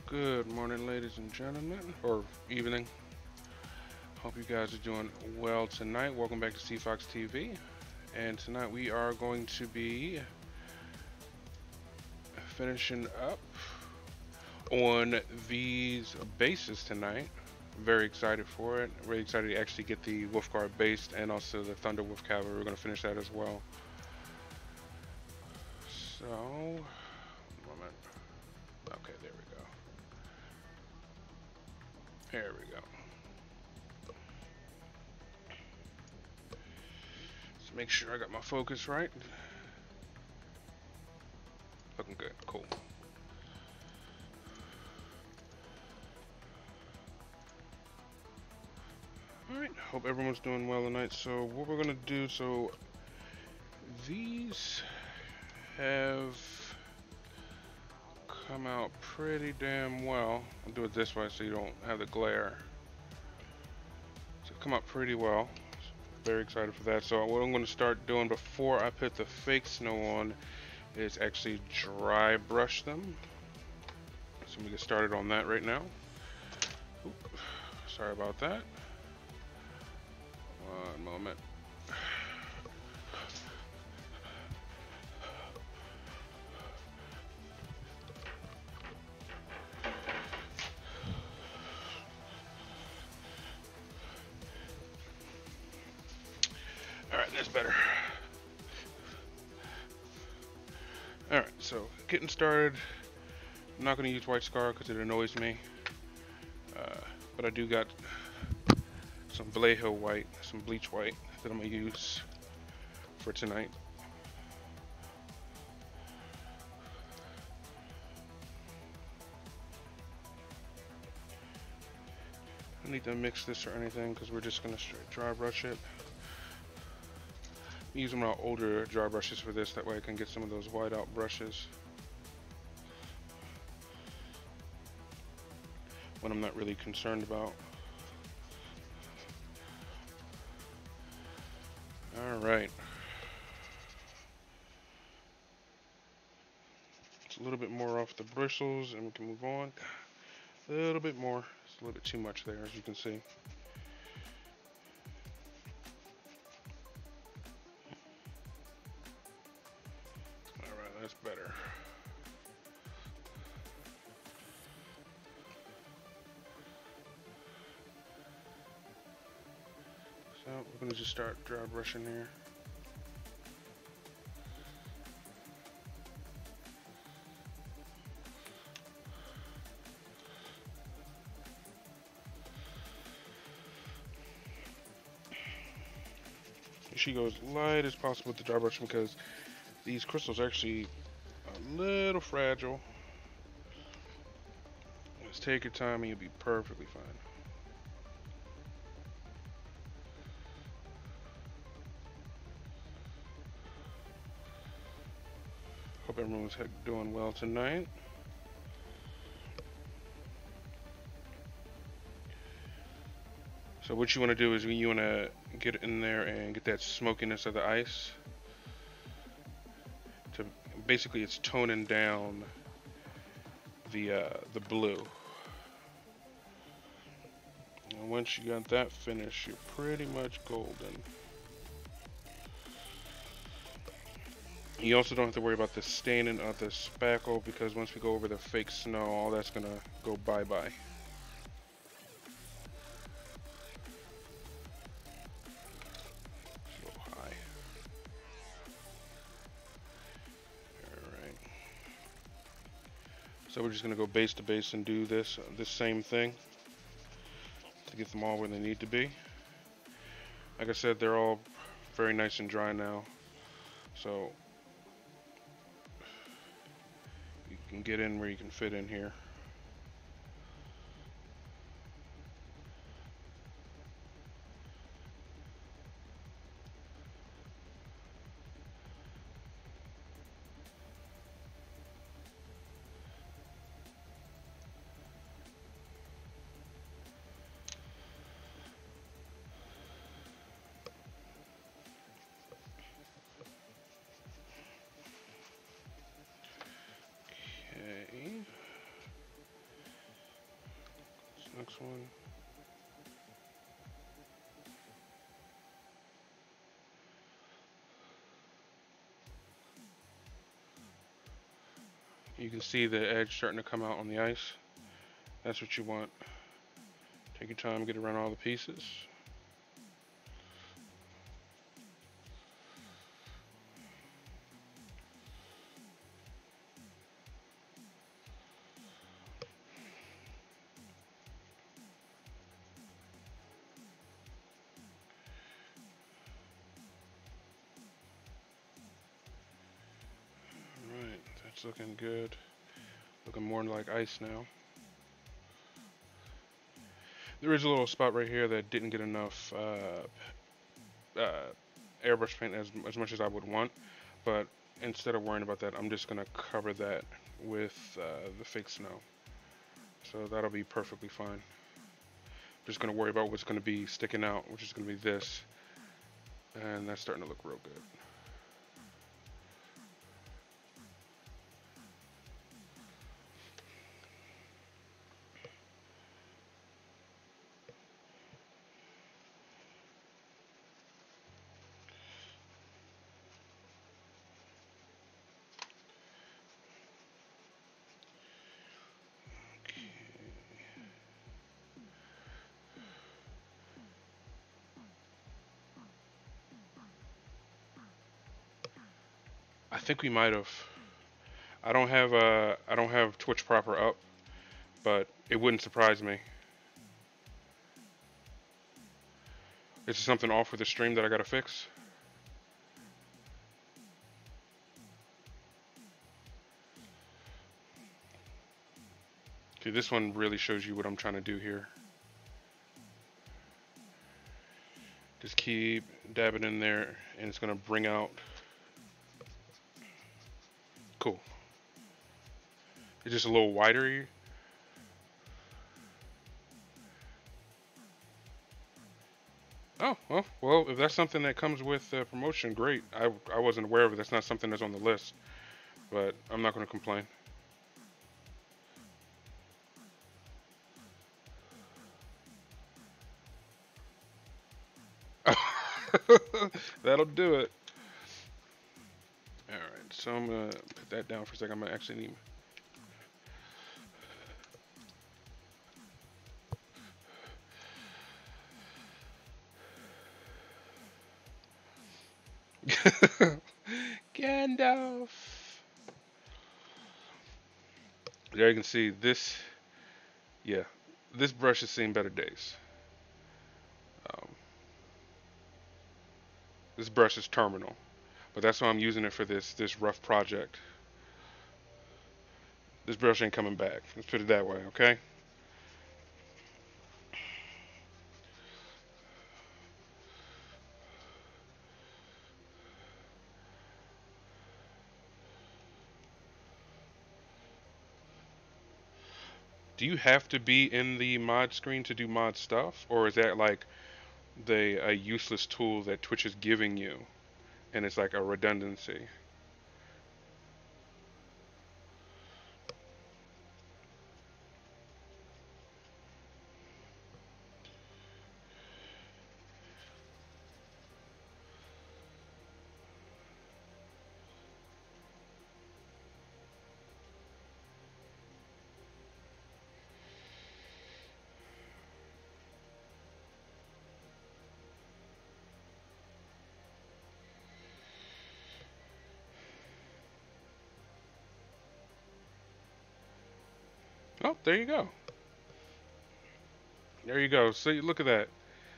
Good morning, ladies and gentlemen, or evening. Hope you guys are doing well tonight. Welcome back to CFox TV. And tonight we are going to be finishing up on these bases tonight. Very excited for it. Really excited to actually get the wolfguard base and also the thunderwolf cavalry. We're going to finish that as well. So, moment. Okay, there we go. There we go. Let's make sure I got my focus right. Looking good. Cool. Alright, hope everyone's doing well tonight. So what we're gonna do, so these have come out pretty damn well. I'll do it this way so you don't have the glare. So come out pretty well. Very excited for that. So what I'm gonna start doing before I put the fake snow on is actually dry brush them. So we get started on that right now. Oop, sorry about that. One moment. Alright, that's better. Alright, so getting started. I'm not going to use white scar because it annoys me. But I do got some Vallejo white, some bleach white that I'm going to use for tonight. I don't need to mix this or anything because we're just going to straight dry brush it. I'm using my older dry brushes for this, that way I can get some of those white out brushes when I'm not really concerned about. Alright. It's a little bit more off the bristles and we can move on. A little bit more. It's a little bit too much there, as you can see. Alright, that's better. So we're going to just start dry brushing here. She goes light as possible with the dry brushing because these crystals are actually a little fragile. Just take your time and you'll be perfectly fine. Hope everyone's doing well tonight. So what you want to do is you want to get in there and get that smokiness of the ice. To basically, it's toning down the blue. And once you got that finished, you're pretty much golden. You also don't have to worry about the staining of the spackle because once we go over the fake snow, all that's gonna go bye-bye. A little high. Alright. So we're just gonna go base to base and do this same thing to get them all where they need to be. Like I said, they're all very nice and dry now. So you can get in where you can fit in here. Okay. next one. You can see the edge starting to come out on the ice. That's what you want. Take your time, get around all the pieces. Alright, that's looking good. Looking more like ice now. There is a little spot right here that didn't get enough airbrush paint as much as I would want, but instead of worrying about that, I'm just going to cover that with the fake snow. So that'll be perfectly fine. Just going to worry about what's going to be sticking out, which is going to be this, and that's starting to look real good. I think we might have. I don't have Twitch proper up, but it wouldn't surprise me. Is there something off with the stream that I gotta fix? Okay, this one really shows you what I'm trying to do here. Just keep dabbing in there, and it's gonna bring out. Cool. It's just a little wider here. Oh, well, if that's something that comes with promotion, great. I wasn't aware of it. That's not something that's on the list, but I'm not going to complain. That'll do it. All right, so I'm going to put that down for a second. I'm going to actually need... Gandalf. There you can see this. Yeah, this brush has seen better days. This brush is terminal, but that's why I'm using it for this rough project. This brush ain't coming back. Let's put it that way, okay? Do you have to be in the mod screen to do mod stuff, or is that like a useless tool that Twitch is giving you, and it's like a redundancy? Oh, there you go. There you go. See, look at that.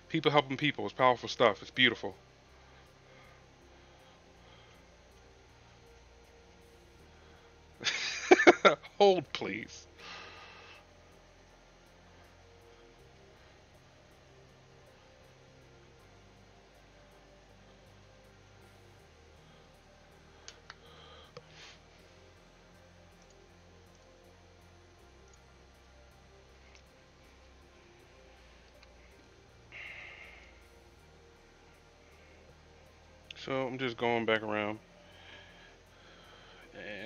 People helping people. It's powerful stuff. It's beautiful. Hold, please. So I'm just going back around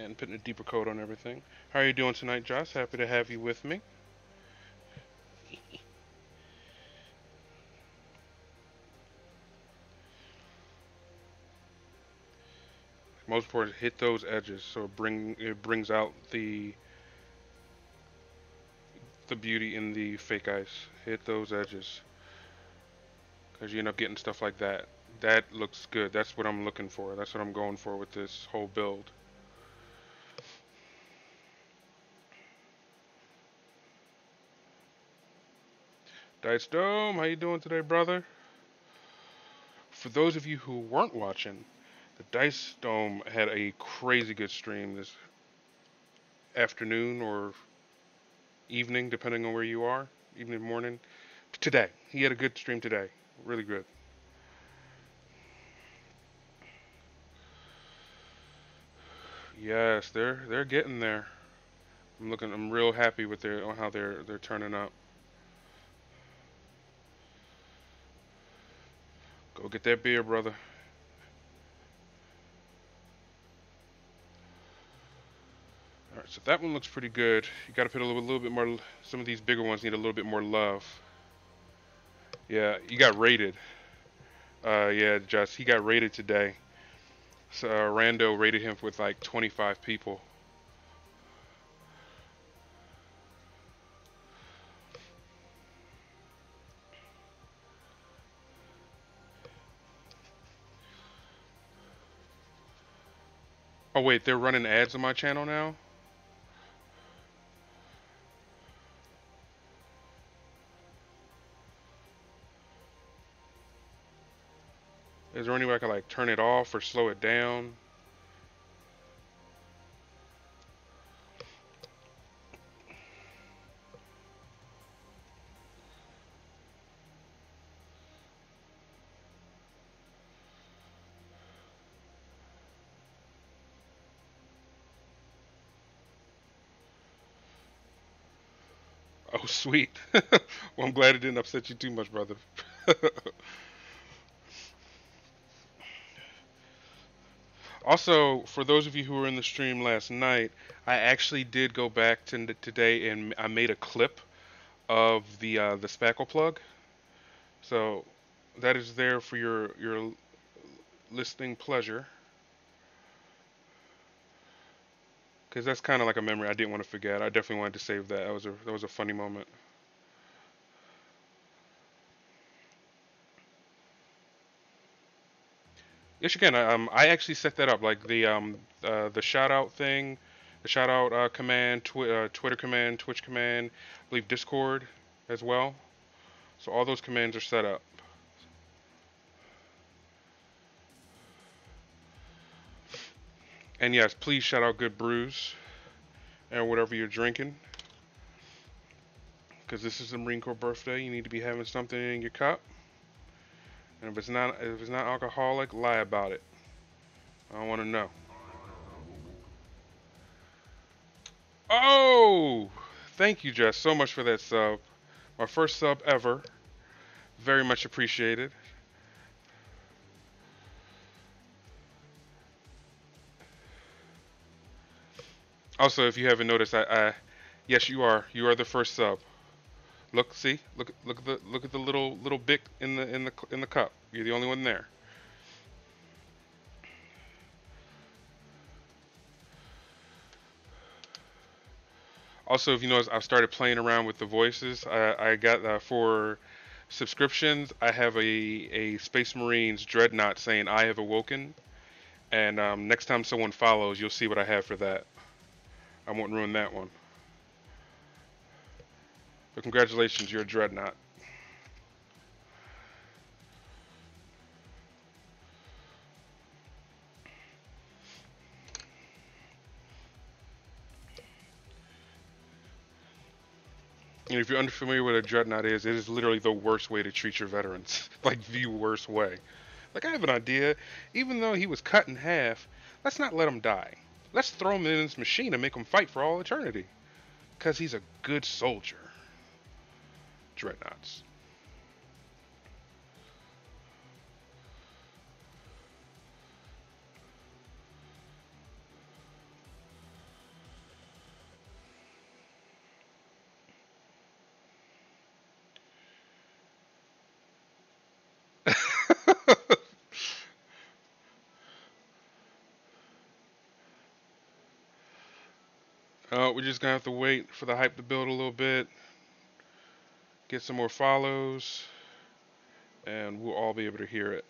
and putting a deeper coat on everything. How are you doing tonight, Josh? Happy to have you with me. Most important, hit those edges so it brings out the beauty in the fake ice. Hit those edges because you end up getting stuff like that. That looks good. That's what I'm looking for. That's what I'm going for with this whole build. Dice Dome, how you doing today, brother? For those of you who weren't watching, the Dice Dome had a crazy good stream this afternoon or evening, depending on where you are. Evening, morning. Today, he had a good stream today. Really good. Yes, they're getting there. I'm real happy with their on how they're turning up. Go get that beer, brother. All right, so that one looks pretty good. You got to put a little bit more. Some of these bigger ones need a little bit more love. Yeah, you got rated. Yeah, Just he got rated today. So Rando rated him with like 25 people. Oh wait, they're running ads on my channel now. Is there any way I can like turn it off or slow it down? Oh sweet. Well, I'm glad it didn't upset you too much, brother. Also, for those of you who were in the stream last night, I actually did go back to today and I made a clip of the spackle plug. So that is there for your listening pleasure, because that's kind of like a memory I didn't want to forget. I definitely wanted to save that. That was a funny moment. Yes, you can. I actually set that up, like the shout out thing, the shout out command, Twitter command, Twitch command, I believe Discord as well. So all those commands are set up. And yes, please shout out Good Brews and whatever you're drinking, because this is the Marine Corps birthday. You need to be having something in your cup. And if it's not alcoholic, lie about it. I don't want to know. Oh, thank you, Jess, so much for that sub. My first sub ever. Very much appreciated. Also, if you haven't noticed, yes, you are. You are the first sub. Look, see, look at the little bic in the cup. You're the only one there. Also, if you notice, I've started playing around with the voices. I got for subscriptions. I have a Space Marines dreadnought saying "I have awoken," and next time someone follows, you'll see what I have for that. I won't ruin that one. But congratulations, you're a dreadnought. And if you're unfamiliar with what a dreadnought is, it is literally the worst way to treat your veterans. Like the worst way. Like I have an idea. Even though he was cut in half, let's not let him die. Let's throw him in his machine and make him fight for all eternity. Because he's a good soldier. Dreadnoughts. We're just gonna have to wait for the hype to build a little bit, get some more follows, and we'll all be able to hear it.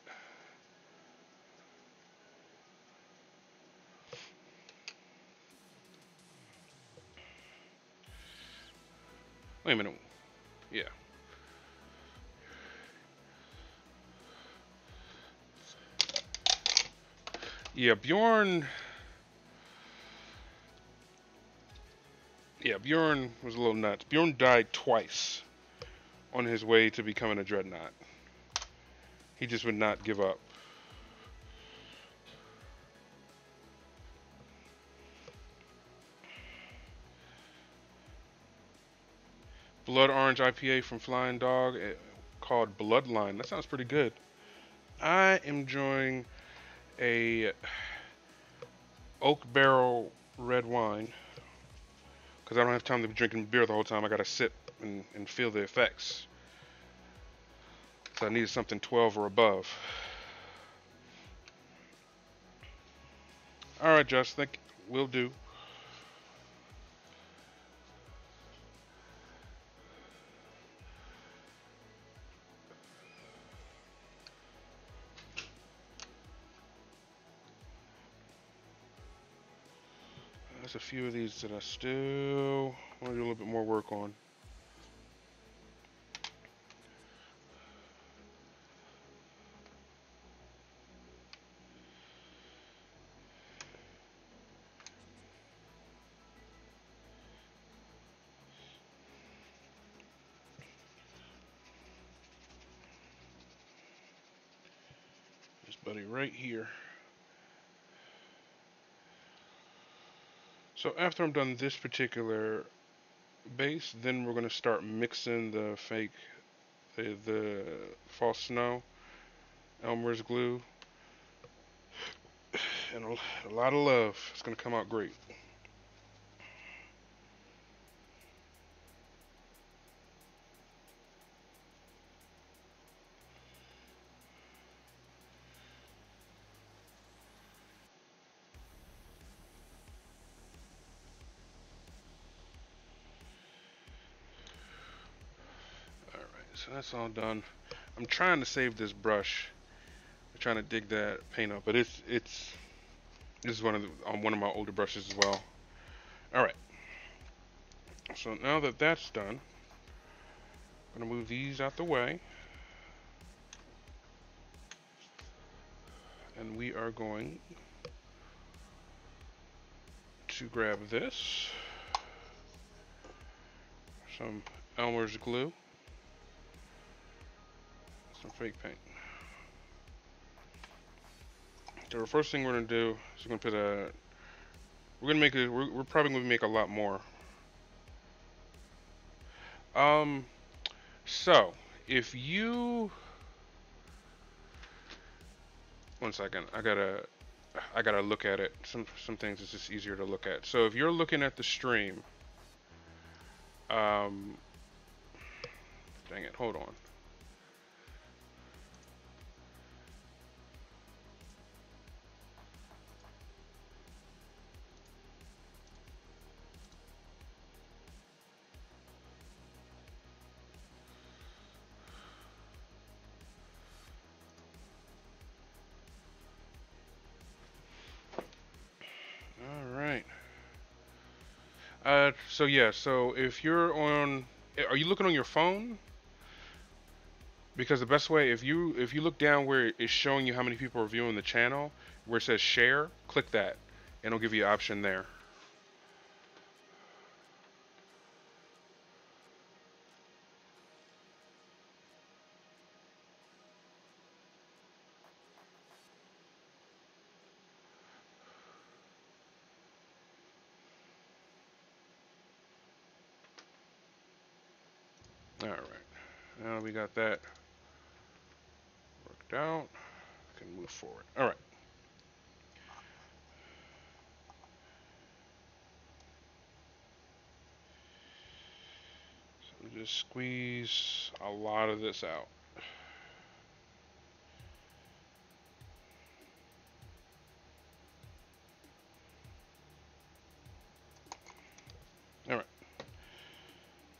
Wait a minute. Yeah. Yeah, Bjorn. Yeah, Bjorn was a little nuts. Bjorn died twice on his way to becoming a dreadnought. He just would not give up. Blood Orange IPA from Flying Dog called Bloodline. That sounds pretty good. I am enjoying a oak barrel red wine because I don't have time to be drinking beer the whole time. I gotta sit and feel the effects. So I needed something 12 or above. All right, Just, think we'll do. There's a few of these that I still want to do a little bit more work on. This buddy right here. So after I'm done this particular base, then we're going to start mixing the fake, the false snow, Elmer's glue, and a lot of love. It's going to come out great. Alright, so that's all done. I'm trying to save this brush. I'm trying to dig that paint up, but this is one of one of my older brushes as well. All right. So now that that's done, I'm gonna move these out the way, and we are going to grab this, some Elmer's glue, some fake paint. So the first thing we're gonna do is we're gonna put a. We're gonna make a. We're probably gonna make a lot more. So if you. One second. I gotta look at it. Some things it's just easier to look at. So if you're looking at the stream, dang it, hold on. All right. So yeah, so if you're on, are you looking on your phone? Because the best way, if you look down where it's showing you how many people are viewing the channel, where it says share, click that, and it'll give you an option there. All right, now we got that worked out. We can move forward. All right. So just squeeze a lot of this out.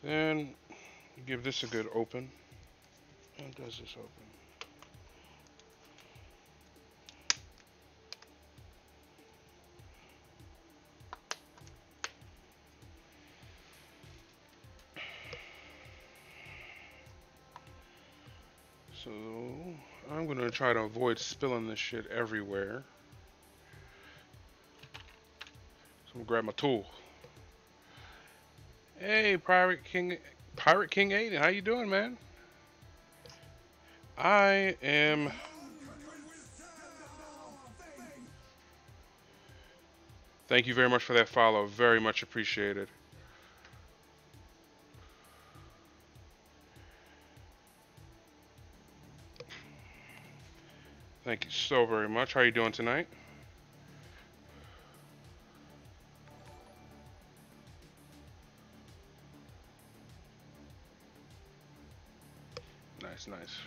Then give this a good open. How does this open? So I'm gonna try to avoid spilling this shit everywhere. So I'm gonna grab my tool. Hey, Pirate King Aiden, how you doing, man? I am. Thank you very much for that follow. Very much appreciated. Thank you so very much. How you doing tonight? Nice, nice.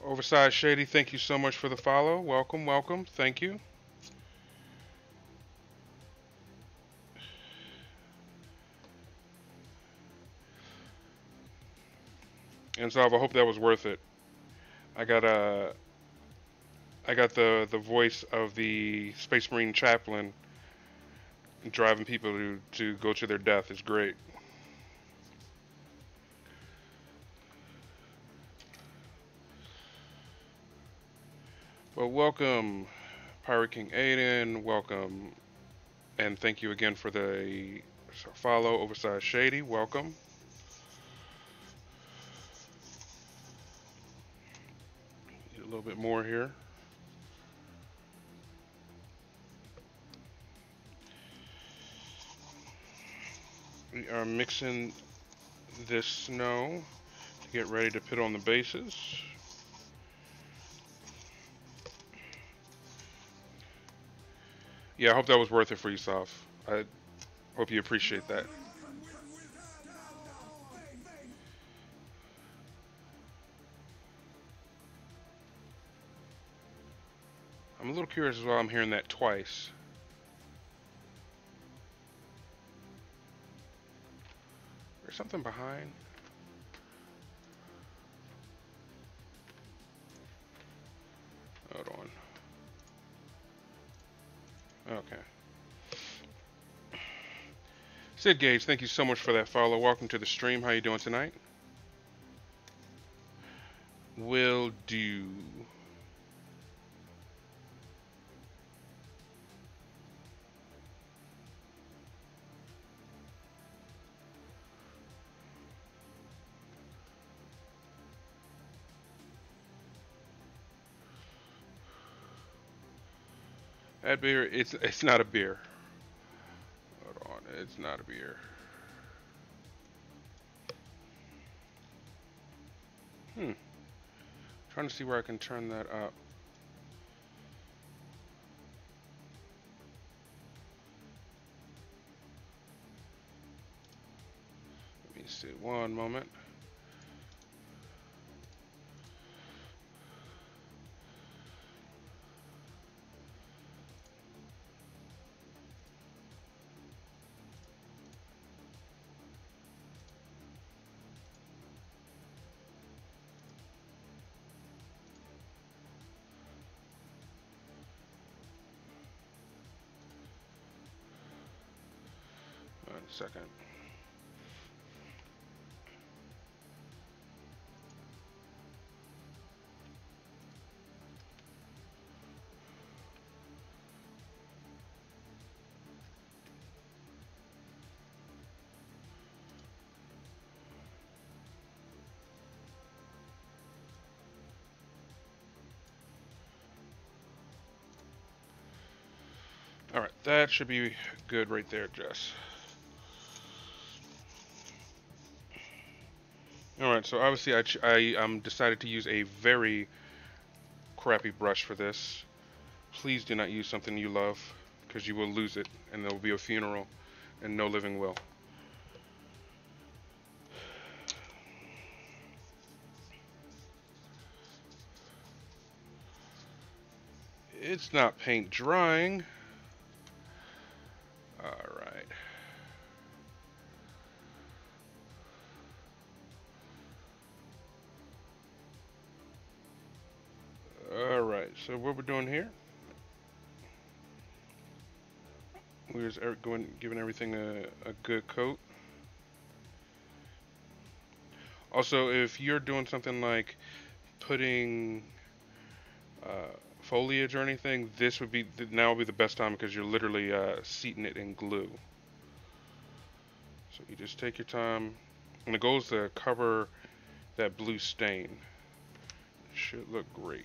Oversized Shady, thank you so much for the follow. Welcome, welcome. Thank you. And so I hope that was worth it. I got I got the voice of the Space Marine chaplain driving people to go to their death. It's great. Well, welcome, Pirate King Aiden. Welcome, and thank you again for the follow, Oversized Shady. Welcome. Need a little bit more here. We are mixing this snow to get ready to put on the bases. Yeah, I hope that was worth it for you, Soph. I hope you appreciate that. I'm a little curious as well. I'm hearing that twice. There's something behind. Hold on. Okay. Sid Gage, thank you so much for that follow. Welcome to the stream. How you doing tonight? Will do. That beer, it's not a beer. Hold on, it's not a beer. Trying to see where I can turn that up. Let me see, one moment. One second. All right, that should be good right there, Jess. All right, so obviously I decided to use a very crappy brush for this. Please do not use something you love, because you will lose it, and there will be a funeral, and no living will. It's not paint drying. Alright. Alright, so what we're doing here, we're just giving everything a good coat. Also, if you're doing something like putting foliage or anything, this would be now would be the best time because you're literally seating it in glue. So you just take your time, and the goal is to cover that blue stain. It should look great.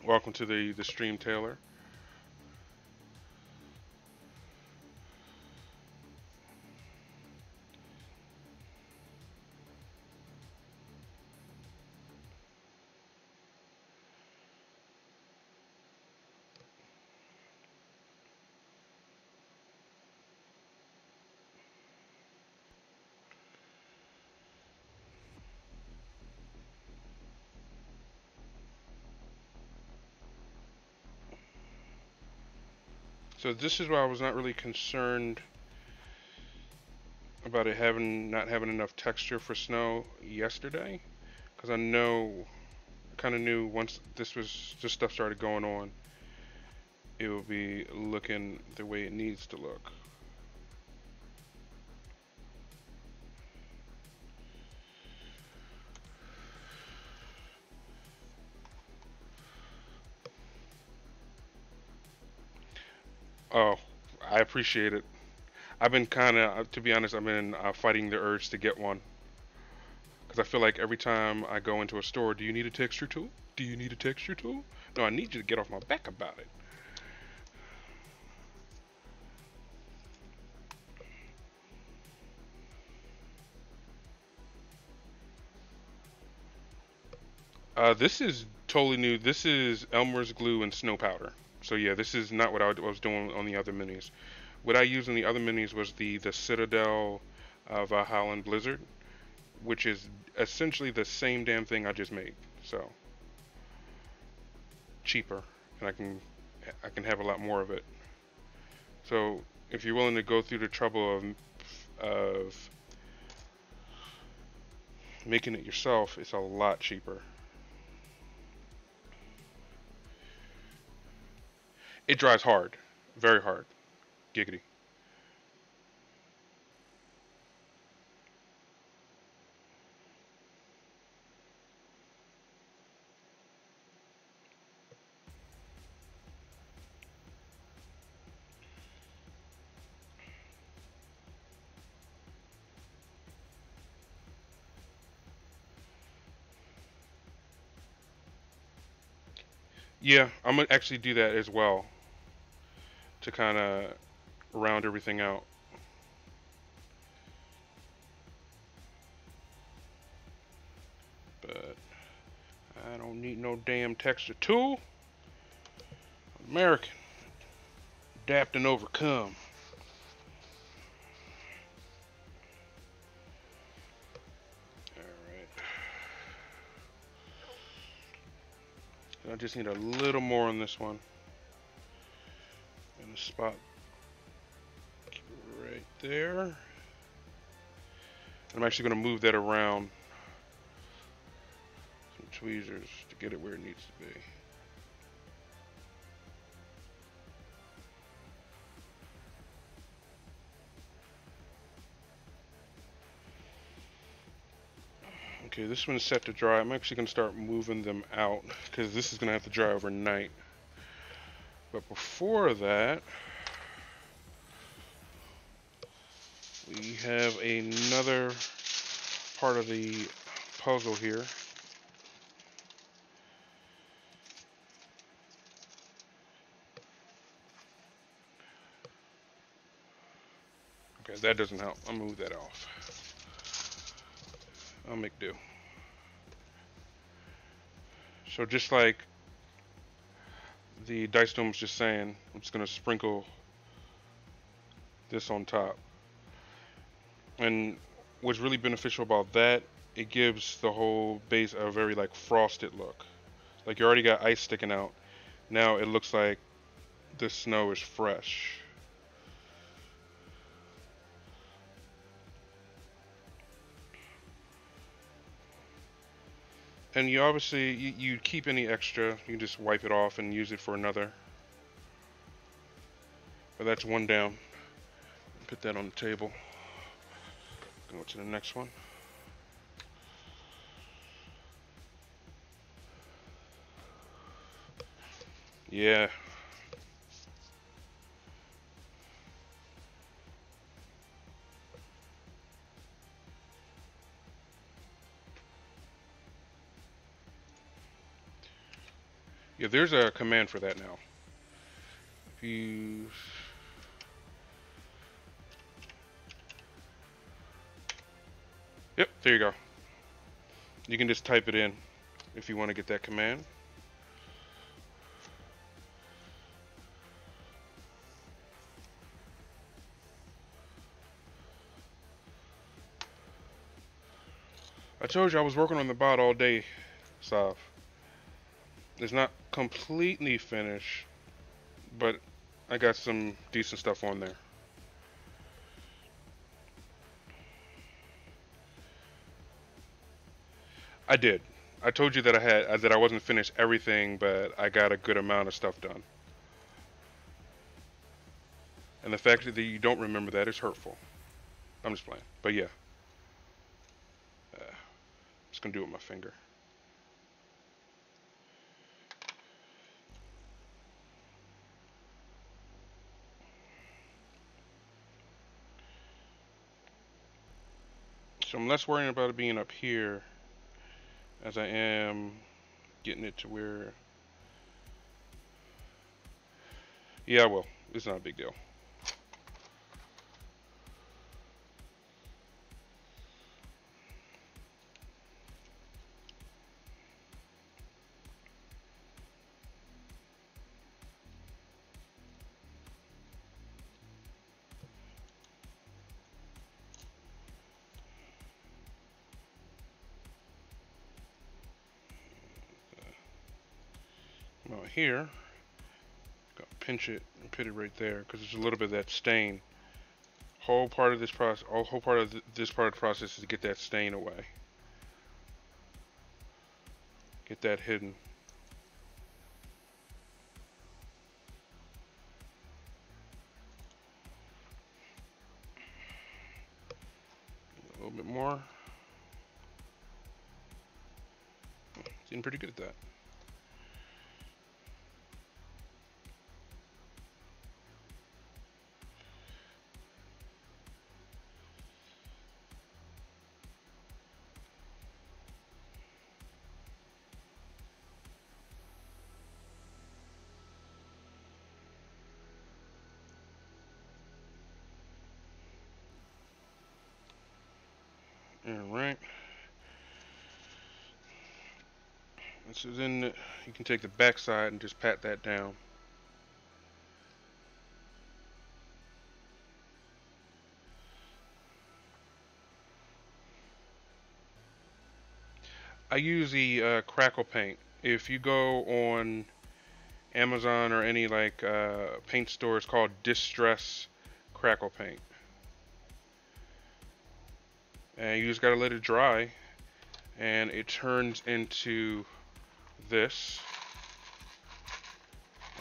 Welcome to the stream, Taylor. So this is why I was not really concerned about it not having enough texture for snow yesterday, because I kind of knew once this stuff started going on, it will be looking the way it needs to look. Oh, I appreciate it. I've been kind of, to be honest, I've been fighting the urge to get one. Because I feel like every time I go into a store, do you need a texture tool? Do you need a texture tool? No, I need you to get off my back about it. This is totally new. This is Elmer's glue and snow powder. So yeah, this is not what I was doing on the other minis. What I used in the other minis was the Citadel Valhalla Blizzard, which is essentially the same damn thing I just made. So cheaper, and I can have a lot more of it. So if you're willing to go through the trouble of making it yourself, it's a lot cheaper. It dries hard, very hard. Giggity. Yeah, I'm gonna actually do that as well to kind of round everything out. But I don't need no damn texture tool. American. Adapt and overcome. Alright. I just need a little more on this one. In the spot right there. I'm actually going to move that around some tweezers to get it where it needs to be. Okay, this one's set to dry. I'm actually going to start moving them out because this is going to have to dry overnight. But before that, we have another part of the puzzle here. Okay, that doesn't help. I'll move that off. I'll make do. So just like the dice dome was just saying, I'm just going to sprinkle this on top. And what's really beneficial about that, it gives the whole base a very like frosted look. Like you already got ice sticking out. Now it looks like the snow is fresh. And you obviously, you keep any extra, you can just wipe it off and use it for another. But that's one down. Put that on the table. Go to the next one. Yeah. Yeah, there's a command for that now. If you... Yep, there you go. You can just type it in if you want to get that command. I told you I was working on the bot all day, Sav. It's not completely finished, but I got some decent stuff on there. I did. I told you that I wasn't finished everything, but I got a good amount of stuff done. And the fact that you don't remember that is hurtful. I'm just playing, but yeah, just gonna do it with my finger. So I'm less worried about it being up here as I am getting it to where. Yeah, I will. It's not a big deal. Now here, gotta pinch it and put it right there because there's a little bit of that stain. Whole part of this process, whole part of this part of the process is to get that stain away. Get that hidden. A little bit more. Getting pretty good at that. Alright. This is in. You can take the back side and just pat that down. I use the crackle paint. If you go on Amazon or any like paint store, it's called Distress Crackle Paint. And you just gotta let it dry, and it turns into this.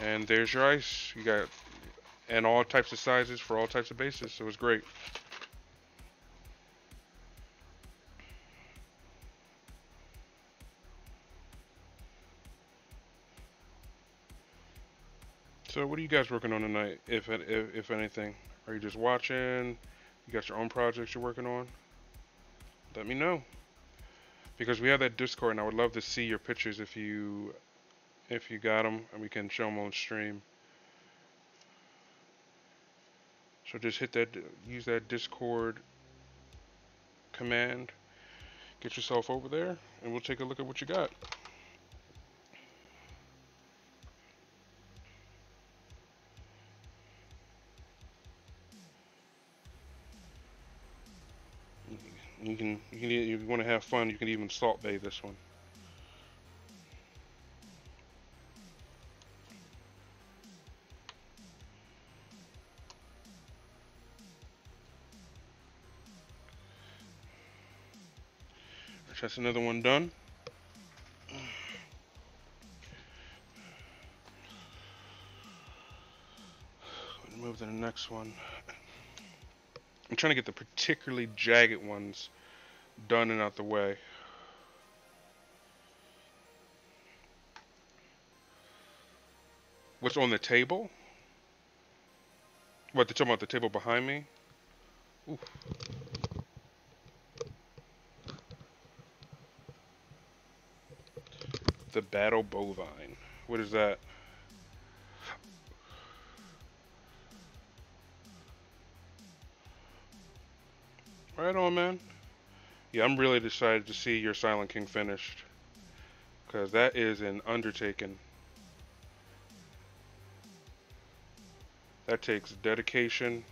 And there's your ice. You got, and all types of sizes for all types of bases, so it's great. So what are you guys working on tonight, if anything? Are you just watching? You got your own projects you're working on? Let me know. Because we have that Discord, and I would love to see your pictures if you got them, and we can show them on stream. So just hit that, use that Discord command, get yourself over there, and we'll take a look at what you got. If you want to have fun, you can even salt bathe this one. That's another one done. Move to the next one. I'm trying to get the particularly jagged ones done and out the way. What's on the table? What, they're talking about the table behind me? Ooh. The battle bovine. What is that? Right on, man. Yeah, I'm really excited to see your Silent King finished. Because that is an undertaking. That takes dedication,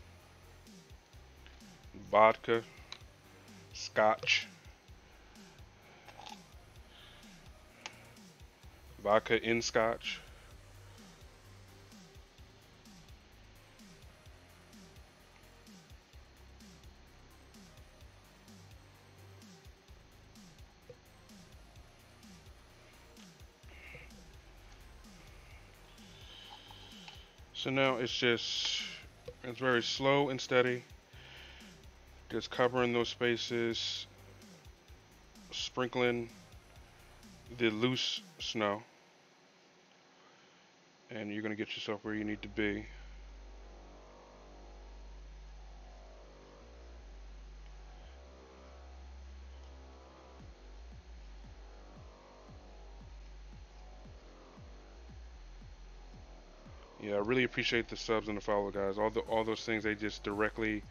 vodka, scotch, vodka in scotch. So now it's very slow and steady. Just covering those spaces, sprinkling the loose snow, and you're going to get yourself where you need to be. Yeah, I really appreciate the subs and the follow, guys. All those things, they directly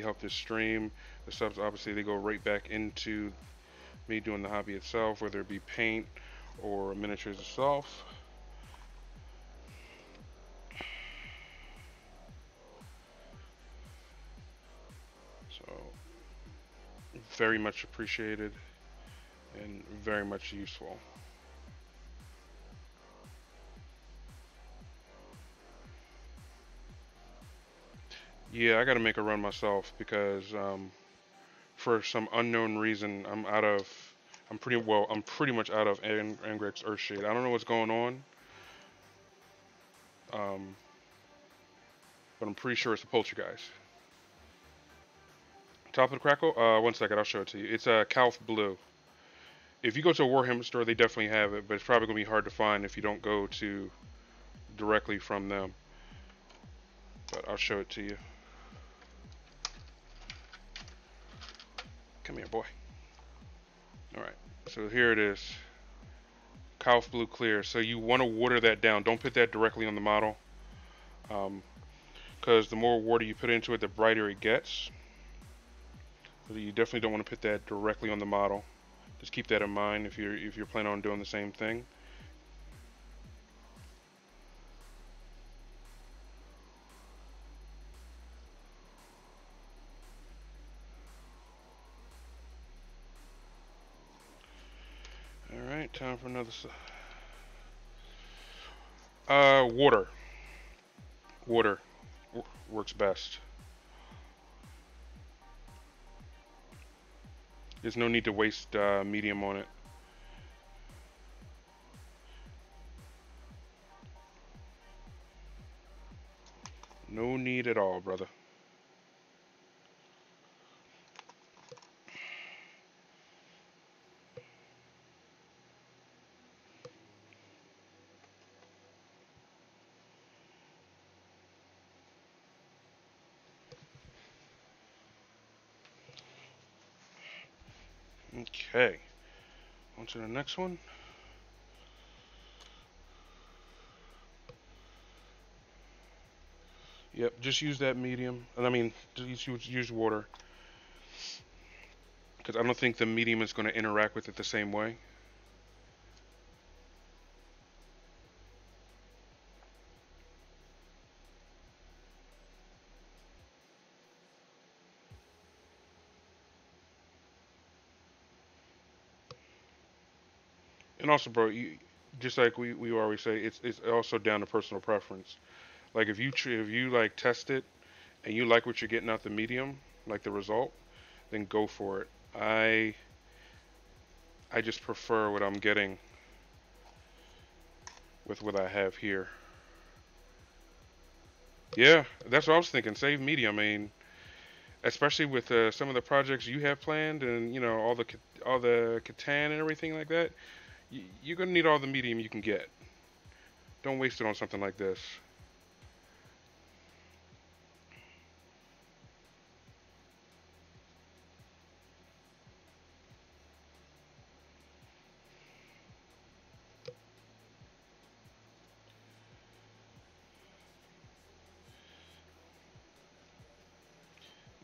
help this stream. The subs, obviously, they go right back into me doing the hobby itself, whether it be paint or miniatures itself. So very much appreciated and very much useful. Yeah, I got to make a run myself because for some unknown reason, I'm pretty much out of Angrek's Earthshade. I don't know what's going on, um, but I'm pretty sure it's the Poltergeist. Top of the Crackle? One second, I'll show it to you. It's a Calf Blue. If you go to a Warhammer store, they definitely have it, but it's probably going to be hard to find if you don't go to directly from them. But I'll show it to you. Come here, boy. Alright, so here it is. Calf Blue Clear. So you want to water that down. Don't put that directly on the model. Because the more water you put into it, the brighter it gets. So you definitely don't want to put that directly on the model. Just keep that in mind if you're planning on doing the same thing. Alright, time for another water. Water works best. There's no need to waste medium on it. No need at all, brother. Okay. On to the next one. Yep, just use that medium. I mean, just use water. Because I don't think the medium is going to interact with it the same way. And also, bro, just like we always say, it's also down to personal preference. Like if you like test it and you like what you're getting out the medium, like the result, then go for it. I just prefer what I'm getting with what I have here. Yeah, that's what I was thinking. Save medium. I mean, especially with some of the projects you have planned, and you know all the Catan and everything like that. You're gonna need all the medium you can get. Don't waste it on something like this.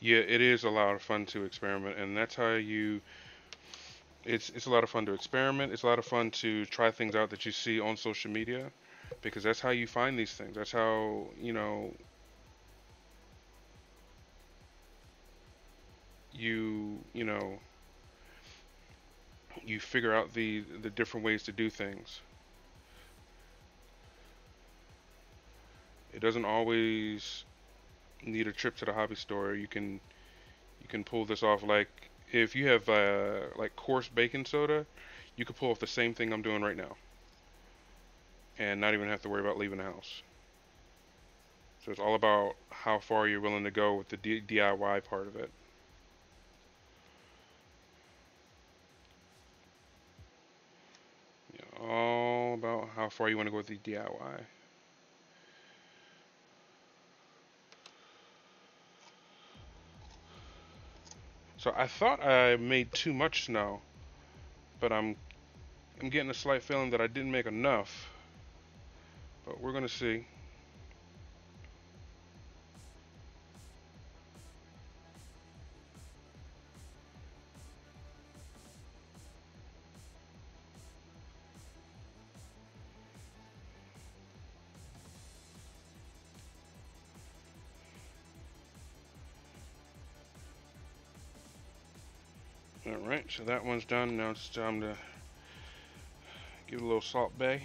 Yeah, it is a lot of fun to experiment, and that's how you. It's a lot of fun to experiment. It's a lot of fun to try things out that you see on social media, because that's how you find these things. That's how you you figure out the different ways to do things. It doesn't always need a trip to the hobby store. You can pull this off. Like if you have like coarse baking soda, you could pull off the same thing I'm doing right now, and not even have to worry about leaving the house. So it's all about how far you're willing to go with the DIY part of it. Yeah, all about how far you want to go with the DIY. So I thought I made too much snow, but I'm getting a slight feeling that I didn't make enough. But we're gonna see. All right, so that one's done. Now it's time to give it a little salt bay.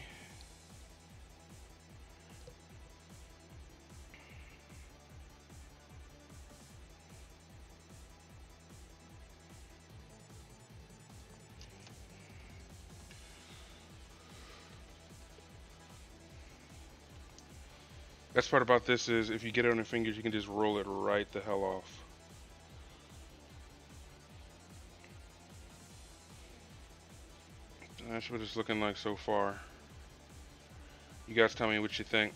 Best part about this is if you get it on your fingers, you can just roll it right the hell off. That's what it's looking like so far. You guys tell me what you think.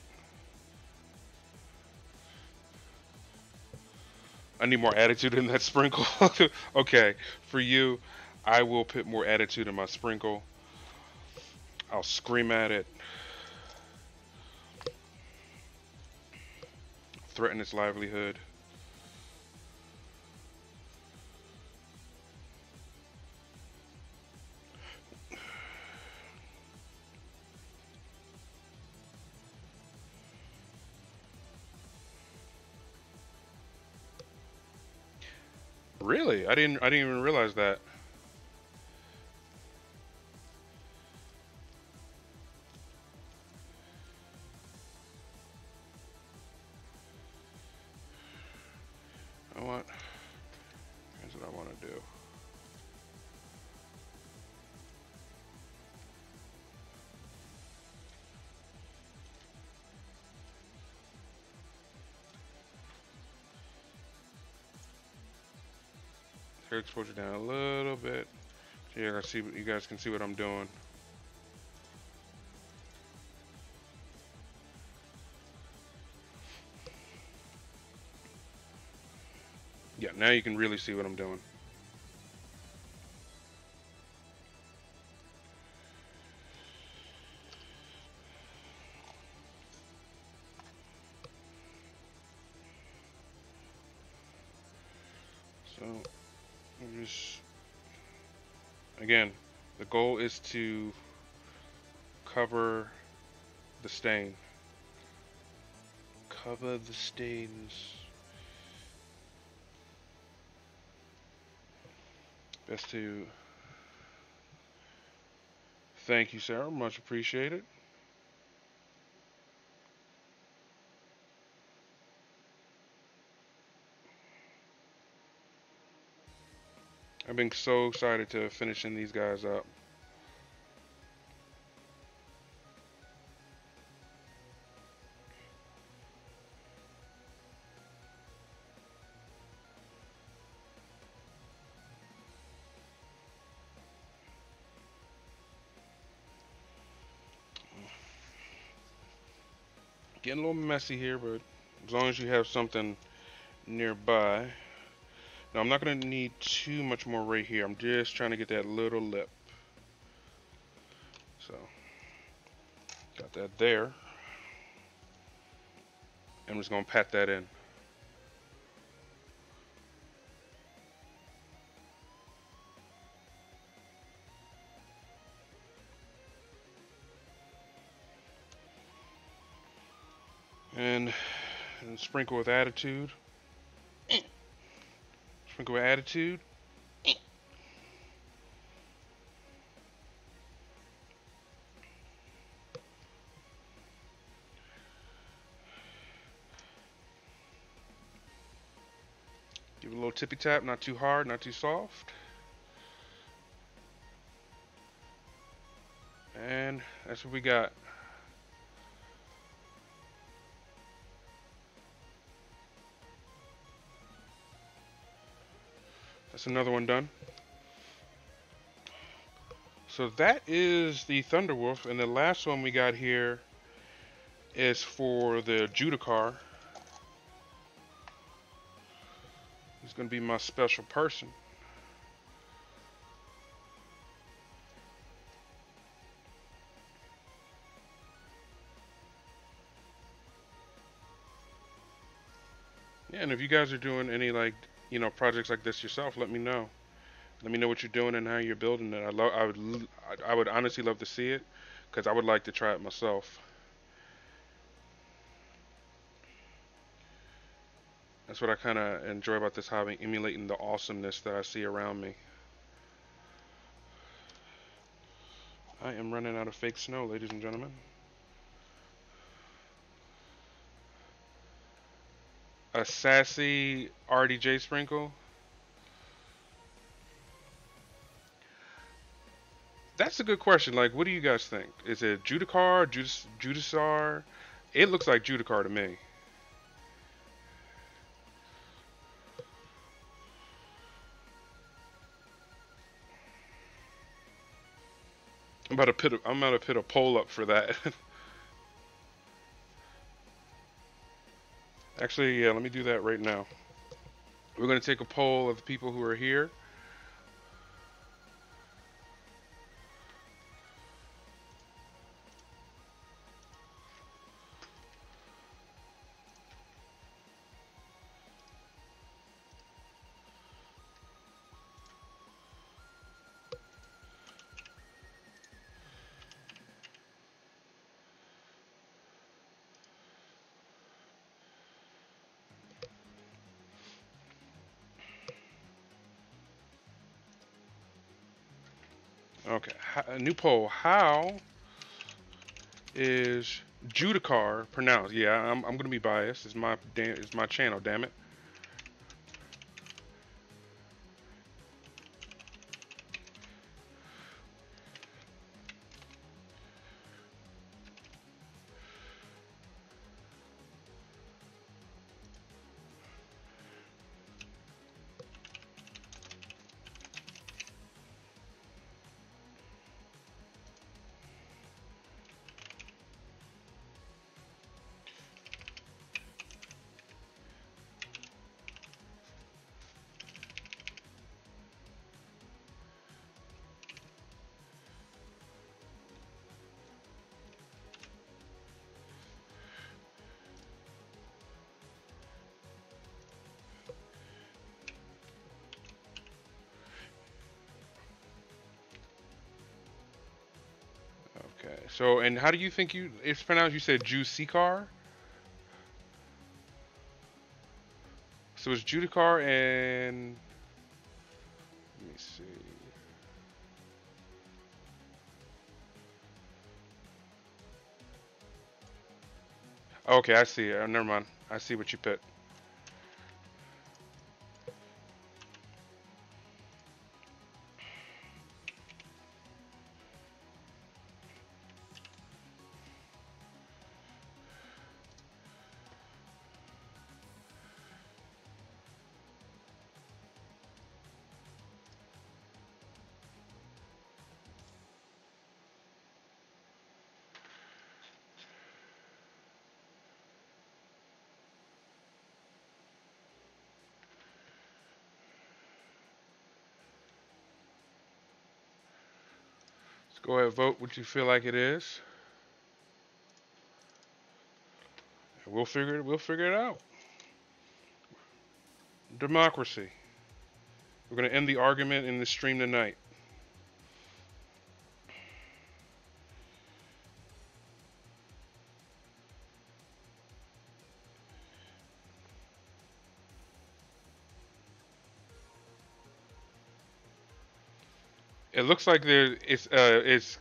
I need more attitude in that sprinkle. Okay, for you, I will put more attitude in my sprinkle. I'll scream at it, threaten its livelihood. Really? I didn't even realize that. You know what? Here's what I want to do. Hair exposure down a little bit. So you guys can see what I'm doing. Yeah, now you can really see what I'm doing. So, just again, the goal is to cover the stain. Cover the stains. Best to thank you, Sarah. Much appreciated. I've been so excited to finishing these guys up. Getting a little messy here, but as long as you have something nearby. Now I'm not going to need too much more right here. I'm just trying to get that little lip. So, got that there. I'm just going to pat that in. And sprinkle with attitude. Sprinkle with attitude. Give it a little tippy tap, not too hard, not too soft. And that's what we got. That's another one done. So that is the Thunderwolf, and the last one we got here is for the Judicar. He's going to be my special person. Yeah, and if you guys are doing any projects like this yourself, let me know. Let me know what you're doing and how you're building it. I would honestly love to see it, because I would like to try it myself. That's what I kind of enjoy about this hobby, emulating the awesomeness that I see around me. I am running out of fake snow, ladies and gentlemen. A sassy RDJ sprinkle. That's a good question. Like, what do you guys think? Is it Judicar, Judisar? It looks like Judicar to me. I'm about to put a poll up for that. Actually, yeah, let me do that right now. We're going to take a poll of the people who are here. Okay, a new poll. How is Judicar pronounced? Yeah, I'm going to be biased. It's my channel, damn it. Okay, so, and how do you think it's pronounced? You said Juicycar? So it's Judicar and, let me see. Okay, I see it. Never mind. I see what you put. Go ahead, vote what you feel like it is. We'll figure it out. Democracy. We're gonna end the argument in the stream tonight. It looks like it's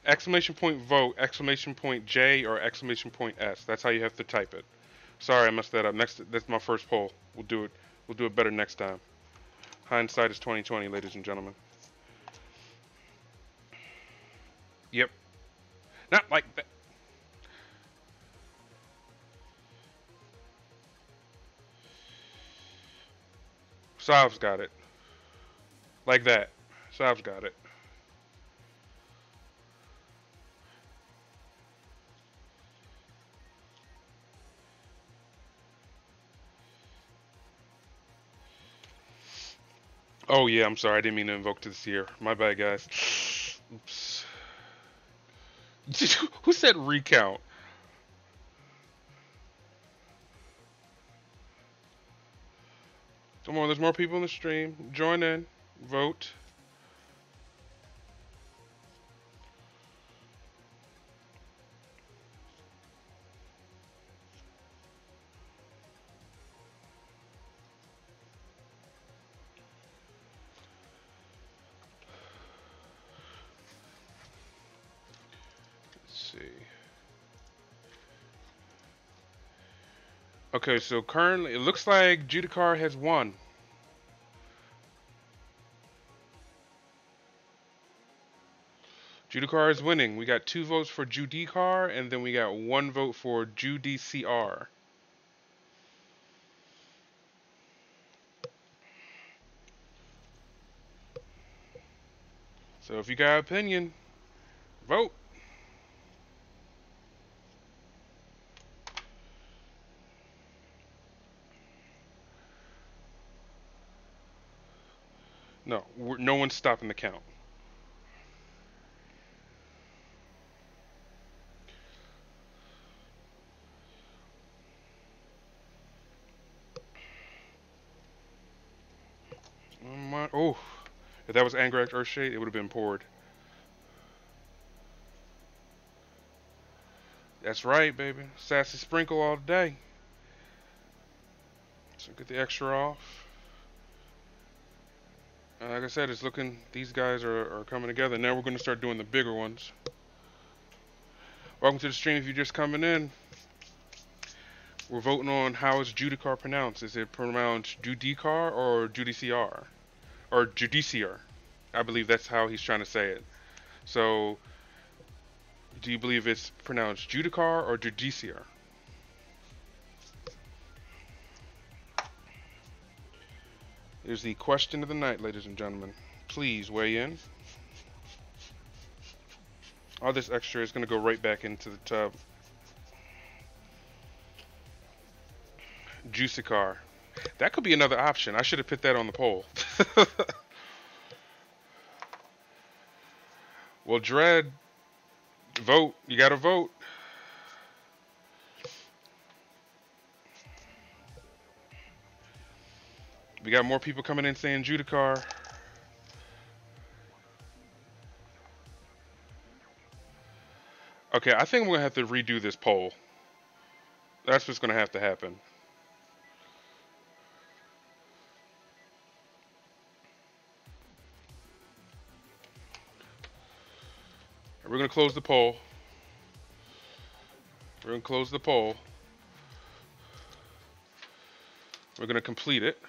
exclamation point vote, exclamation point J, or exclamation point S. That's how you have to type it. Sorry, I messed that up. Next, that's my first poll. We'll do it. We'll do it better next time. Hindsight is 2020, ladies and gentlemen. Yep. Not like that. Sav's got it. Like that. Sav's got it. Oh yeah, I'm sorry. I didn't mean to invoke this here. My bad, guys. Oops. Who said recount? Come on, there's more people in the stream. Join in. Vote. Let's see. Okay, so currently it looks like Judicar has won. Judicar is winning. We got 2 votes for Judicar, and then we got 1 vote for JuDCR. So if you got an opinion, vote. No, no one's stopping the count. Oh, if that was Angrak Earthshade, it would have been poured. That's right, baby. Sassy sprinkle all day. So get the extra off. Like I said, it's looking, these guys are coming together. Now we're going to start doing the bigger ones. Welcome to the stream if you're just coming in. We're voting on how is Judicar pronounced. Is it pronounced Judicar or Judiciar? Or Judiciar. I believe that's how he's trying to say it. So, do you believe it's pronounced Judicar or Judiciar? Here's the question of the night, ladies and gentlemen. Please weigh in. All this extra is going to go right back into the tub. Juicicar. That could be another option. I should have put that on the poll. Well, Dread, vote. You got to vote. We got more people coming in saying Judicar. Okay, I think I'm going to have to redo this poll. That's what's going to have to happen. We're going to close the poll. We're going to close the poll. We're going to complete it.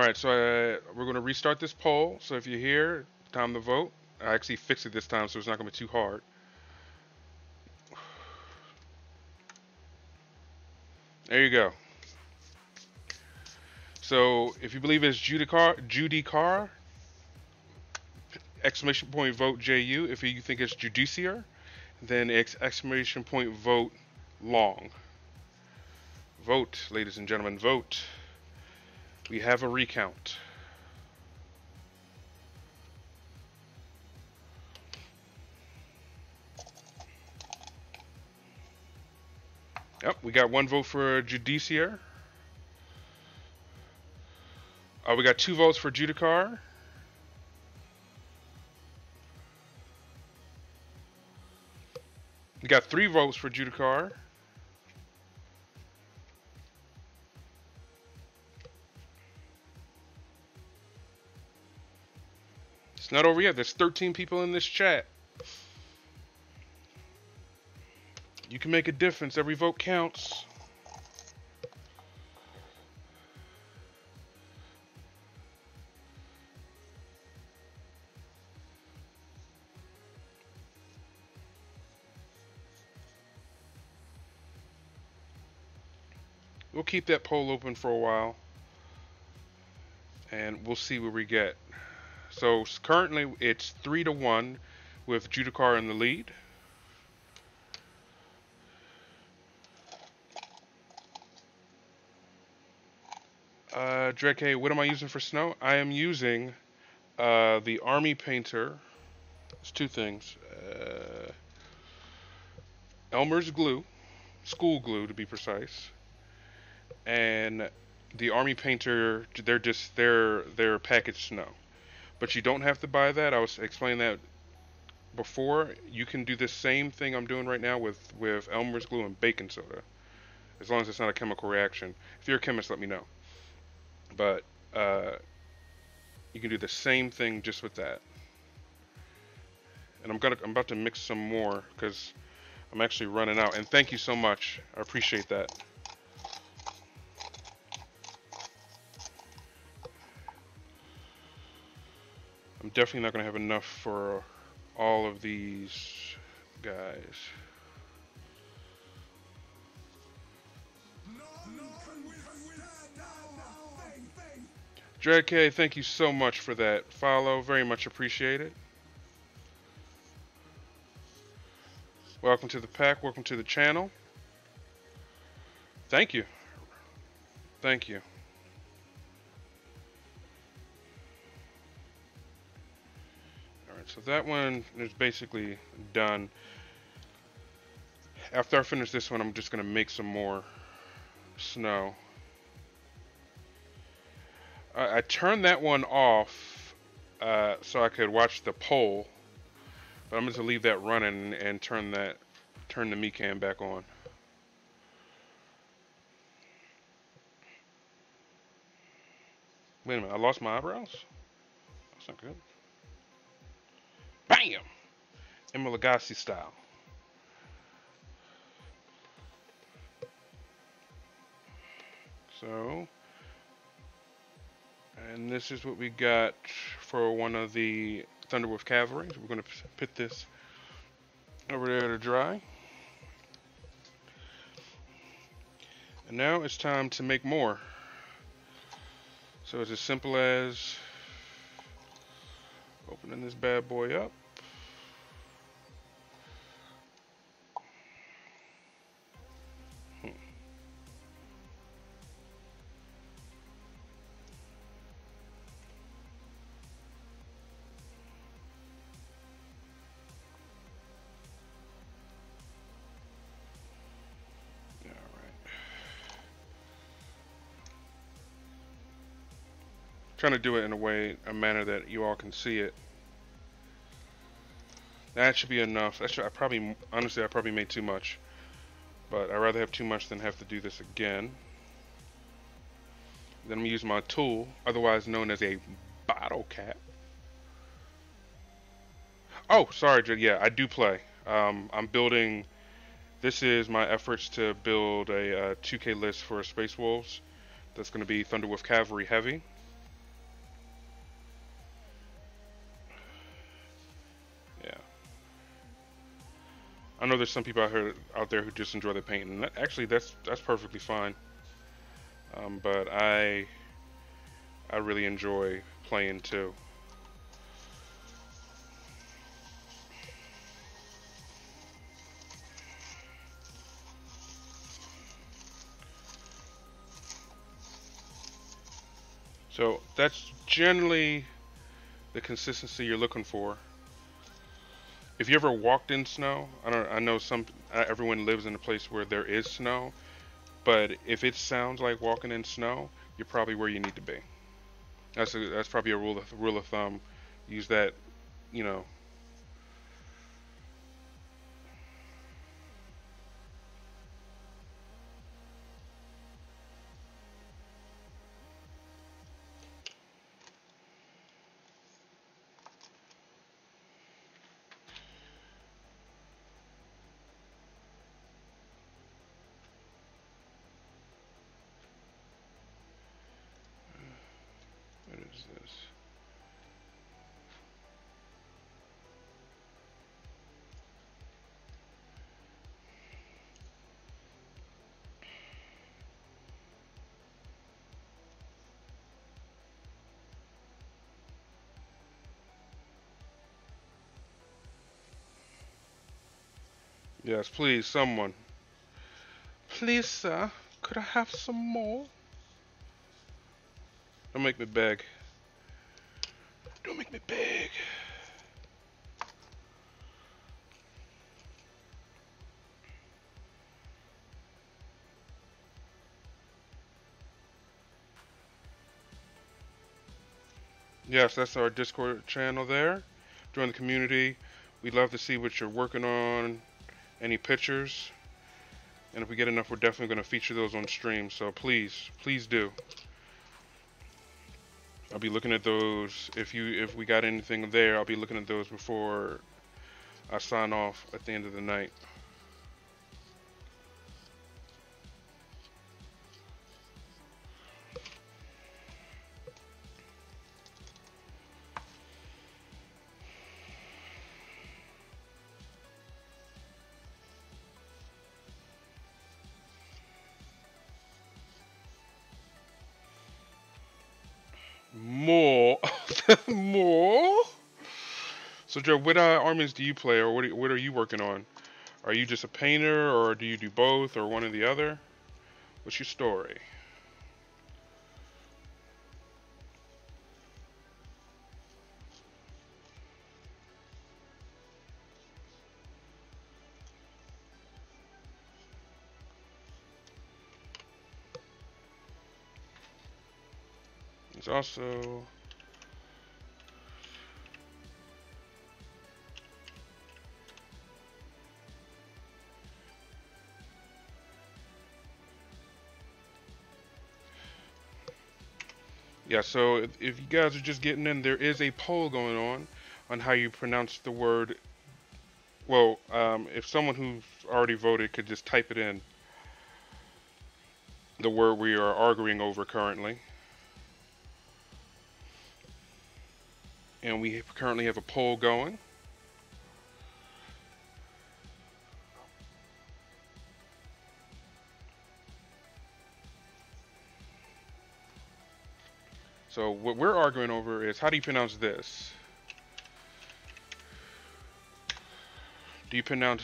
All right, so we're going to restart this poll. So if you're here, time to vote. I actually fixed it this time, so it's not going to be too hard. There you go. So if you believe it's Judy Carr, exclamation point vote JU. If you think it's Judiciar, then exclamation point vote long. Vote, ladies and gentlemen, vote. We have a recount. Yep, we got one vote for Judiciar. We got 2 votes for Judicar. We got 3 votes for Judicar. It's not over yet. There's 13 people in this chat. You can make a difference. Every vote counts. We'll keep that poll open for a while, and we'll see where we get. So currently it's 3-1 with Judicar in the lead. Drake, what am I using for snow? I am using the Army Painter. It's 2 things. Elmer's glue, school glue to be precise, and the Army Painter. They're packaged snow, but you don't have to buy that. I was explaining that before. You can do the same thing I'm doing right now with Elmer's glue and baking soda, as long as it's not a chemical reaction. If you're a chemist, let me know. But you can do the same thing just with that. And I'm about to mix some more because I'm actually running out. And thank you so much. I appreciate that. I'm definitely not going to have enough for all of these guys. JK, thank you so much for that follow. Very much appreciated. Welcome to the pack. Welcome to the channel. Thank you. Thank you. Alright, so that one is basically done. After I finish this one, I'm just going to make some more snow. I turned that one off so I could watch the poll, but I'm going to leave that running and turn the meat can back on. Wait a minute, I lost my eyebrows? That's not good. Bam! Emma Lagasse style. So, and this is what we got for one of the Thunderwolf cavalry. So we're going to put this over there to dry. And now it's time to make more. So it's as simple as opening this bad boy up. Trying to do it in a manner that you all can see it. That should be enough. Honestly, I probably made too much, but I'd rather have too much than have to do this again. Then I'm gonna use my tool, otherwise known as a bottle cap. Oh, sorry, yeah, I do play. I'm building. This is my efforts to build a 2K list for Space Wolves. That's going to be Thunderwolf Cavalry Heavy. I know there's some people out there who just enjoy the paint, and actually that's perfectly fine. But I really enjoy playing too. So that's generally the consistency you're looking for. If you ever walked in snow, I know everyone lives in a place where there is snow, but if it sounds like walking in snow, you're probably where you need to be. That's probably a rule of thumb. Use that, you know. What is this? Yes, please, someone. Please, sir, could I have some more? Don't make me beg. Don't make me beg. Yes, that's our Discord channel there. Join the community. We'd love to see what you're working on, any pictures. And if we get enough, we're definitely going to feature those on stream. So please do. I'll be looking at those. If we got anything there, I'll be looking at those before I sign off at the end of the night. More, more. So Joe, what armies do you play, or what are you working on? Are you just a painter, or do you do both, or one or the other? What's your story? It's also yeah. So if you guys are just getting in, there is a poll going on how you pronounce the word. Well, if someone who's already voted could just type it in, the word we are arguing over currently. And we currently have a poll going. So what we're arguing over is, how do you pronounce this? Do you pronounce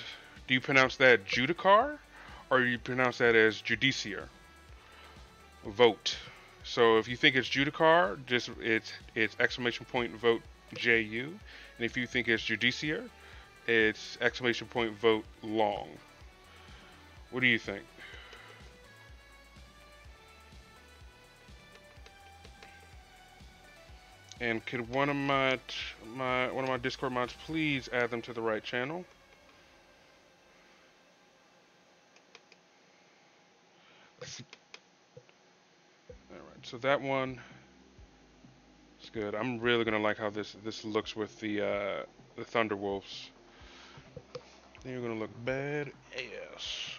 that judicar, or do you pronounce that as judiciar? Vote. So if you think it's judicar, just it's exclamation point vote JU, and if you think it's judiciar, it's exclamation point vote long. What do you think? And could one of my Discord mods please add them to the right channel? All right, so that one is good. I'm really gonna like how this looks with the thunderwolves. They're gonna look bad ass.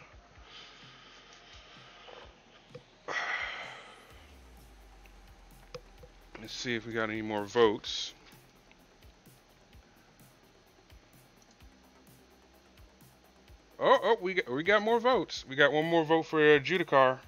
Let's see if we got any more votes. we got more votes. We got one more vote for Judicar.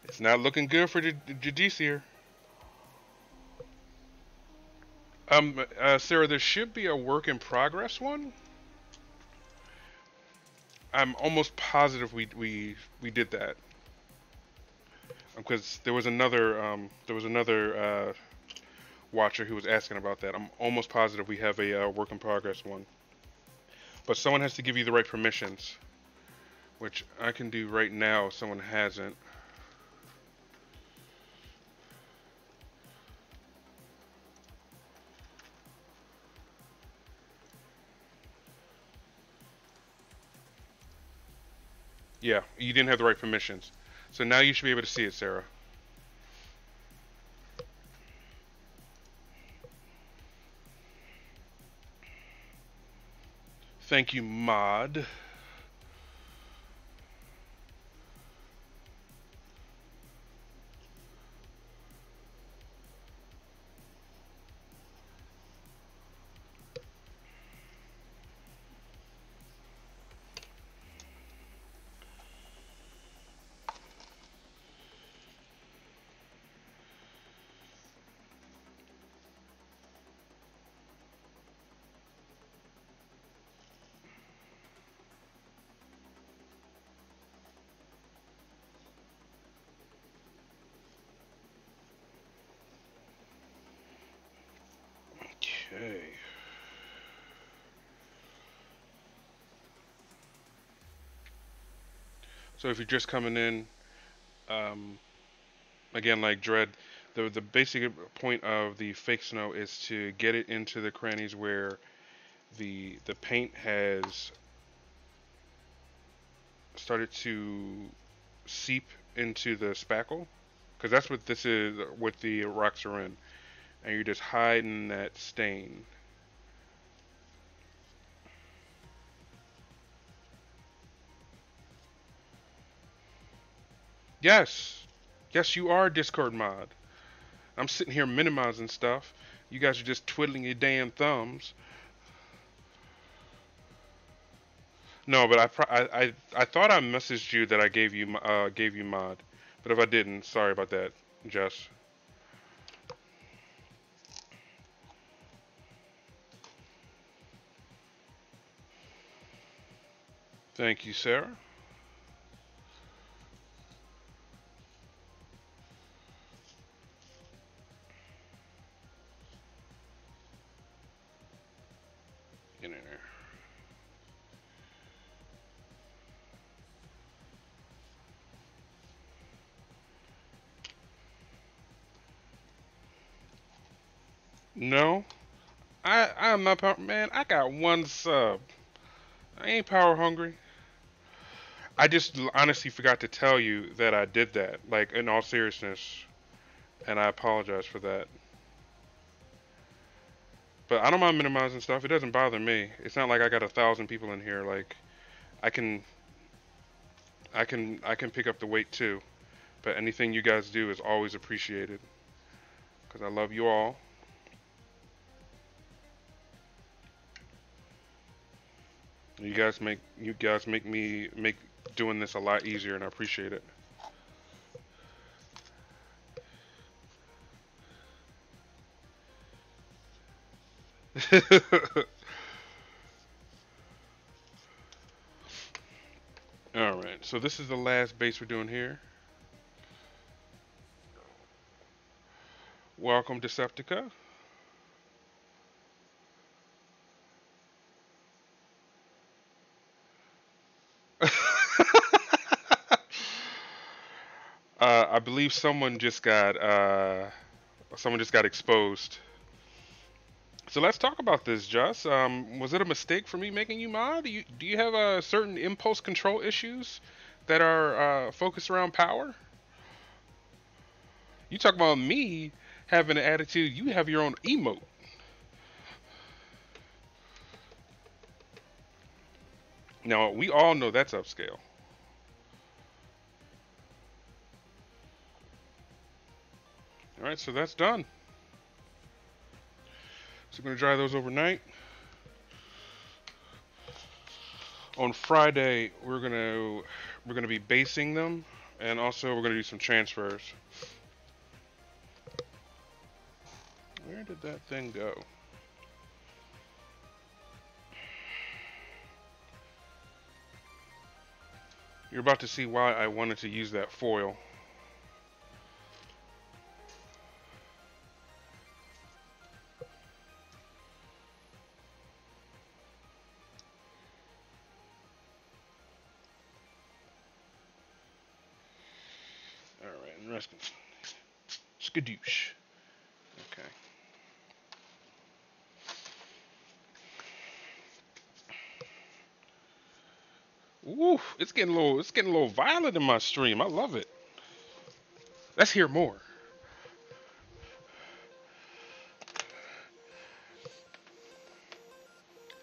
It's not looking good for Judiciary. Sarah, there should be a work in progress one. I'm almost positive we did that because there was another watcher who was asking about that. I'm almost positive we have a work in progress one, but someone has to give you the right permissions, which I can do right now if someone hasn't. Yeah, you didn't have the right permissions, so now you should be able to see it, Sarah. Thank you, Mod. Okay. So if you're just coming in, um, again, like Dread, the basic point of the fake snow is to get it into the crannies where the paint has started to seep into the spackle, because that's what this is. What the rocks are in, and you're just hiding that stain. Yes, yes, you are a Discord mod. I'm sitting here minimizing stuff. You guys are just twiddling your damn thumbs. No, but I thought I messaged you that I gave you mod, but if I didn't, sorry about that, Jess. Thank you, Sarah. Get in there. No, I'm not power man. I got one sub. I ain't power hungry. I just honestly forgot to tell you that I did that. Like in all seriousness, and I apologize for that. But I don't mind minimizing stuff. It doesn't bother me. It's not like I got 1,000 people in here. Like I can I can pick up the weight too. But anything you guys do is always appreciated because I love you all. You guys make me make doing this a lot easier, and I appreciate it. All right, so this is the last base we're doing here. Welcome, Deceptica. I believe someone just got exposed. So let's talk about this, Joss. Was it a mistake for me making you mod? Do you have certain impulse control issues that are focused around power? You talk about me having an attitude. You have your own emote. Now we all know that's upscale. All right, so that's done. So we're gonna dry those overnight. On Friday, we're gonna be basing them, and also we're gonna do some transfers. Where did that thing go? You're about to see why I wanted to use that foil. All right, and the rest can skadoosh. Okay. Ooh, it's getting a little violent in my stream. I love it. Let's hear more.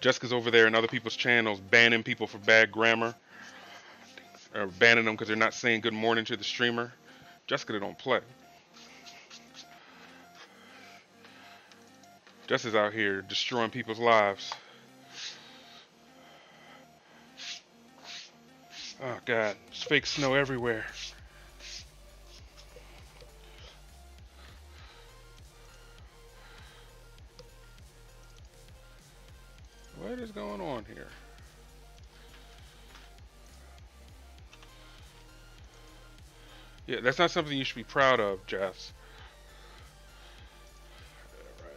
Jessica's over there in other people's channels banning people for bad grammar, or banning them because they're not saying good morning to the streamer. Jessica don't play. Jessica's out here destroying people's lives. Oh God, there's fake snow everywhere. What is going on here? Yeah, that's not something you should be proud of, Jess. All right.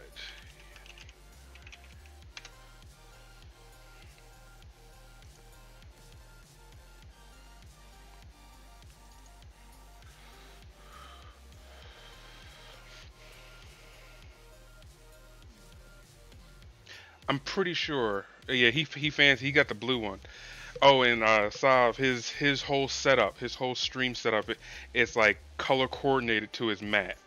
I'm pretty sure. Yeah, he got the blue one. Oh, and Sav, his whole setup, his whole stream setup, it's like color coordinated to his mat.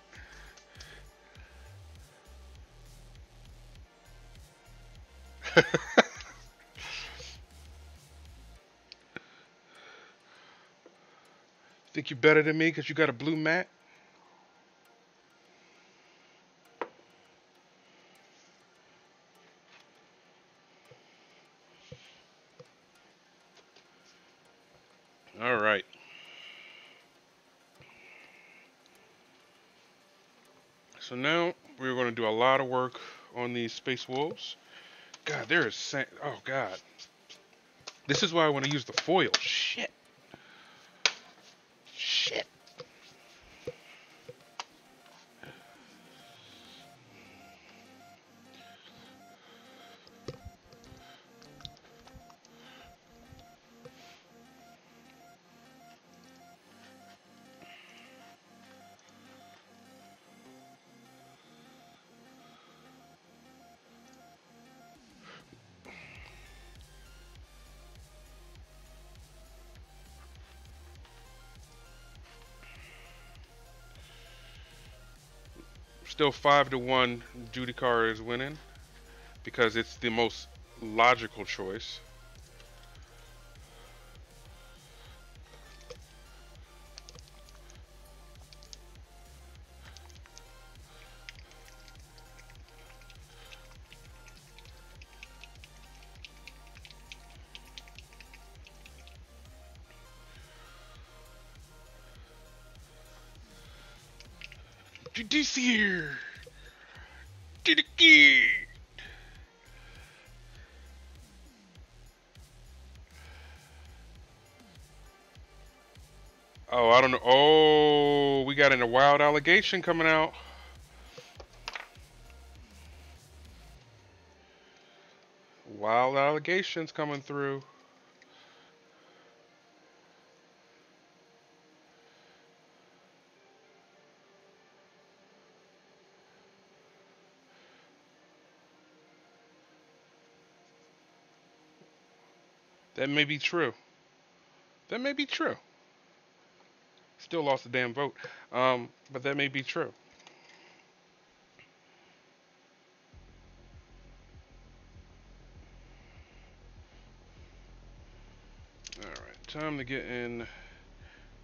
Think you're better than me because you got a blue mat? All right. So now we're going to do a lot of work on these space wolves. God, there is oh God. This is why I want to use the foil. Shit. Shit. Still 5-1. Judicar is winning because it's the most logical choice. Judiciary. Judiciary. Oh, I don't know. Oh, we got a wild allegation coming out. Wild allegations coming through. That may be true. That may be true. Still lost a damn vote. But that may be true. Alright, time to get in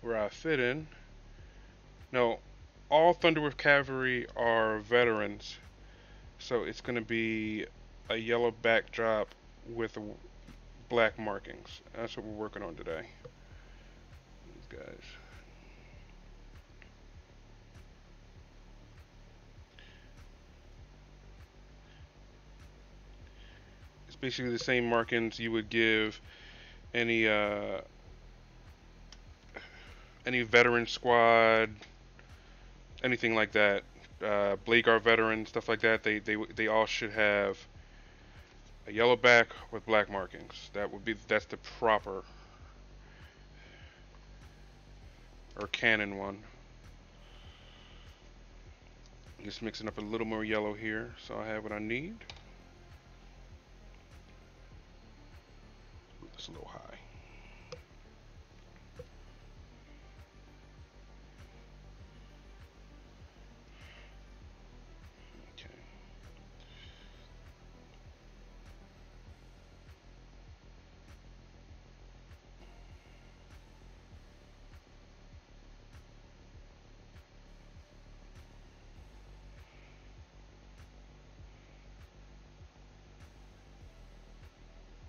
where I fit in. No, all Thunderwolf cavalry are veterans, so it's going to be a yellow backdrop with black markings. That's what we're working on today. These guys. It's basically the same markings you would give any any veteran squad, anything like that. Blade Guard veterans, stuff like that. They all should have a yellow back with black markings. That's the proper or canon one. Just mixing up a little more yellow here, so I have what I need. Ooh, that's a little high. Okay.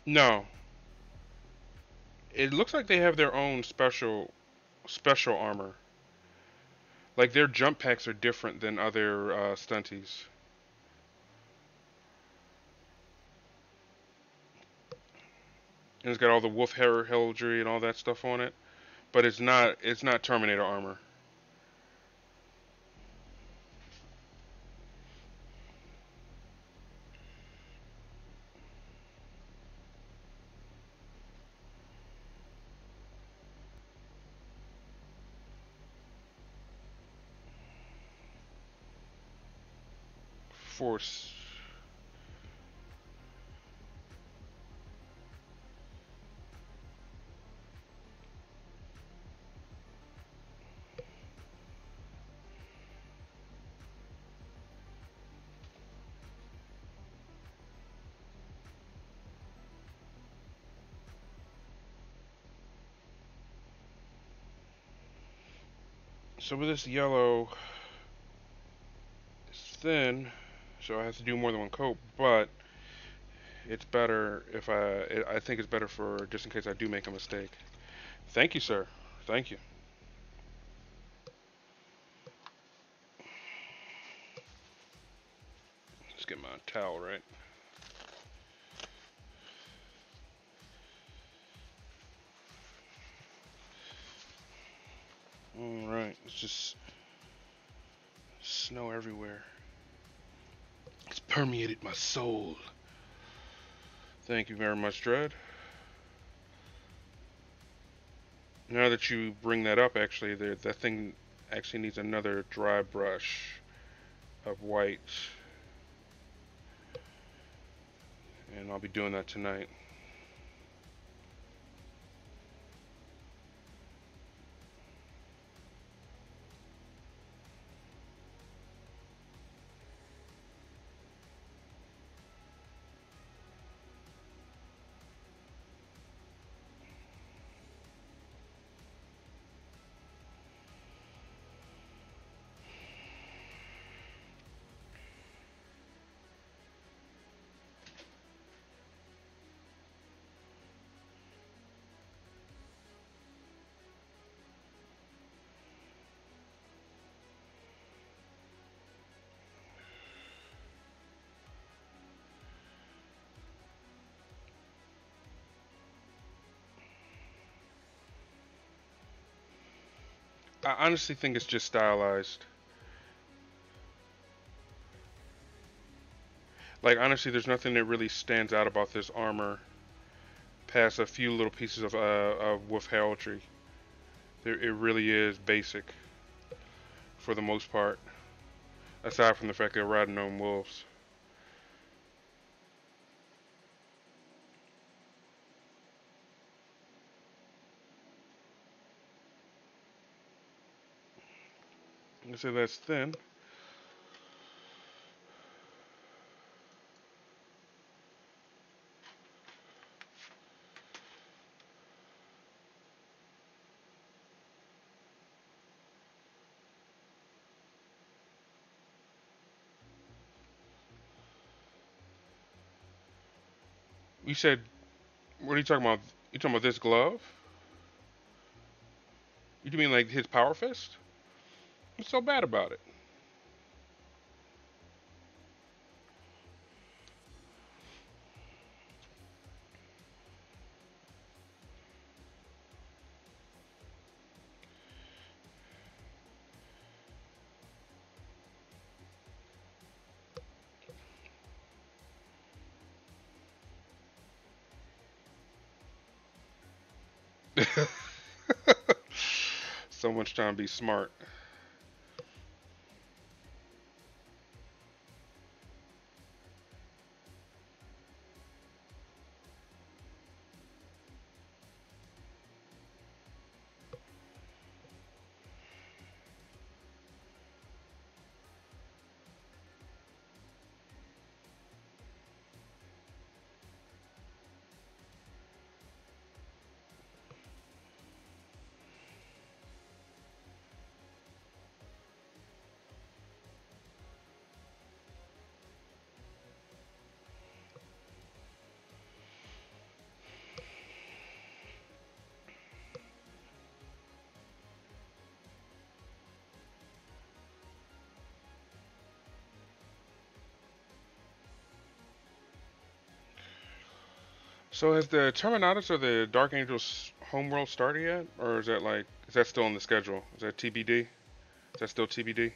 No, it looks like they have their own special armor. Like their jump packs are different than other stunties. And it's got all the wolf heraldry and all that stuff on it, but it's not Terminator armor. Force. So with this yellow, it's thin, so I have to do more than one coat, but it's better if I think it's better for just in case I do make a mistake. Thank you, sir. Thank you. Let's get my towel right. All right. It's just snow everywhere. It's permeated my soul. Thank you very much, Dread. Now that you bring that up, actually, that thing actually needs another dry brush of white, and I'll be doing that tonight. I honestly think it's just stylized. Like, honestly, there's nothing that really stands out about this armor past a few little pieces of wolf heraldry. It really is basic for the most part, aside from the fact they're riding on wolves. I say that's thin. You said, what are you talking about? You talking about this glove? You mean like his power fist? What's so bad about it? Someone's trying to be smart. So has the Terminators or the Dark Angels homeworld started yet, or is that still on the schedule? Is that TBD? Is that still TBD?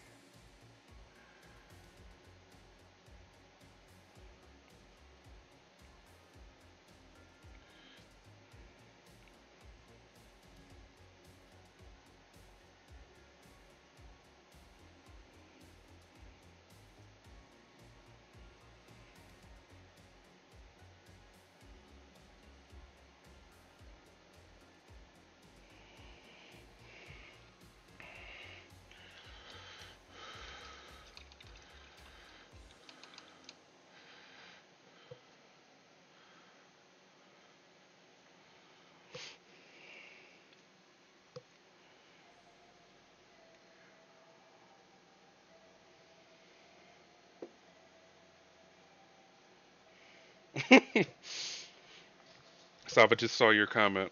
Sava just saw your comment.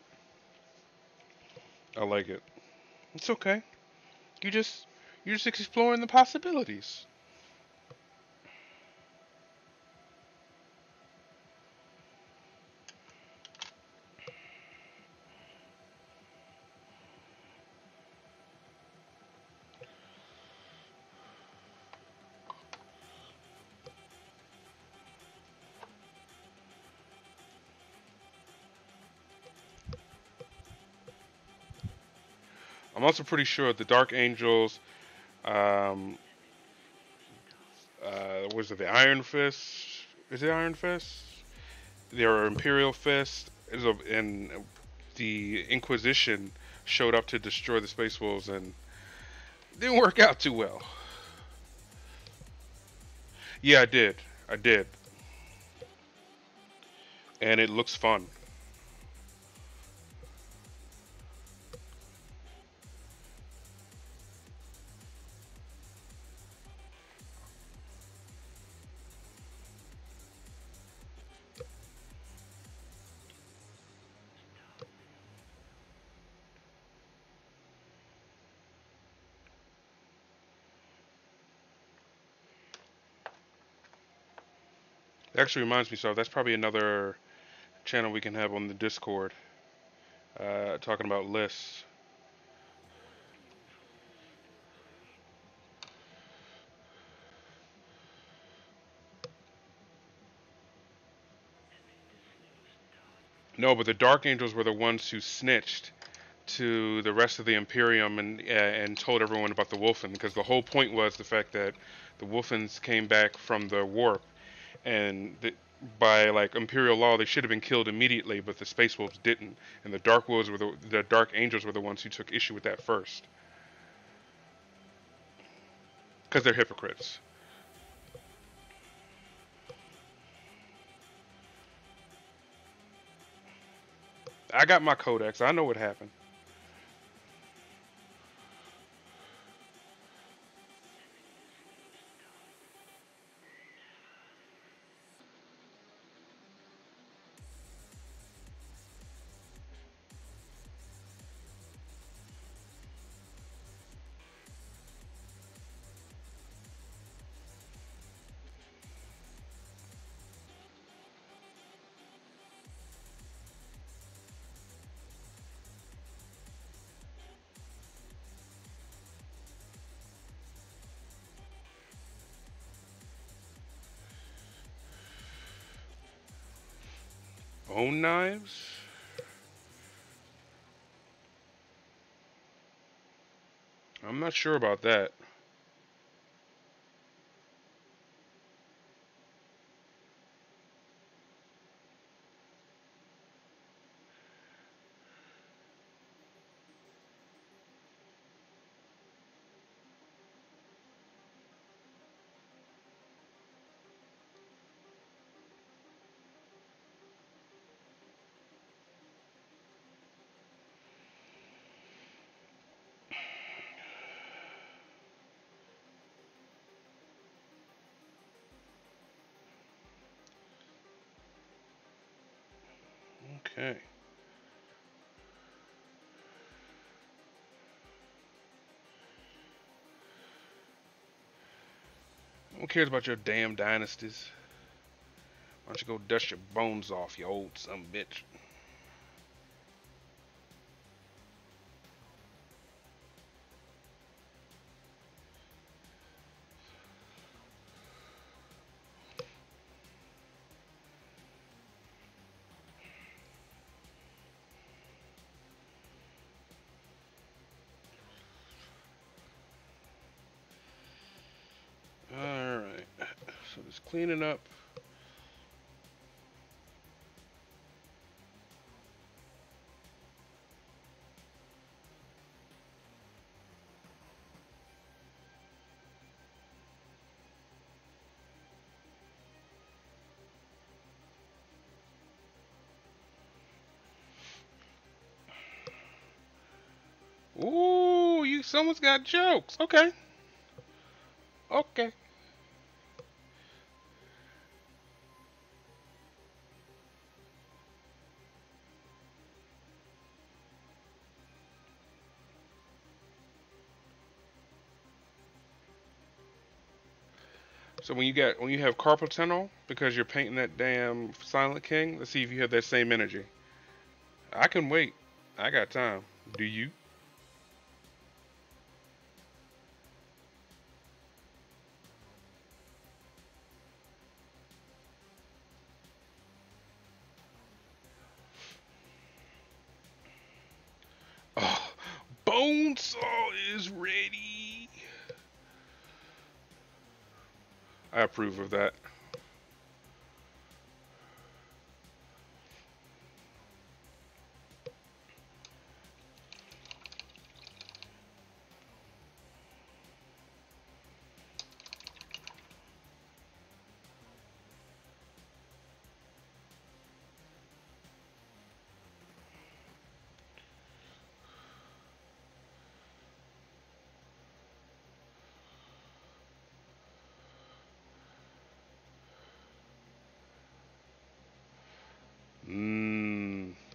I like it. It's okay. You just you're just exploring the possibilities. I'm also pretty sure the Dark Angels, um, was it the Iron Fist? Is it Iron Fist? Their Imperial Fist, and the Inquisition showed up to destroy the Space Wolves, and it didn't work out too well. Yeah, I did. I did, and it looks fun. It actually reminds me, so that's probably another channel we can have on the Discord, talking about lists. No, but the Dark Angels were the ones who snitched to the rest of the Imperium and told everyone about the Wolfen, because the whole point was the fact that the Wolfens came back from the warp, and by like Imperial law they should have been killed immediately, but the Space Wolves didn't, and the Dark Angels were the ones who took issue with that first, because they're hypocrites. I got my codex. I know what happened. Bone knives? I'm not sure about that. Okay. Who cares about your damn dynasties? Why don't you go dust your bones off, you old son of a bitch? Alright. So just cleaning up. Ooh, someone's got jokes. Okay. Okay. So when you have carpal tunnel because you're painting that damn Silent King, let's see if you have that same energy. I can wait. I got time. Do you? Oh, Bonesaw is ready. I approve of that.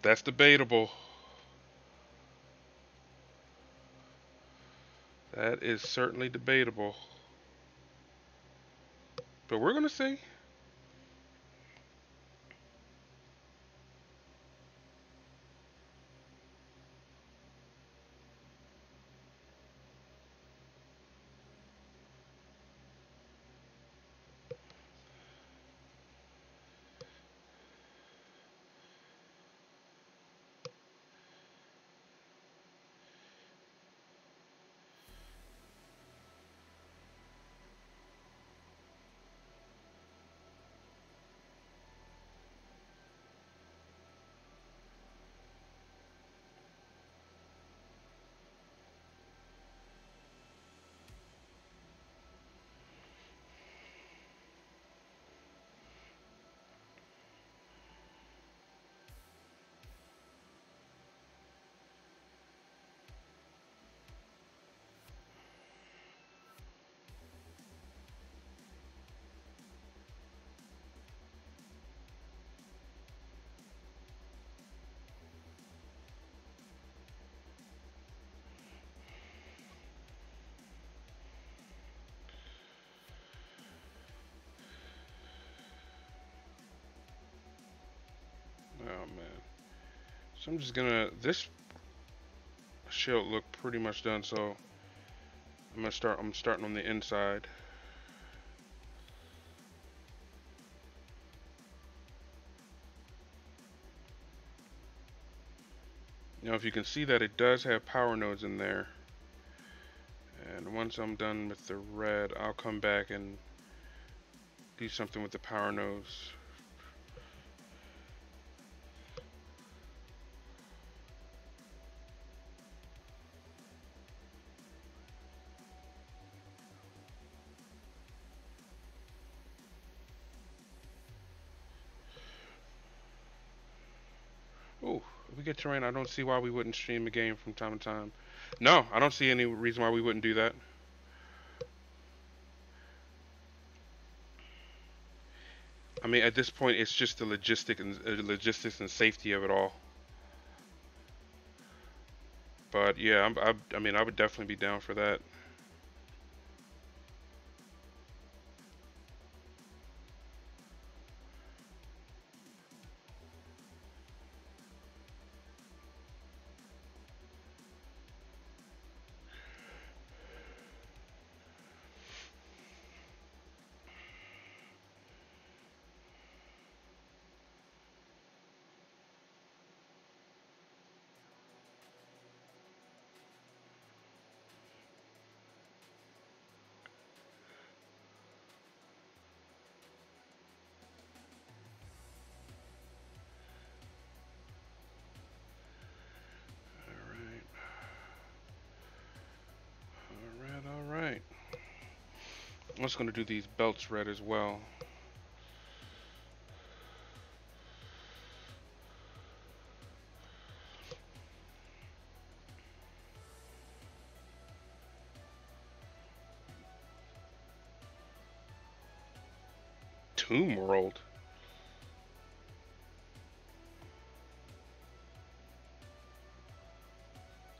That's debatable. That is certainly debatable. But we're gonna see. Oh man. So I'm just gonna this shield look pretty much done, so I'm starting on the inside. Now, if you can see that it does have power nodes in there, and once I'm done with the red, I'll come back and do something with the power nodes. Ooh, if we get terrain, I don't see why we wouldn't stream the game from time to time. No, I don't see any reason why we wouldn't do that. I mean, at this point, it's just the logistics and safety of it all. But yeah, I mean, I would definitely be down for that. All right, all right, all right. I'm just gonna do these belts red as well. Tomb World.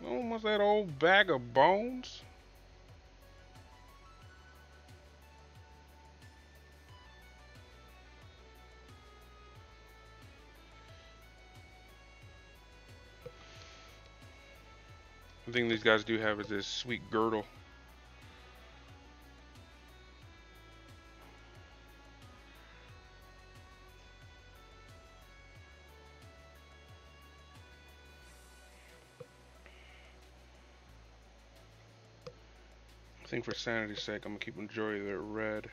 Almost that old bag of bones. The thing these guys do have is this sweet girdle. I think for sanity's sake, I'm gonna keep majority of it red.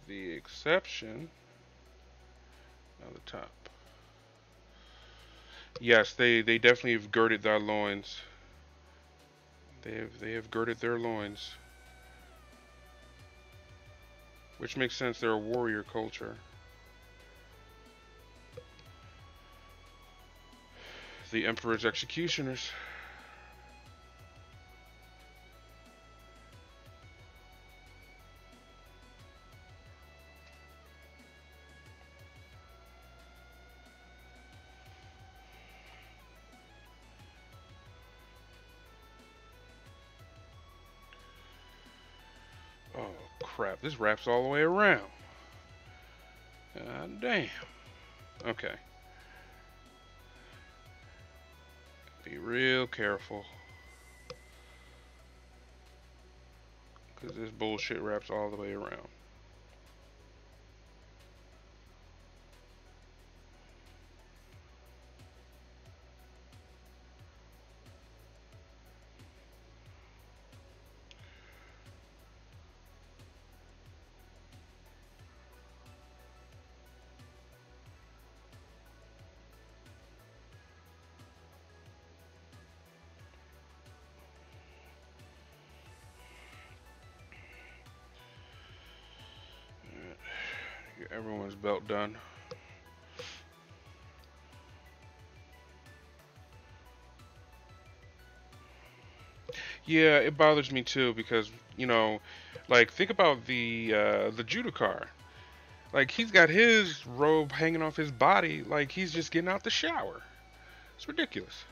The exception on the top. Yes, they definitely have girded their loins. They have girded their loins, which makes sense. They're a warrior culture. The Emperor's executioners. Oh crap! This wraps all the way around. God damn. Okay. Be real careful, because this bullshit wraps all the way around. Get everyone's belt done. Yeah, it bothers me too because like think about the Judikar. Like he's got his robe hanging off his body like he's just getting out the shower. It's ridiculous.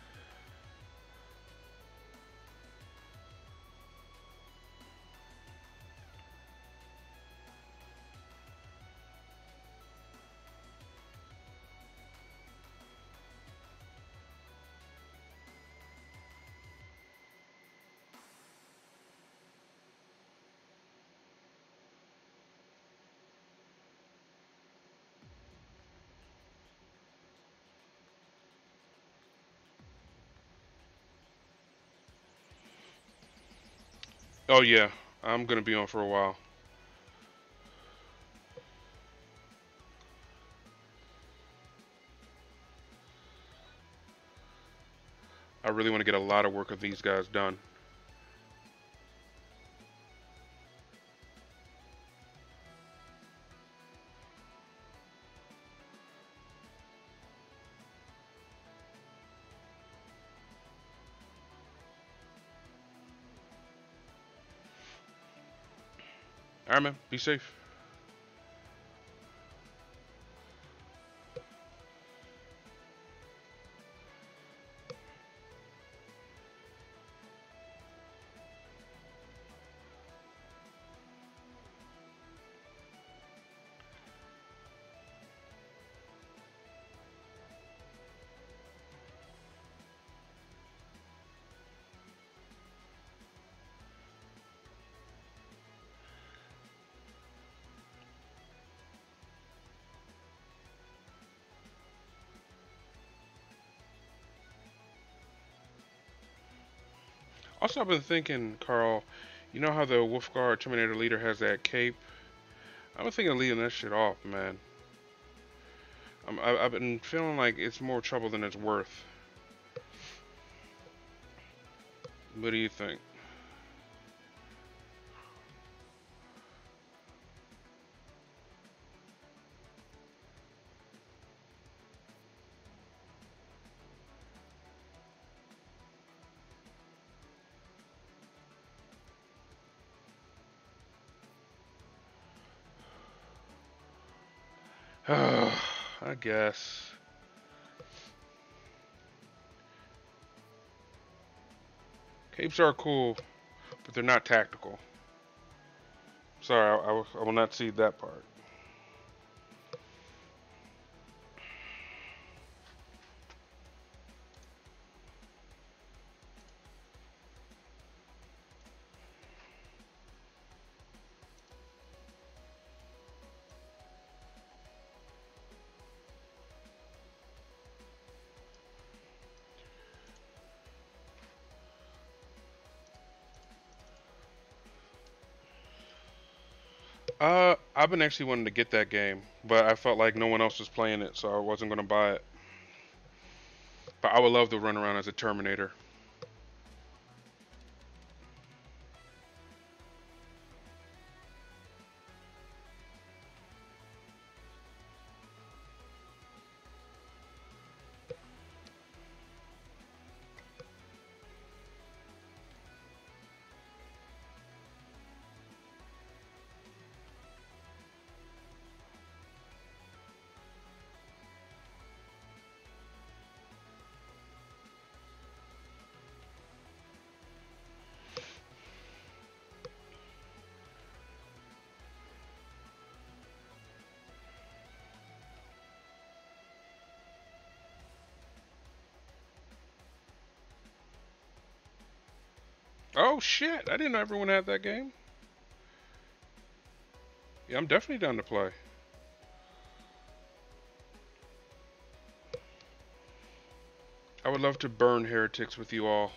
Oh yeah, I'm gonna be on for a while. I really want to get a lot of work of these guys done. All right, man. Be safe. Also, I've been thinking, Carl. You know how the wolfguard Terminator leader has that cape? I've been thinking of leaving that shit off, man. I've been feeling like it's more trouble than it's worth. What do you think? I guess. Capes are cool, but they're not tactical. Sorry, I will not cede that part. I've been actually wanting to get that game, but I felt like no one else was playing it, so I wasn't gonna buy it. But I would love to run around as a Terminator. Oh shit! I didn't know everyone had that game. Yeah, I'm definitely down to play. I would love to burn heretics with you all.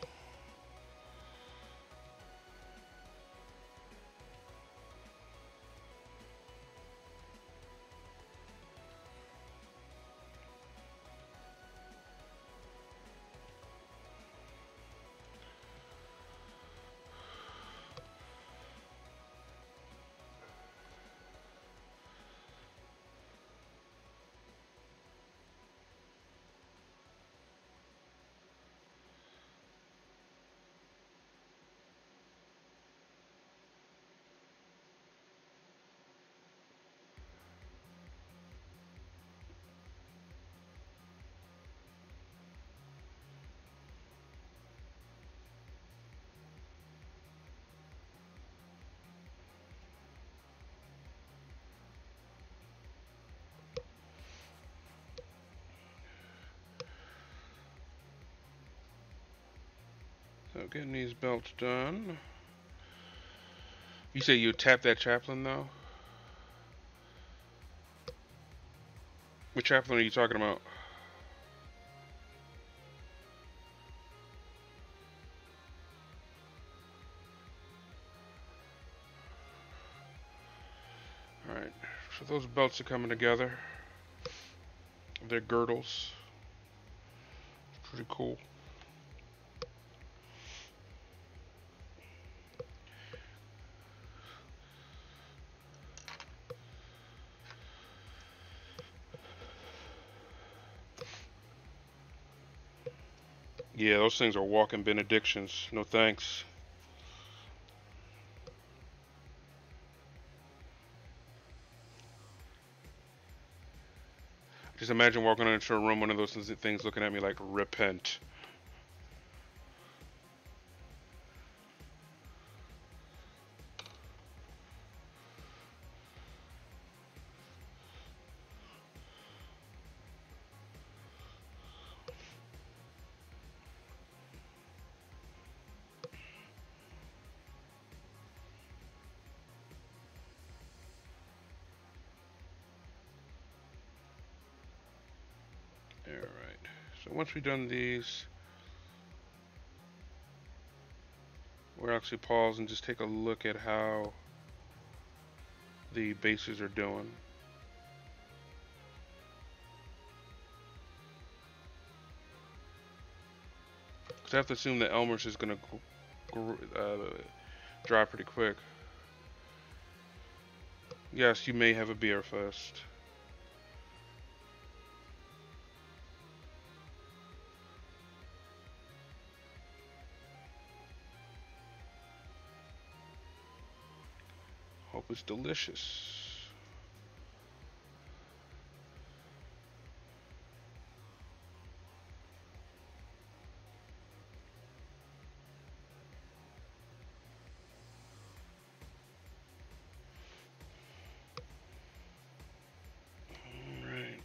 So getting these belts done. You say you tap that chaplain though? What chaplain are you talking about? Alright, so those belts are coming together. They're girdles. Pretty cool. Yeah, those things are walking benedictions. No thanks. Just imagine walking into a room, one of those things looking at me like, repent. Alright, so once we've done these, we'll actually pause and just take a look at how the bases are doing. Because I have to assume that Elmer's is going to dry pretty quick. Yes, you may have a beer first. Hope it's delicious. Alright.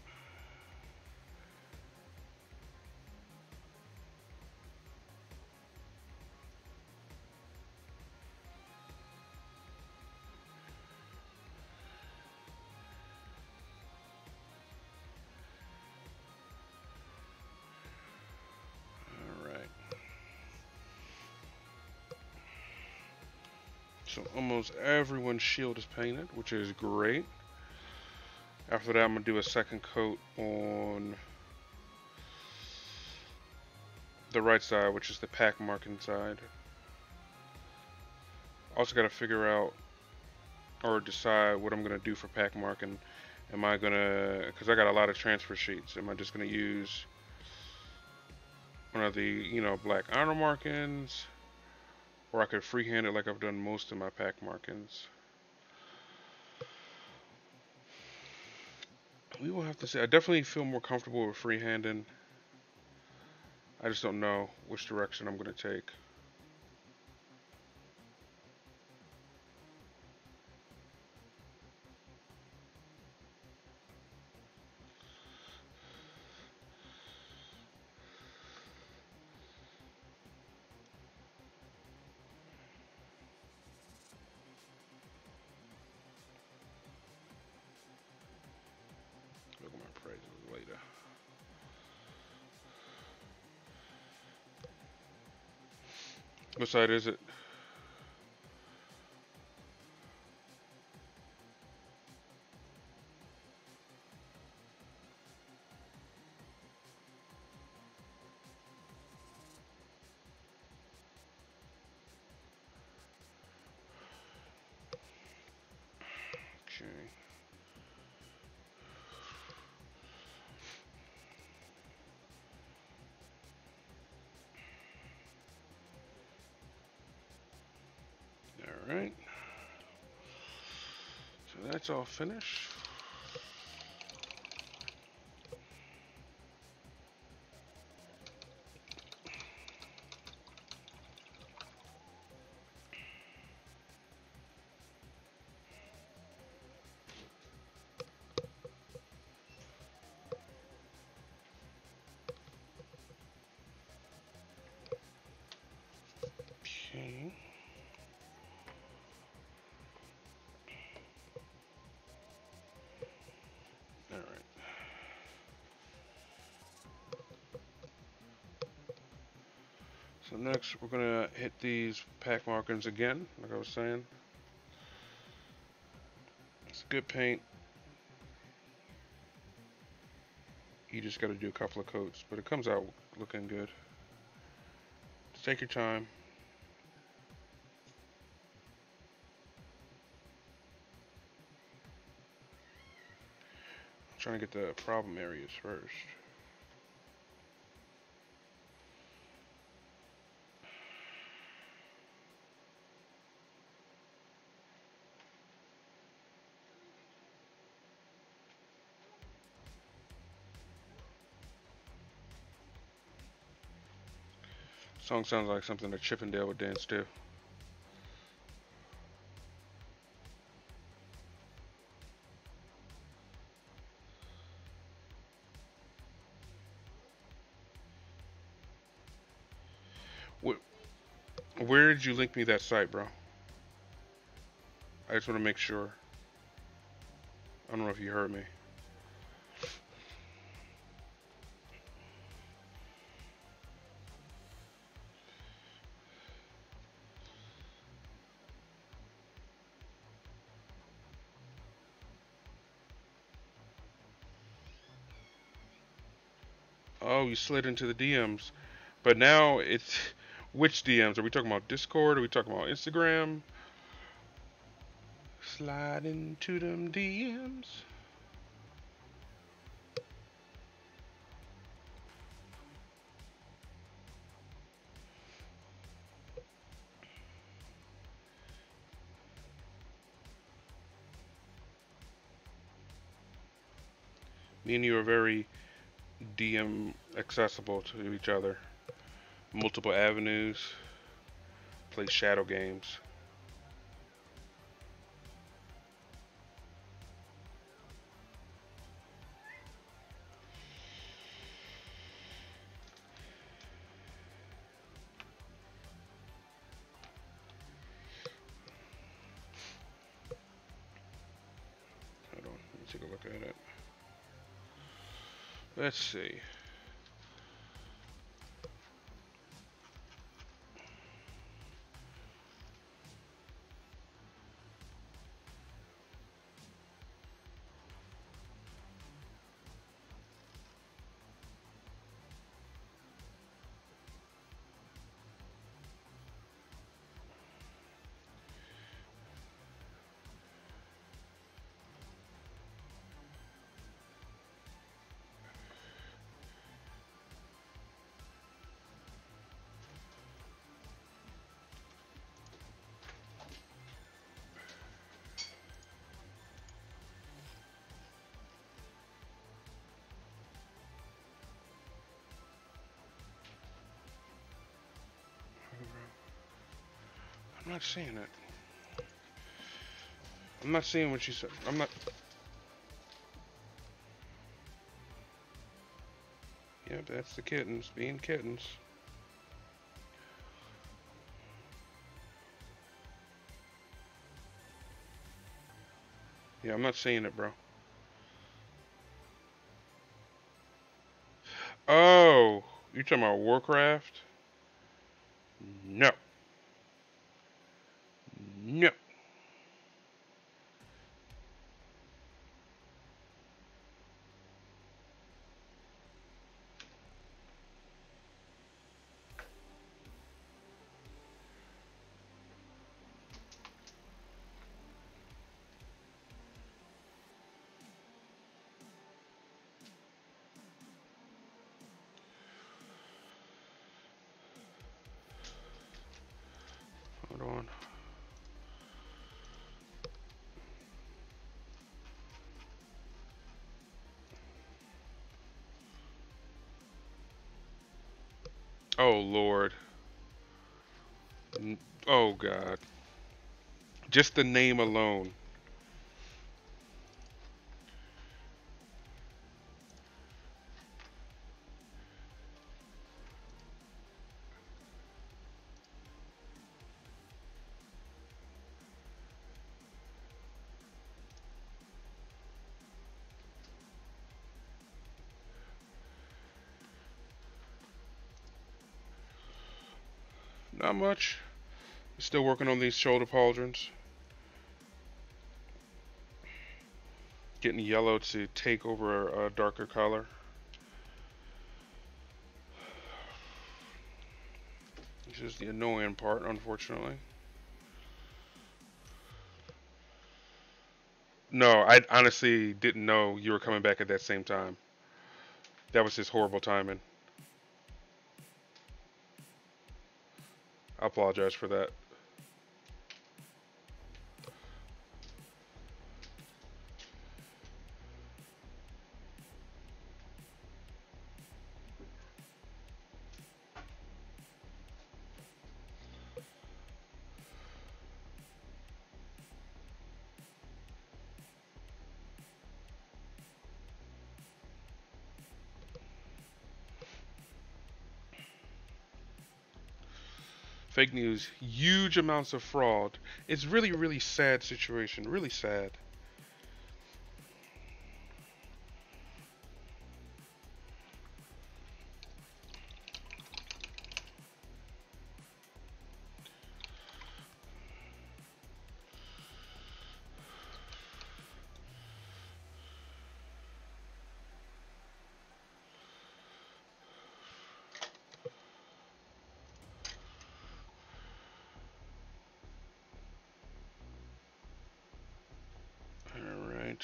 Alright. So almost everyone's shield is painted, which is great. After that, I'm going to do a second coat on the right side, which is the pack marking side. Also got to figure out or decide what I'm going to do for pack marking. Am I going to, because I got a lot of transfer sheets, am I just going to use one of the, black honor markings? Or I could freehand it like I've done most of my pack markings. We will have to see. I definitely feel more comfortable with freehanding. I just don't know which direction I'm going to take. Look at my praises later. What side is it? Okay. Alright. So that's all finished. Okay. Alright. So next we're gonna hit these pack markings again, like I was saying. So good paint. You just got to do a couple of coats, but it comes out looking good. Just take your time. I'm trying to get the problem areas first. Song sounds like something that Chippendale would dance to. Where did you link me that site, bro? I just want to make sure. I don't know if you heard me. Oh, you slid into the DMs. But now it's which DMs? Are we talking about Discord? Are we talking about Instagram? Slide into them DMs. Me and you are very DM accessible to each other. Multiple avenues. Play shadow games. Hold on, let me take a look at it. Let's see. I'm not seeing it. I'm not seeing what you said. I'm not. Yeah, that's the kittens being kittens. Yeah, I'm not seeing it, bro. Oh, you talking about Warcraft? No. No. Hold on. Oh, Lord. Oh, God. Just the name alone. Not much. Still working on these shoulder pauldrons. getting yellow to take over a darker color. This is the annoying part, unfortunately. No, I honestly didn't know you were coming back at that same time. That was just horrible timing. I apologize for that. Fake news, huge amounts of fraud. It's really, really sad situation. Really sad. All right.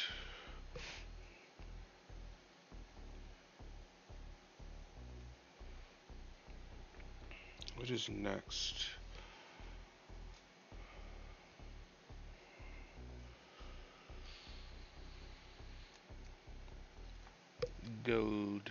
What is next? Gold.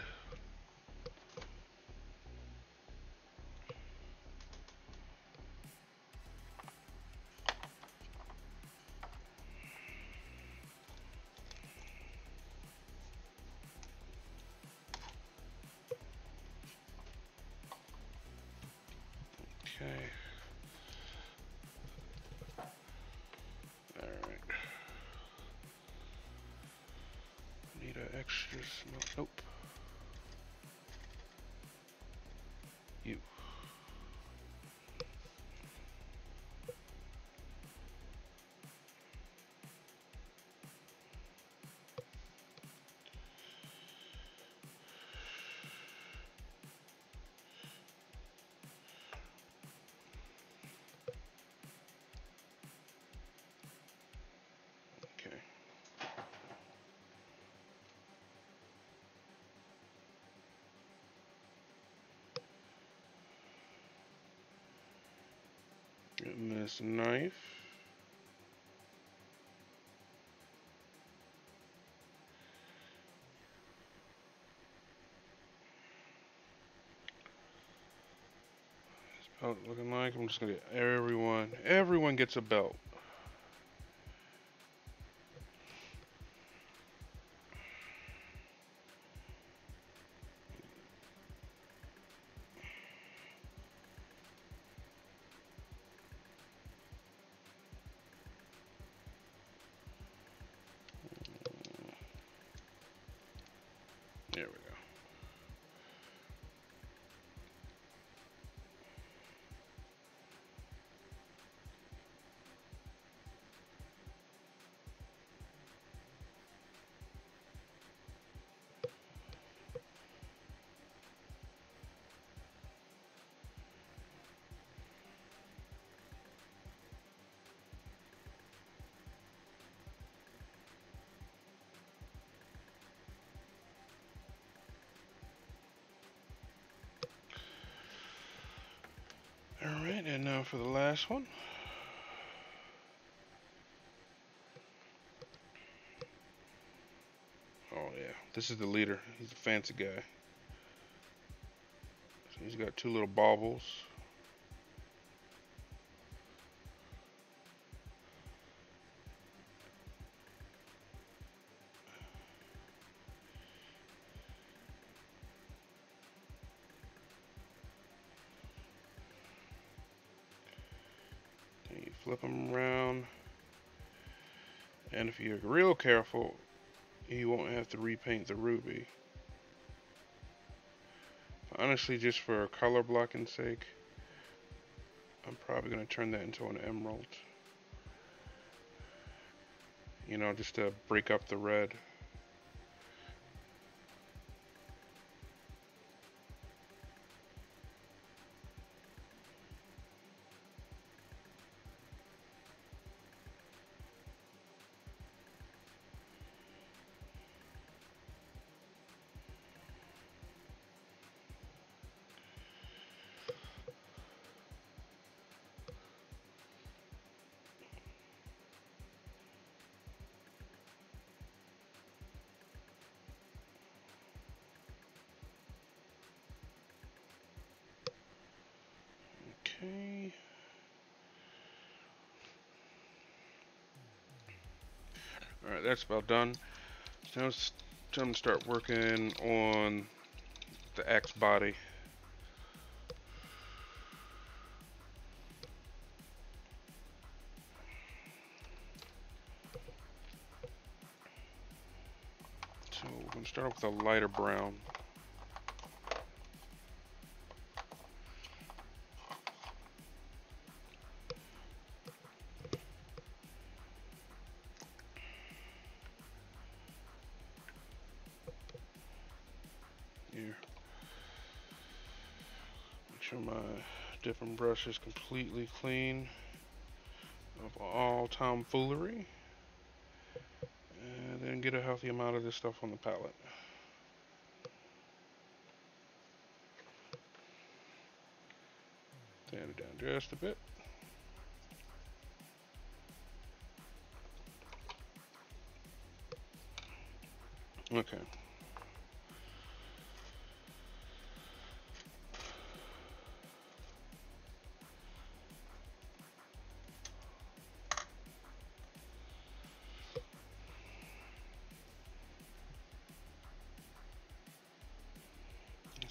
Okay. All right. Need an extra smell. Nope. You. Okay. Getting this knife. Belt looking like. I'm just gonna get everyone gets a belt. There we go. Alright, and now for the last one. Oh yeah, this is the leader. He's a fancy guy. So he's got two little baubles. Then you flip them around. And if you're real careful, you won't have to repaint the ruby. Honestly, just for color blocking sake, I'm probably going to turn that into an emerald. you know, just to break up the red. Okay. Alright, that's about done. Now it's time to start working on the axe body. So we're going to start off with a lighter brown. Here. Make sure my dipping brush is completely clean of all tomfoolery. And then get a healthy amount of this stuff on the palette. Sand it down just a bit. Okay.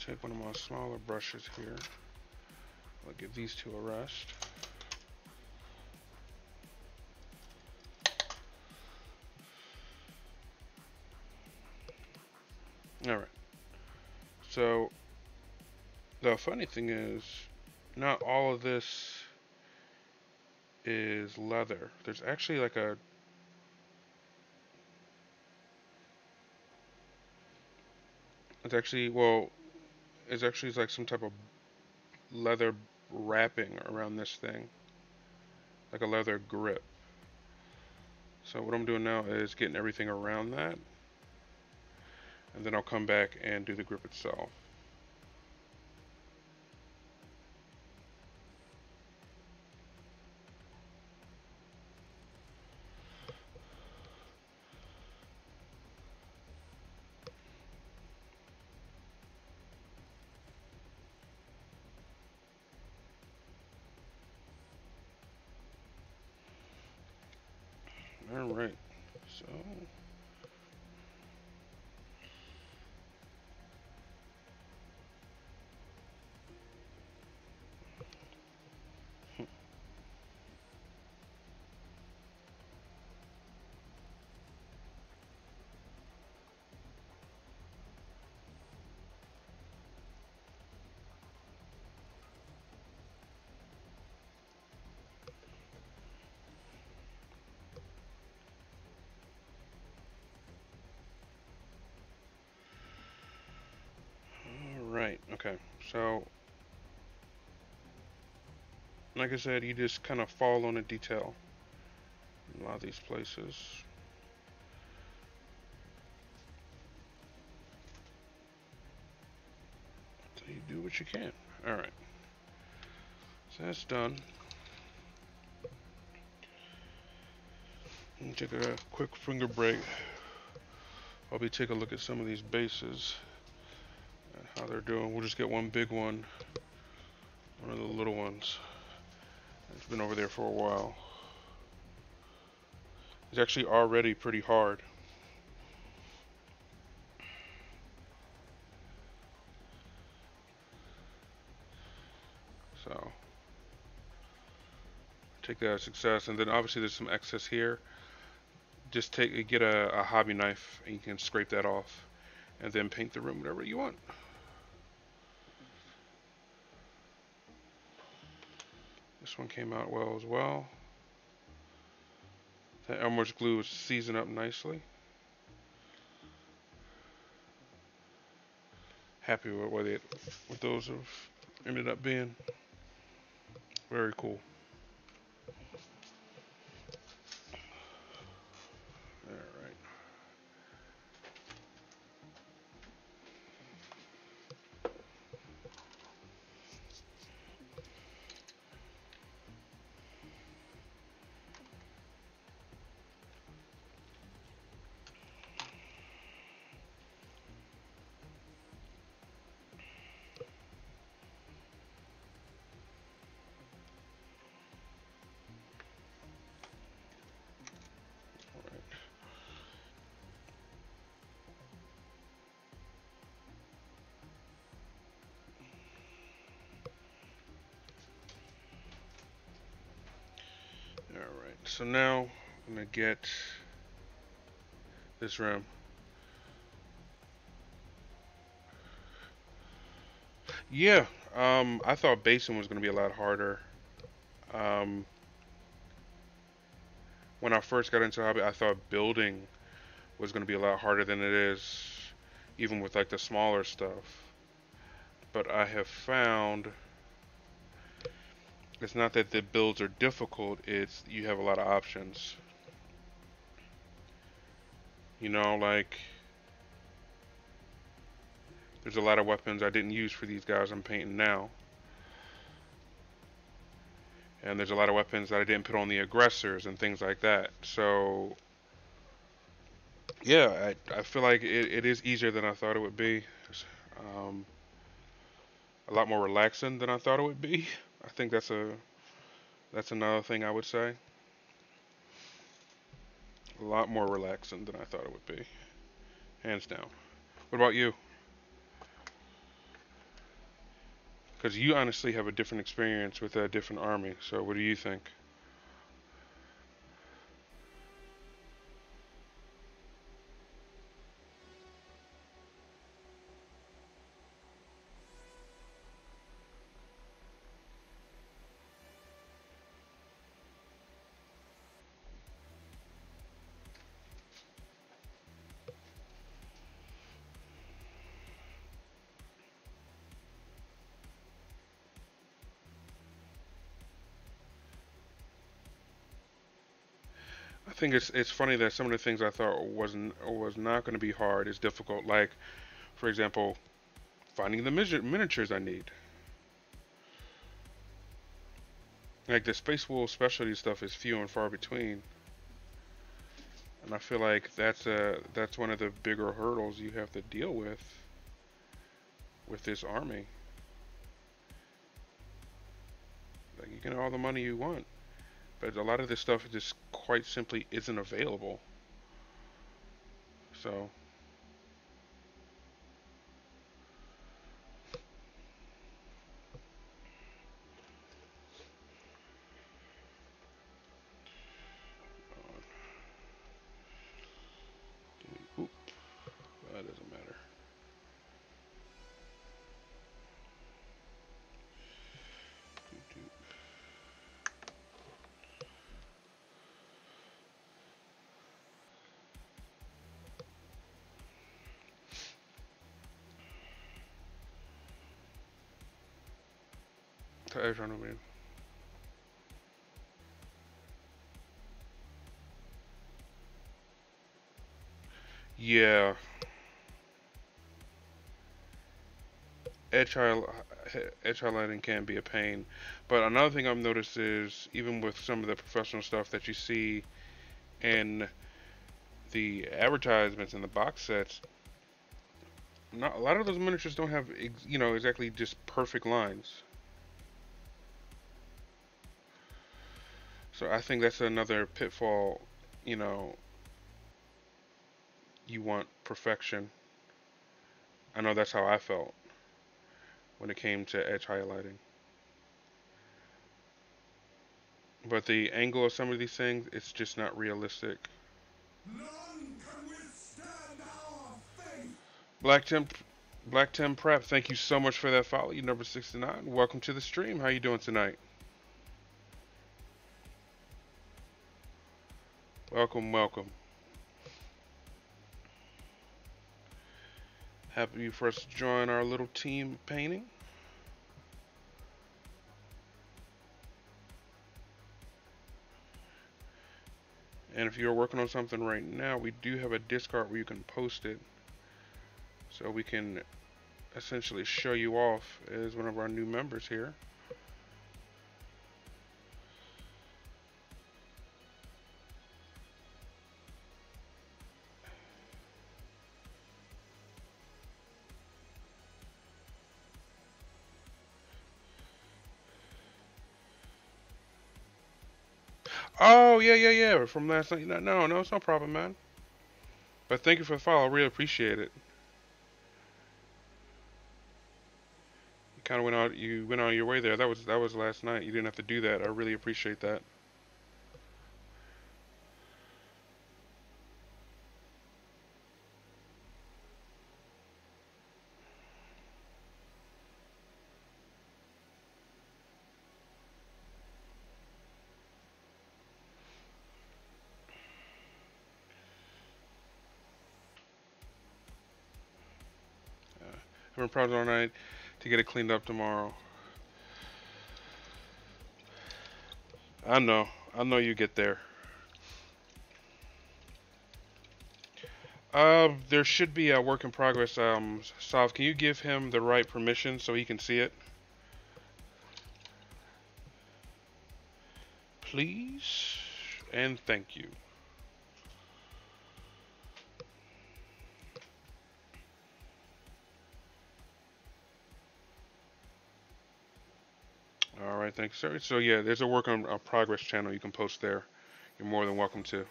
Take one of my smaller brushes here. I'll give these two a rest. Alright. So, the funny thing is, not all of this is leather. There's actually like a... It's actually, well, it's actually like some type of leather wrapping around this thing. Like a leather grip. So what I'm doing now is getting everything around that. And then I'll come back and do the grip itself. Alright, so... Alright, okay, so... Like I said, you just kind of fall on a detail in a lot of these places. So you do what you can. Alright. So that's done. And take a quick finger break. I'll be taking a look at some of these bases and how they're doing. We'll just get one big one of the little ones. It's been over there for a while. It's actually already pretty hard. So take that as success, and then obviously there's some excess here. Just get a hobby knife and you can scrape that off, and then paint the room whatever you want. This one came out well as well. The Elmer's glue is seasoned up nicely. Happy with what those have ended up being. Very cool. All right. Alright, so now I'm gonna get this rim. Yeah, I thought basing was gonna be a lot harder. Um, when I first got into the hobby, I thought building was gonna be a lot harder than it is, even with like the smaller stuff. But I have found it's not that the builds are difficult, it's you have a lot of options. You know, like there's a lot of weapons I didn't use for these guys I'm painting now. And there's a lot of weapons that I didn't put on the aggressors and things like that. So, yeah, I feel like it is easier than I thought it would be. Um, a lot more relaxing than I thought it would be. I think that's another thing I would say. A lot more relaxing than I thought it would be, hands down. What about you? Because you honestly have a different experience with a different army. So what do you think? I think it's funny that some of the things I thought was not going to be hard is difficult. Like, for example, finding the miniatures I need. Like the Space Wolf specialty stuff is few and far between, and I feel like that's one of the bigger hurdles you have to deal with this army. Like you can have all the money you want, but a lot of this stuff just quite simply isn't available. So oop, that doesn't matter. Yeah, edge high, edge highlighting can be a pain. But another thing I've noticed is even with some of the professional stuff that you see in the advertisements and the box sets, not a lot of those miniatures don't have exactly just perfect lines. So I think that's another pitfall. You know, you want perfection. I know that's how I felt when it came to edge highlighting. But the angle of some of these things, it's just not realistic. None can withstand our faith. Black Tim Prep, thank you so much for that follow. You number 69. Welcome to the stream. How you doing tonight? Welcome, welcome. Happy for us to join our little team painting. And if you're working on something right now, we do have a Discord where you can post it. So we can essentially show you off as one of our new members here. Oh, yeah, yeah, yeah. From last night. No, no, no, it's no problem, man. But thank you for the follow. I really appreciate it. You kind of went out. You went on your way there. That was last night. You didn't have to do that. I really appreciate that. Having problems all night to get it cleaned up tomorrow. I know. I know you get there. There should be a work in progress. Sav, can you give him the right permission so he can see it? Please. And thank you. All right, thanks, sir. So yeah, there's a work on a progress channel you can post there. You're more than welcome to.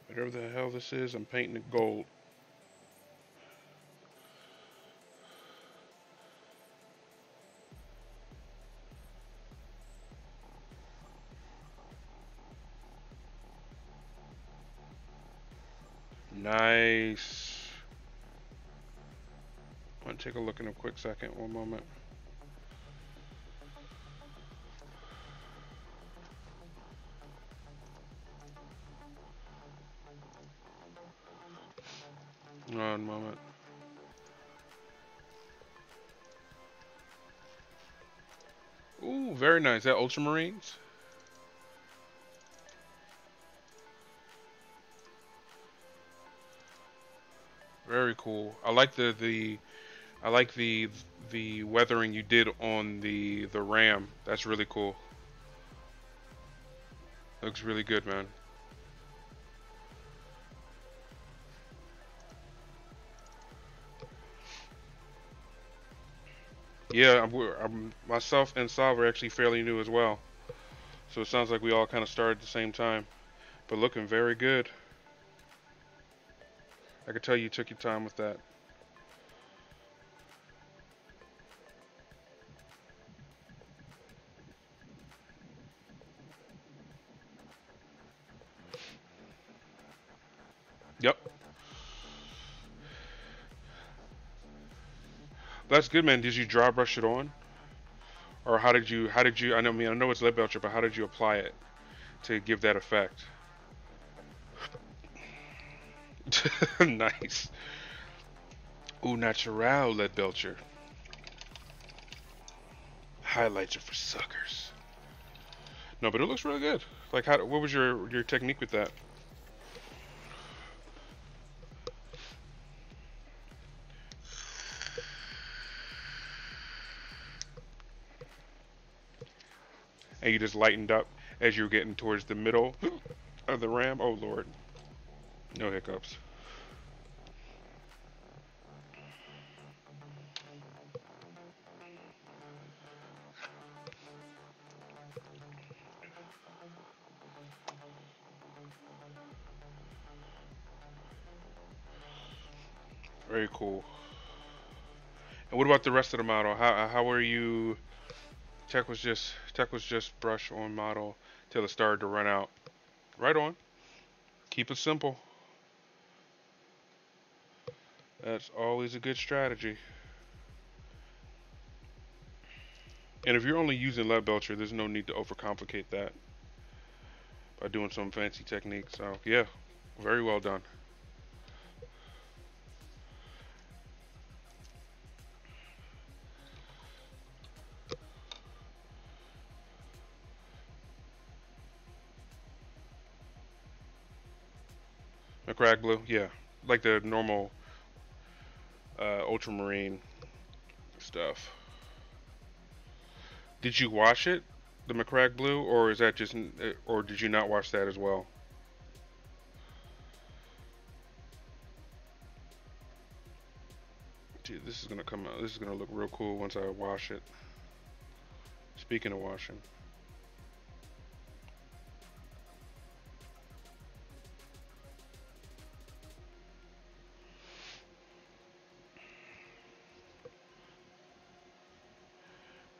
Whatever the hell this is, I'm painting it gold. Nice. I'm gonna take a look in a quick second. One moment. One moment. Ooh, very nice. That Ultramarines? Very cool. I like the weathering you did on the ram. That's really cool. Looks really good, man. Yeah, myself and Sav are actually fairly new as well. So it sounds like we all kind of started at the same time. But looking very good. I could tell you took your time with that. Yep. That's good, man. Did you dry brush it on? Or how did you I know it's lead belcher, but how did you apply it to give that effect? Nice. Ooh, natural lead belcher. Highlights are for suckers. No, but it looks really good. Like, what was your technique with that? And you just lightened up as you were getting towards the middle of the ram. Oh Lord, no hiccups. Very cool. And what about the rest of the model? How are you? Tech was just brush on model till it started to run out. Right on. Keep it simple. That's always a good strategy. And if you're only using lead belcher, there's no need to overcomplicate that by doing some fancy techniques. So yeah, very well done. A crack blue, yeah, like the normal ultramarine stuff. Did you wash it, the McCrag blue, or is that just, or did you not wash that as well? Dude, this is gonna come out. This is gonna look real cool once I wash it. Speaking of washing,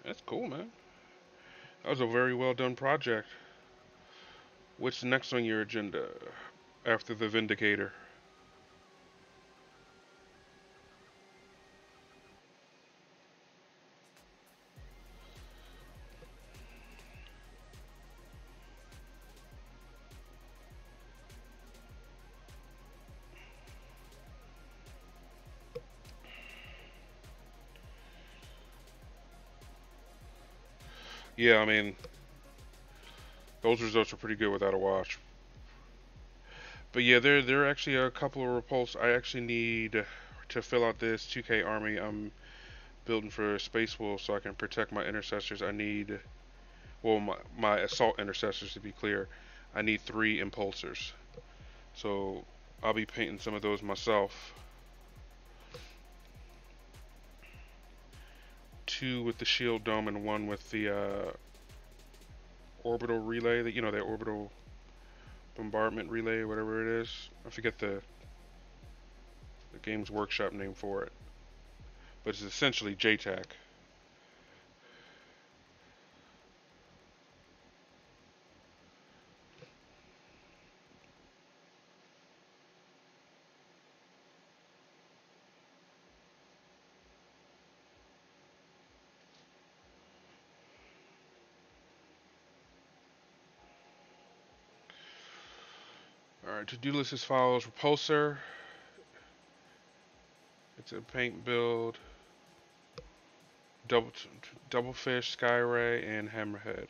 that's cool, man. That was a very well done project. What's next on your agenda after the Vindicator? Yeah, I mean, those results are pretty good without a wash. But yeah, there are actually a couple of repulse. I actually need to fill out this 2K army I'm building for Space Wolves so I can protect my intercessors. I need, well, my assault intercessors to be clear. I need 3 impulsors. So I'll be painting some of those myself. 2 with the shield dome and 1 with the orbital relay. That that orbital bombardment relay, whatever it is. I forget the Games Workshop name for it, but it's essentially JTAC. Alright, to-do list as follows. Repulsor. It's a paint build. Double, double fish, skyray, and hammerhead.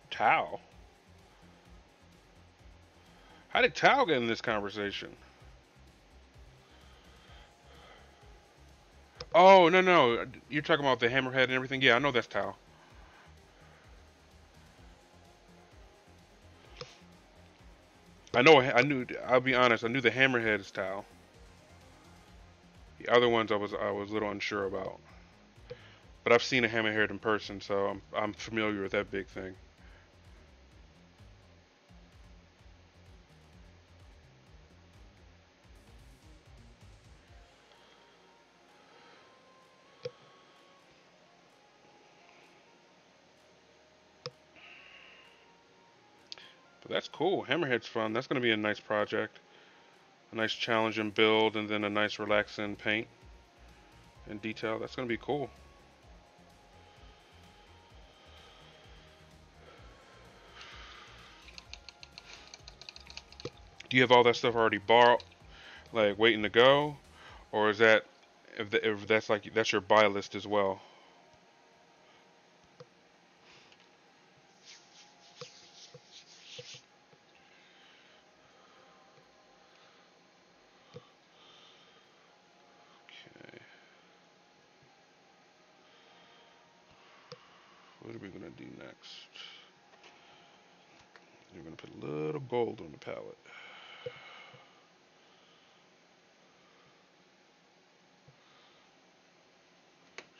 Tau. How did Tau get in this conversation? Oh, no, no. You're talking about the hammerhead and everything? Yeah, I know that's Tau. I know, I'll be honest, I knew the hammerhead is Tau. The other ones I was a little unsure about. But I've seen a hammerhead in person, so I'm familiar with that big thing. But that's cool. Hammerhead's fun. That's going to be a nice project. A nice challenging build, and then a nice relaxing paint and detail. That's going to be cool. Do you have all that stuff already bought, like waiting to go, or is that if that's like that's your buy list as well? Okay. What are we gonna do next? We're gonna put a little gold on the palette.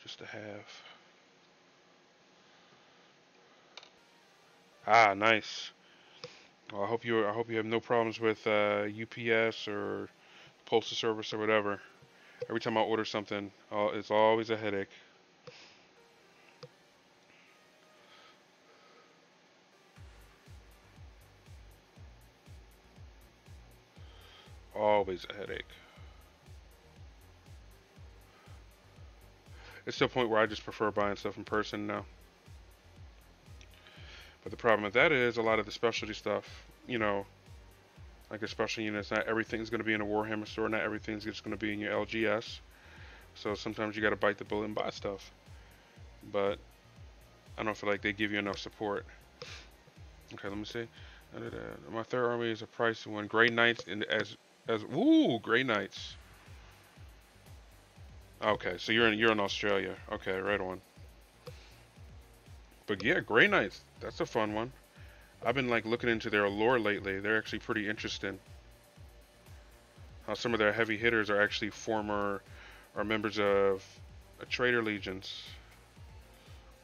Just a half. Ah, nice. Well, I hope you have no problems with UPS or postal service or whatever. Every time I order something, it's always a headache. Always a headache. It's to the point where I just prefer buying stuff in person now. But the problem with that is a lot of the specialty stuff, like the special units, not everything's going to be in a Warhammer store. Not everything's just going to be in your LGS. So sometimes you got to bite the bullet and buy stuff. But I don't feel like they give you enough support. Okay, let me see. My third army is a price one. Grey Knights Grey Knights. Okay, so you're in Australia. Okay, right on. But yeah, Grey Knights, that's a fun one. I've been like looking into their lore lately. They're actually pretty interesting. How some of their heavy hitters are actually former or members of trader legions,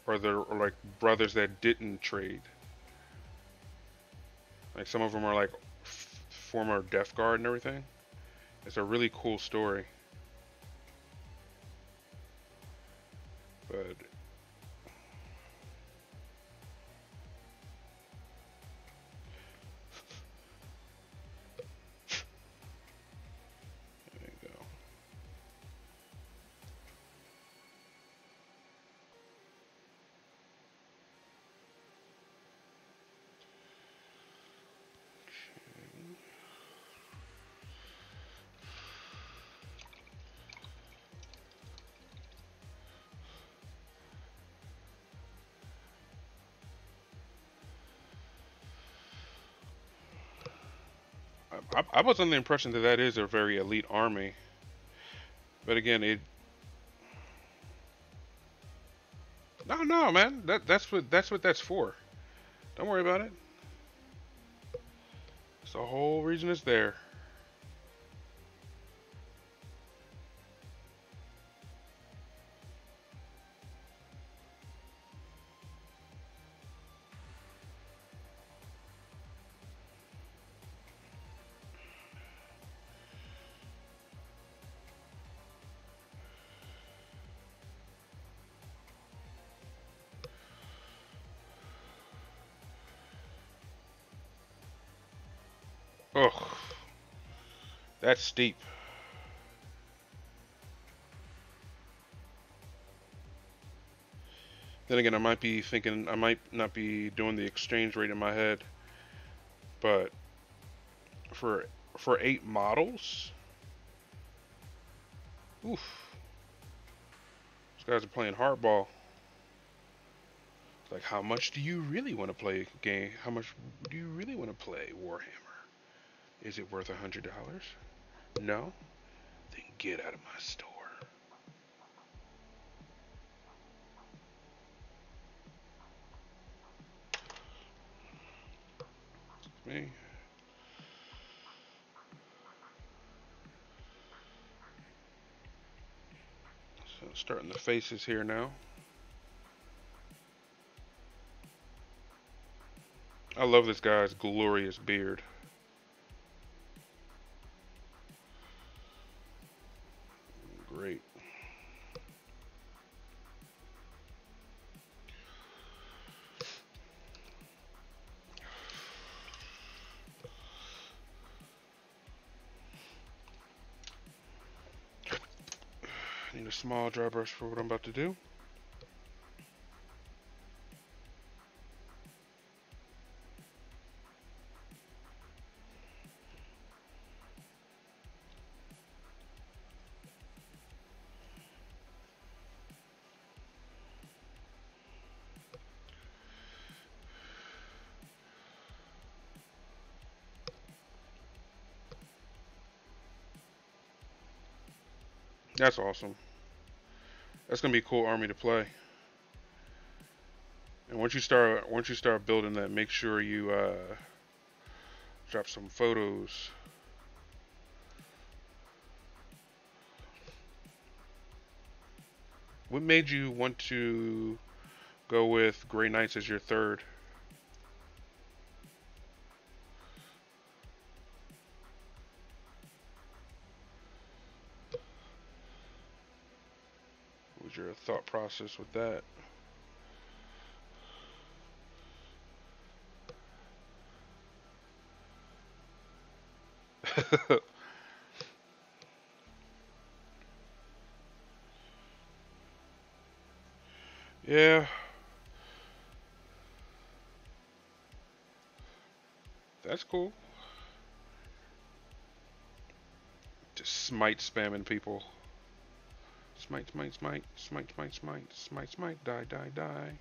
or they're like brothers that didn't trade. Like some of them are like former Death Guard and everything. It's a really cool story. But there you go. I was under the impression that that is a very elite army, but again, it. No, man. That's what that's for. Don't worry about it. It's the whole reason it's there. Ugh, that's steep. Then again, I might be thinking I might not be doing the exchange rate in my head, but for for 8 models, oof, these guys are playing hardball. It's like, how much do you really want to play a game? How much do you really want to play Warhammer? Is it worth $100? No? Then get out of my store. Me. So starting the faces here now. I love this guy's glorious beard. Great. Need a small dry brush for what I'm about to do. That's awesome. That's gonna be a cool army to play. And once you start building that, make sure you drop some photos. What made you want to go with Grey Knights as your third? What was your thought process with that? Yeah, that's cool. Just smite spamming people. Smite, smite, smite, smite, smite, smite, smite, smite, die, die, die.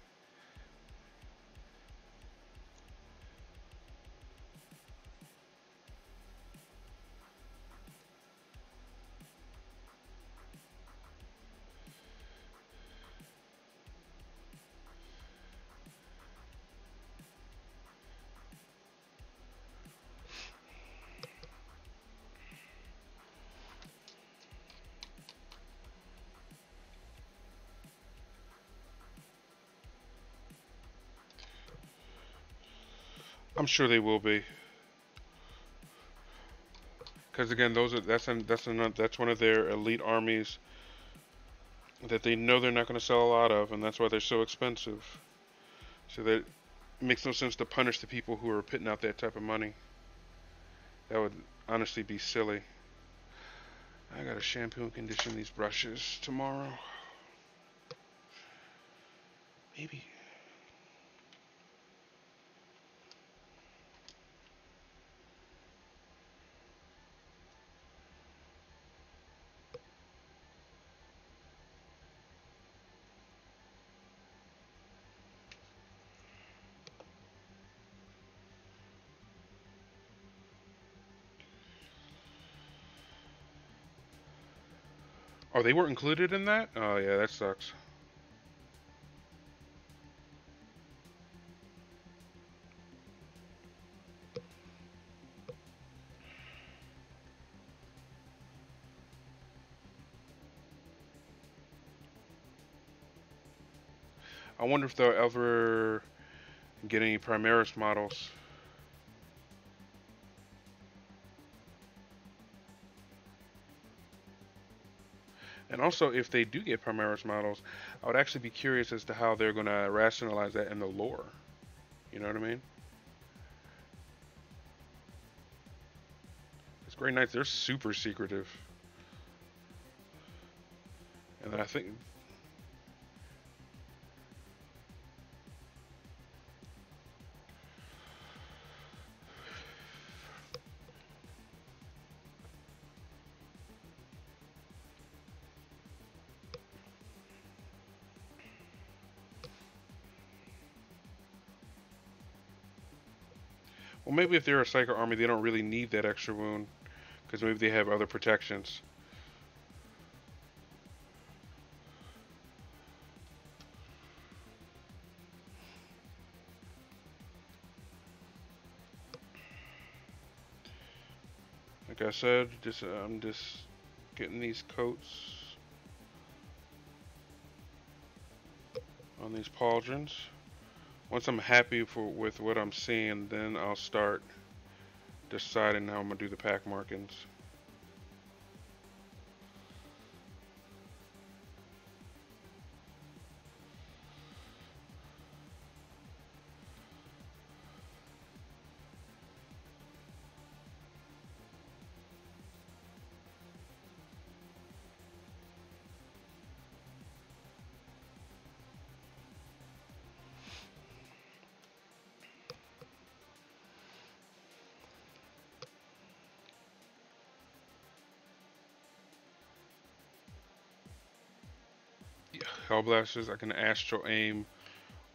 I'm sure they will be, because again, that's one of their elite armies that they know they're not going to sell a lot of, and that's why they're so expensive. So that it makes no sense to punish the people who are putting out that type of money. That would honestly be silly. I gotta shampoo and condition these brushes tomorrow. Maybe. Oh, they weren't included in that? Oh yeah, that sucks. I wonder if they'll ever get any Primaris models. And also, if they do get Primaris models, I would actually be curious as to how they're going to rationalize that in the lore. You know what I mean? Because Grey Knights, they're super secretive. And I think, well, maybe if they're a Psycho army, they don't really need that extra wound. Because maybe they have other protections. Like I said, I'm just getting these coats on these pauldrons. Once I'm happy with what I'm seeing, then I'll start deciding how I'm gonna do the pack markings. Yeah, Hellblasters, I can astral aim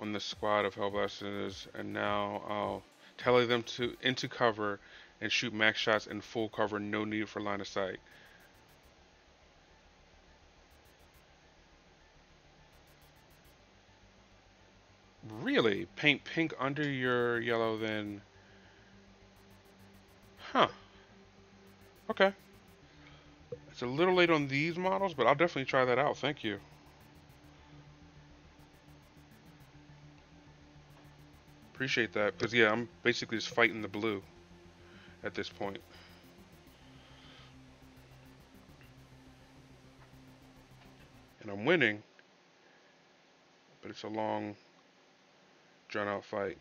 on the squad of Hellblasters, and now I'll tele them to into cover and shoot max shots in full cover, no need for line of sight. Really? Paint pink under your yellow then? Huh. Okay. It's a little late on these models, but I'll definitely try that out. Thank you. Appreciate that. Because, yeah, I'm basically just fighting the blue at this point. And I'm winning, but it's a long, drawn out fight.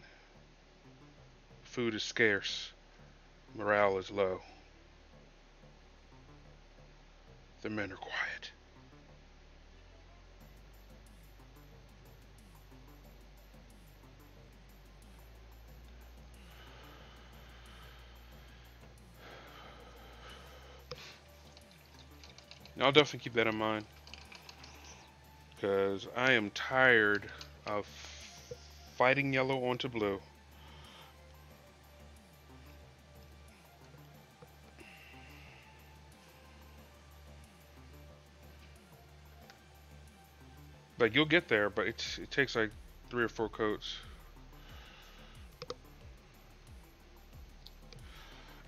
Food is scarce. Morale is low. The men are quiet. I'll definitely keep that in mind. Because I am tired of fighting yellow onto blue. Like, you'll get there, but it takes like 3 or 4 coats.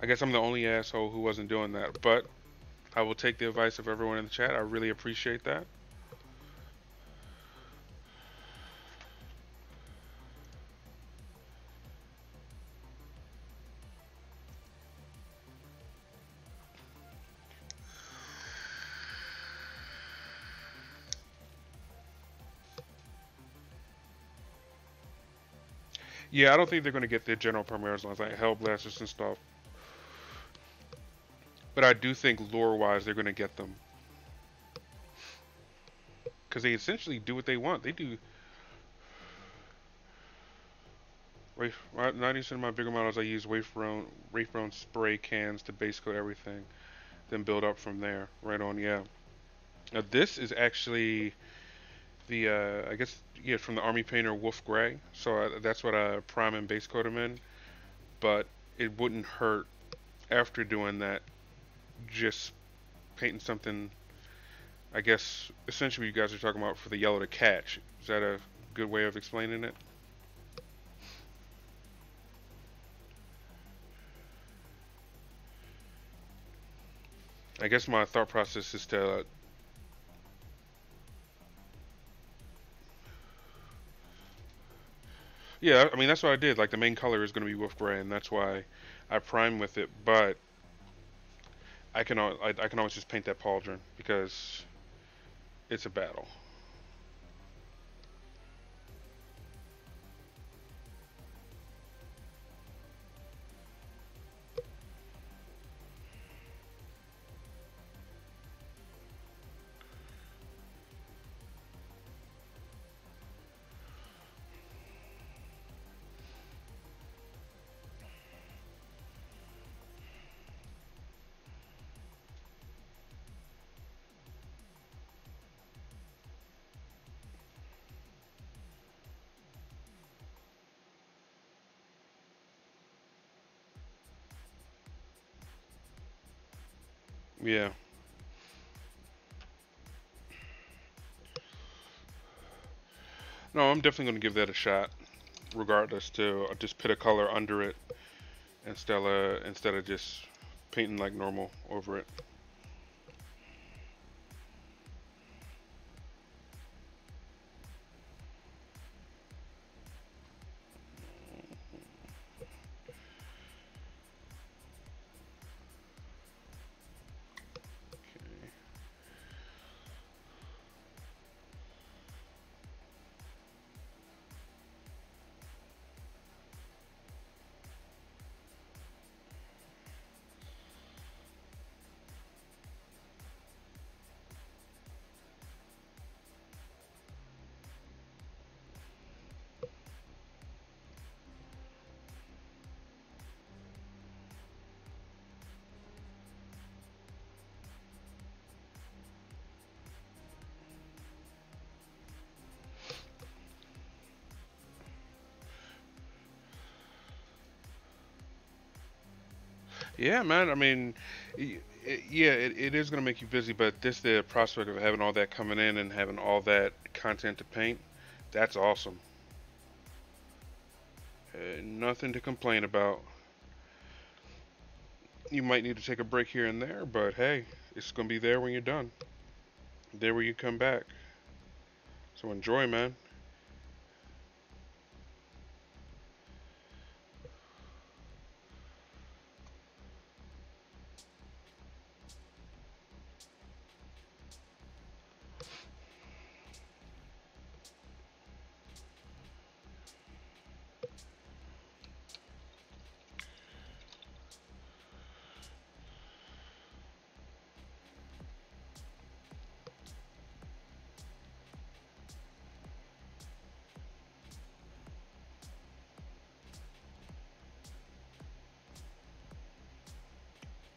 I guess I'm the only asshole who wasn't doing that, but I will take the advice of everyone in the chat. I really appreciate that. Yeah, I don't think they're going to get their general premieres lines like Hellblasters and stuff. But I do think lore-wise they're going to get them. Because they essentially do what they want. They do... 90% of my bigger models I use Wraithbone spray cans to base coat everything. Then build up from there. Right on, yeah. Now this is actually the, I guess, yeah, from the Army Painter Wolf Gray. So that's what I prime and base coat them in. But it wouldn't hurt after doing that, just painting something, I guess, essentially what you guys are talking about for the yellow to catch. Is that a good way of explaining it? I guess my thought process is to... yeah, I mean, that's what I did. Like, the main color is going to be Wolf Gray, and that's why I prime with it. But I can always just paint that pauldron because it's a battle. Yeah. No, I'm definitely going to give that a shot, regardless. To just put a color under it instead of just painting like normal over it. Yeah, man. I mean, yeah, it is going to make you busy, but this the prospect of having all that coming in and having all that content to paint, that's awesome. Nothing to complain about. You might need to take a break here and there, but hey, it's gonna be there when you're done. There when you come back. So enjoy, man.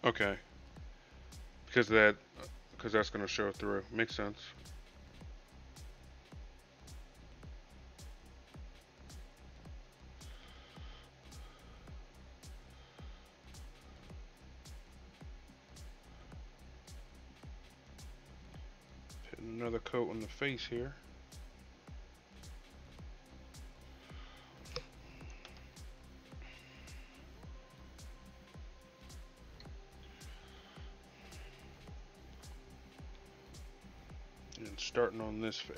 Okay, because that, because that's gonna show through. Makes sense. Put another coat on the face here. And starting on this face.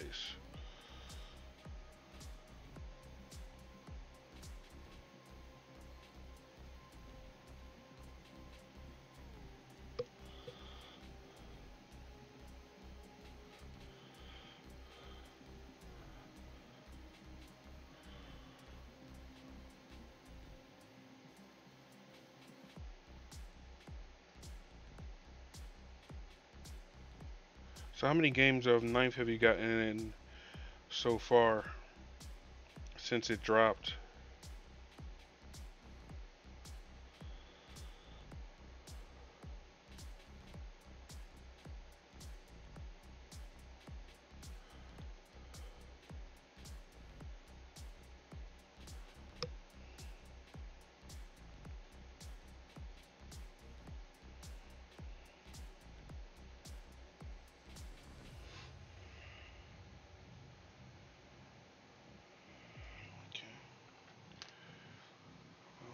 So how many games of Ninth have you gotten in so far since it dropped? Okay,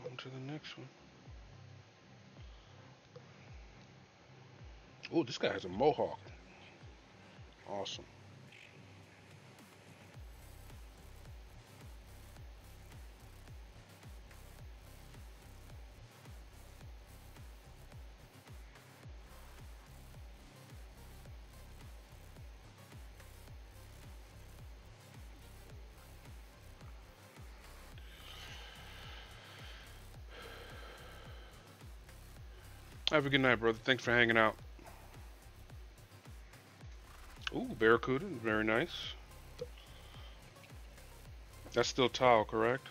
on to the next one. Oh, this guy has a mohawk. Awesome. Have a good night, brother. Thanks for hanging out. Ooh, Barracuda. Very nice. That's still tile, correct?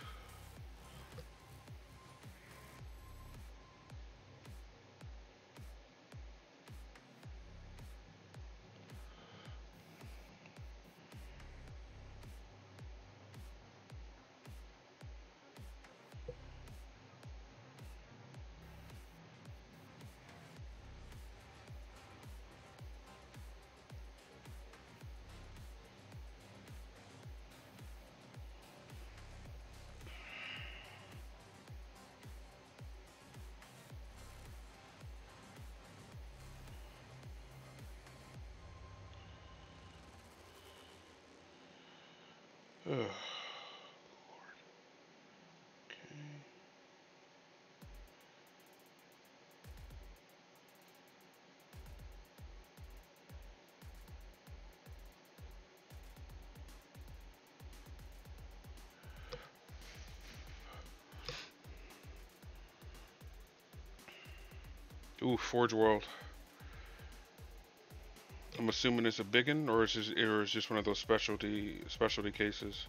Ugh. Lord. Okay. Ooh, Forge World. I'm assuming it's a big one, or is just one of those specialty cases.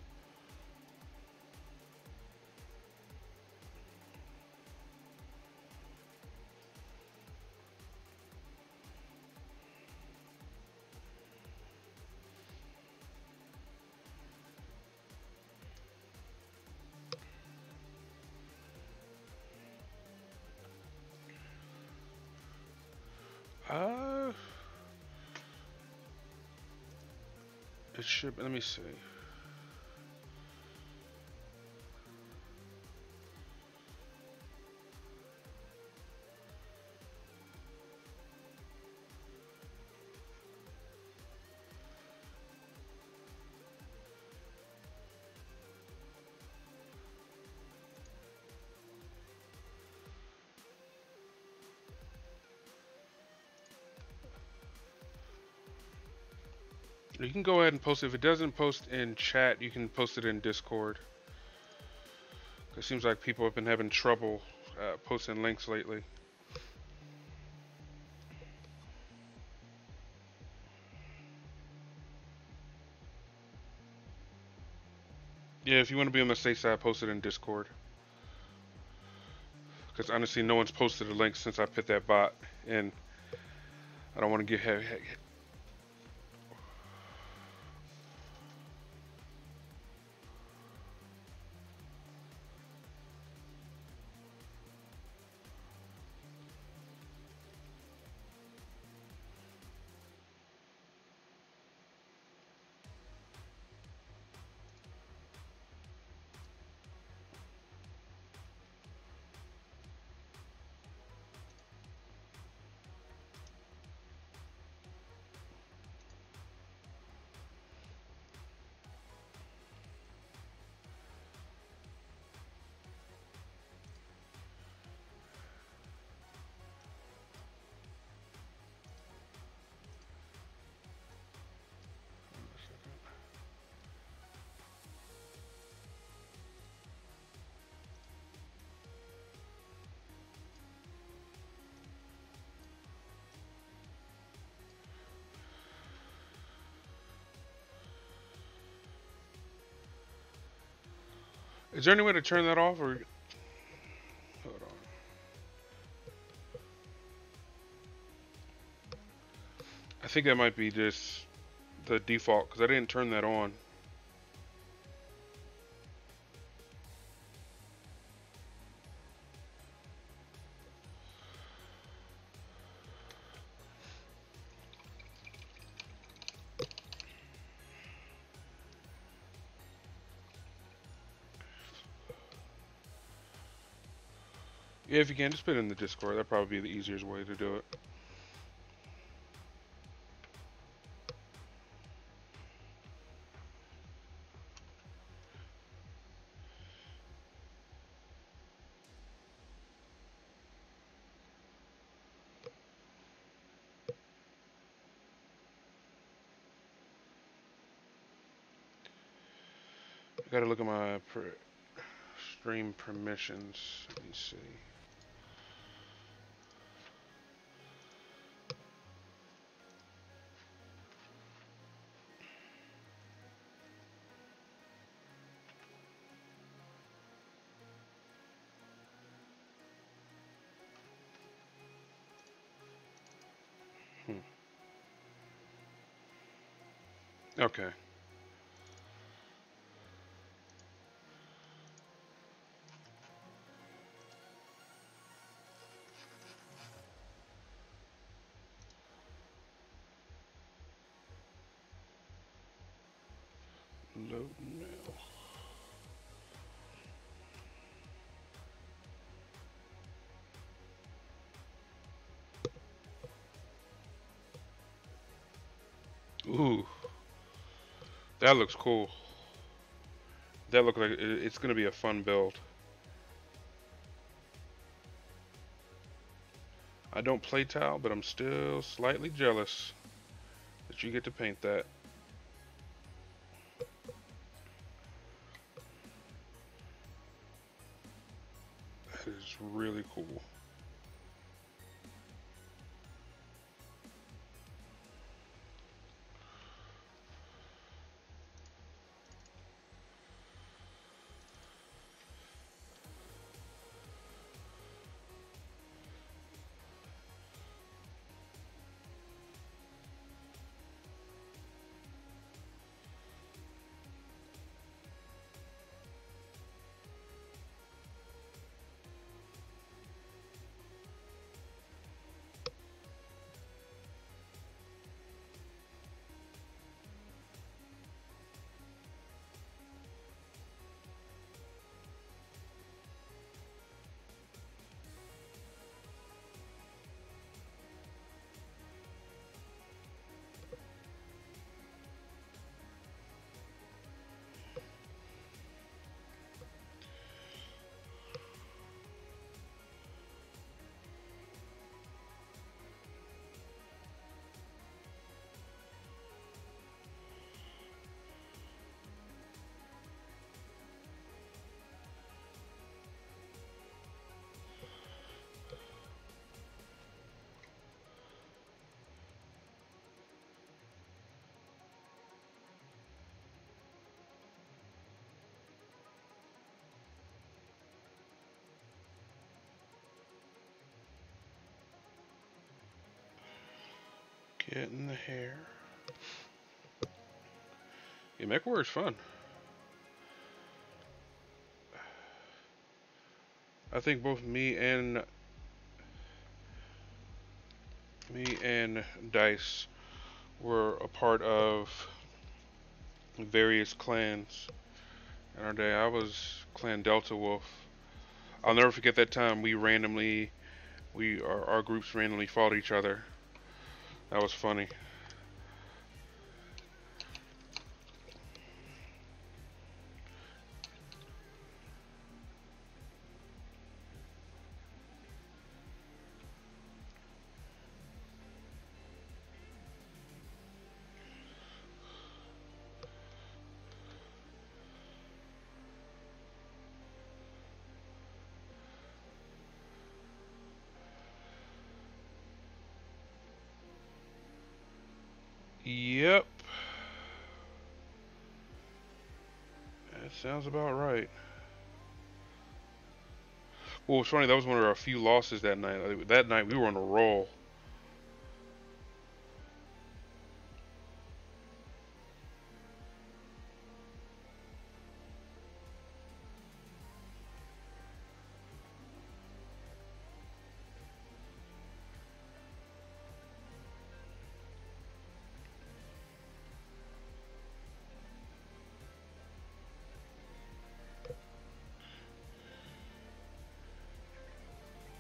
Uh, it should. Let me see. You can go ahead and post it. If it doesn't post in chat, you can post it in Discord. It seems like people have been having trouble posting links lately. Yeah, if you want to be on the safe side, post it in Discord. Because honestly, no one's posted a link since I put that bot in. I don't want to get heavy. Is there any way to turn that off? Or hold on. I think that might be just the default because I didn't turn that on. Yeah, if you can, just put it in the Discord. That'd probably be the easiest way to do it. I gotta look at my stream permissions. Let me see. Okay. Load now. Ooh, that looks cool. That looks like it's gonna be a fun build. I don't play tile, but I'm still slightly jealous that you get to paint that. That is really cool. Getting the hair. Yeah, MechWarrior is fun. I think both me and Dice were a part of various clans in our day. I was Clan Delta Wolf. I'll never forget that time our groups randomly fought each other. That was funny. Yep. That sounds about right. Well, it's funny, that was one of our few losses that night. That night we were on a roll.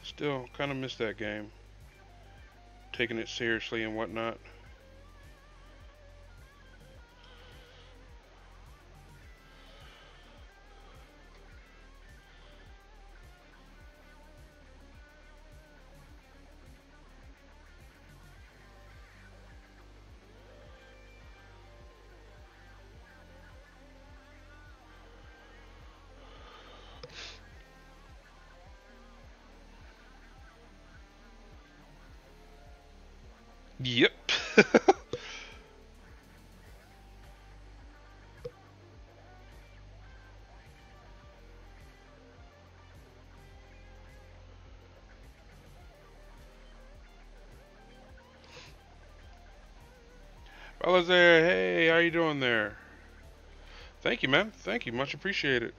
Still, kind of miss that game. Taking it seriously and whatnot. Yep. Fellas there, hey, how you doing there? Thank you, man. Thank you, much appreciated.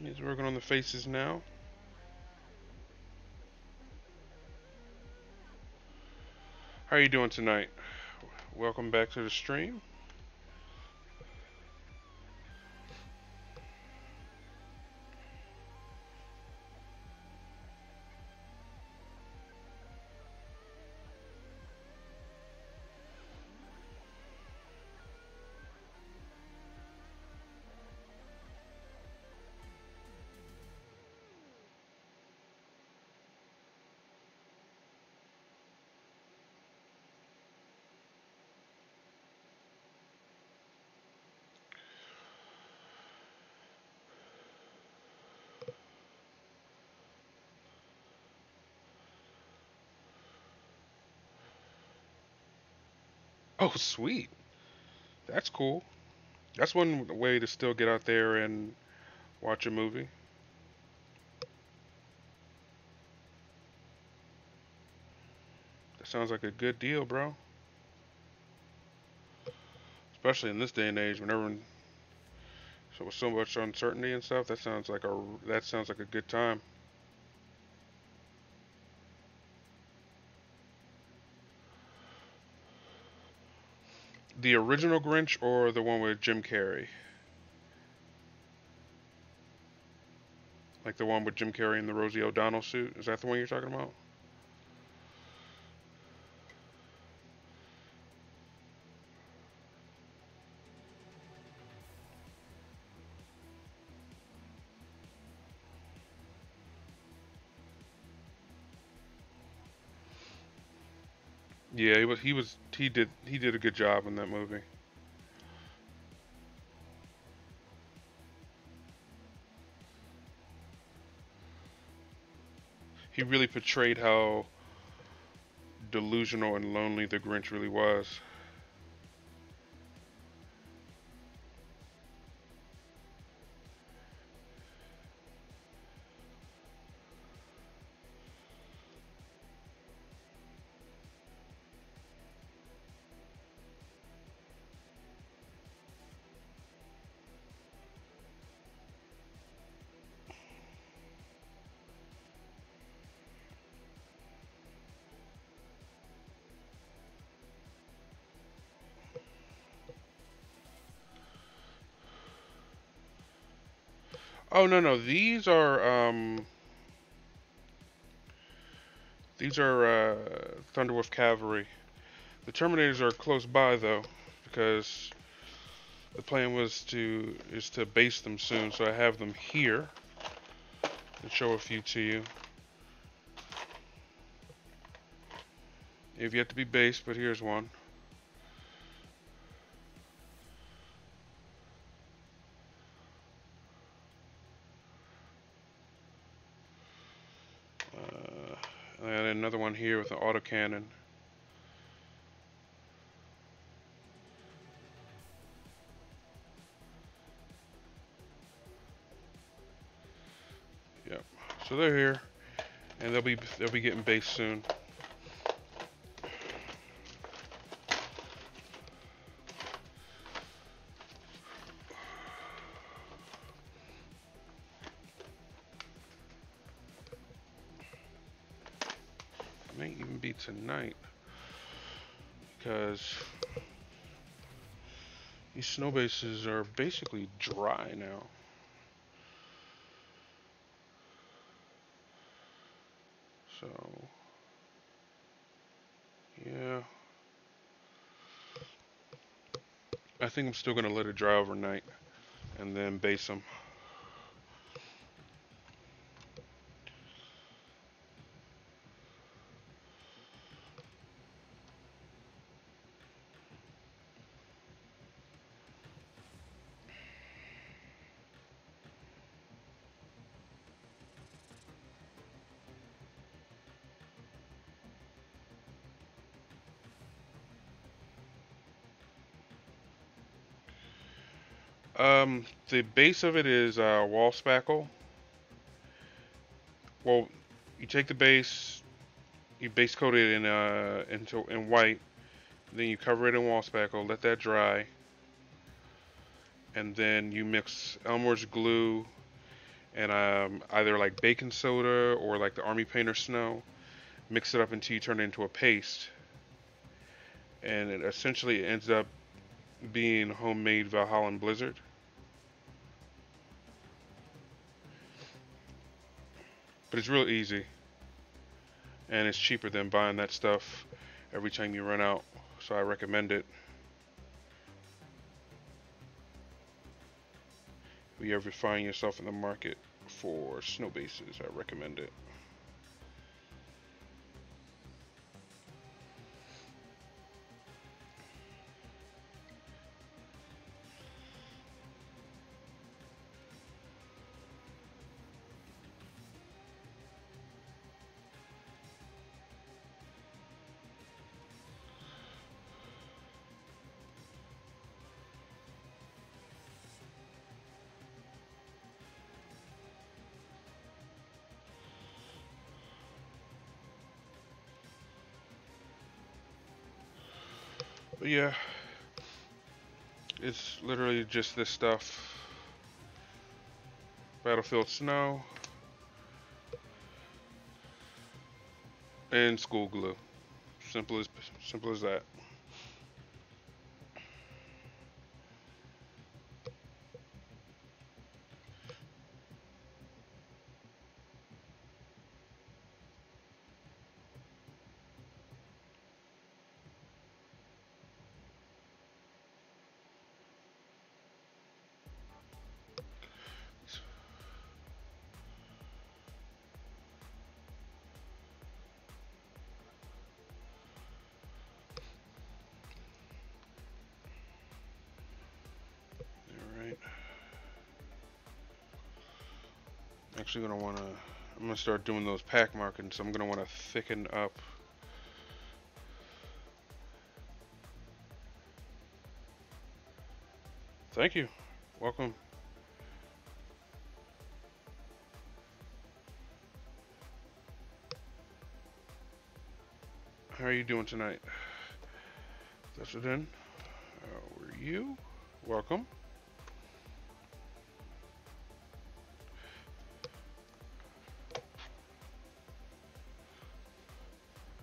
He's working on the faces now. How are you doing tonight? Welcome back to the stream. Oh, sweet. That's cool. That's one way to still get out there and watch a movie. That sounds like a good deal, bro. Especially in this day and age, whenever so with so much uncertainty and stuff, that sounds like a good time. The original Grinch or the one with Jim Carrey? Like the one with Jim Carrey in the Rosie O'Donnell suit? Is that the one you're talking about? Yeah, he did a good job in that movie. He really portrayed how delusional and lonely the Grinch really was. Oh no no, these are Thunderwolf cavalry. The Terminators are close by though, because the plan is to base them soon. So I have them here and show a few to you. They've yet to be based, but here's one. And another one here with an autocannon. Yep. So they're here, and they'll be getting based soon. May even be tonight, because these snow bases are basically dry now. So, yeah. I think I'm still going to let it dry overnight and then base them. The base of it is wall spackle. Well, you take the base, you base coat it in white, then you cover it in wall spackle, let that dry, and then you mix Elmer's glue and either like baking soda or like the army painter snow. Mix it up until you turn it into a paste, and it essentially ends up being homemade Valhalla Blizzard. But it's real easy, and it's cheaper than buying that stuff every time you run out. So I recommend it. If you ever find yourself in the market for snow bases, I recommend it. But yeah, it's literally just this stuff. Battlefield snow and school glue. Simple as that. Alright. Actually I'm gonna start doing those pack markings, so I'm gonna wanna thicken up. Thank you. Welcome. How are you doing tonight? That's it in. How are you? Welcome.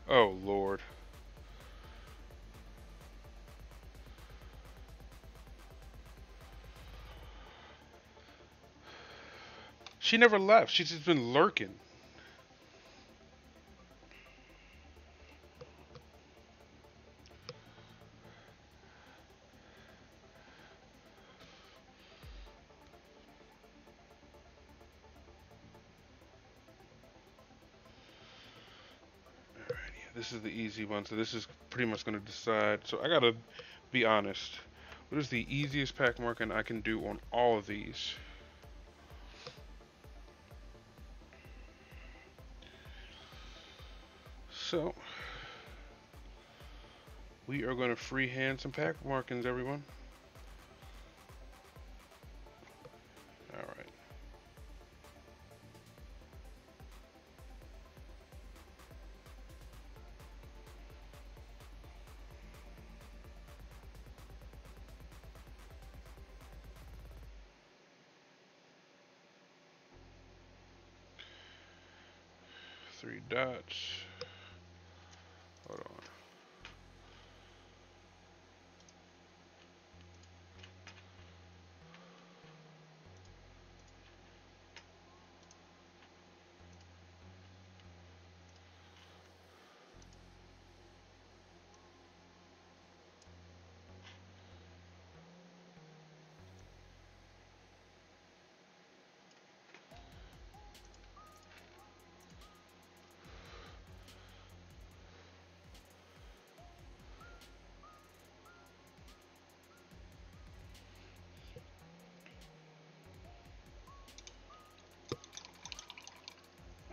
Oh, Lord. She never left. She's just been lurking. This is the easy one, so this is pretty much going to decide. So I gotta be honest. What is the easiest pack marking I can do on all of these? So we are going to freehand some pack markings, everyone. All right. Three dots. Hold on.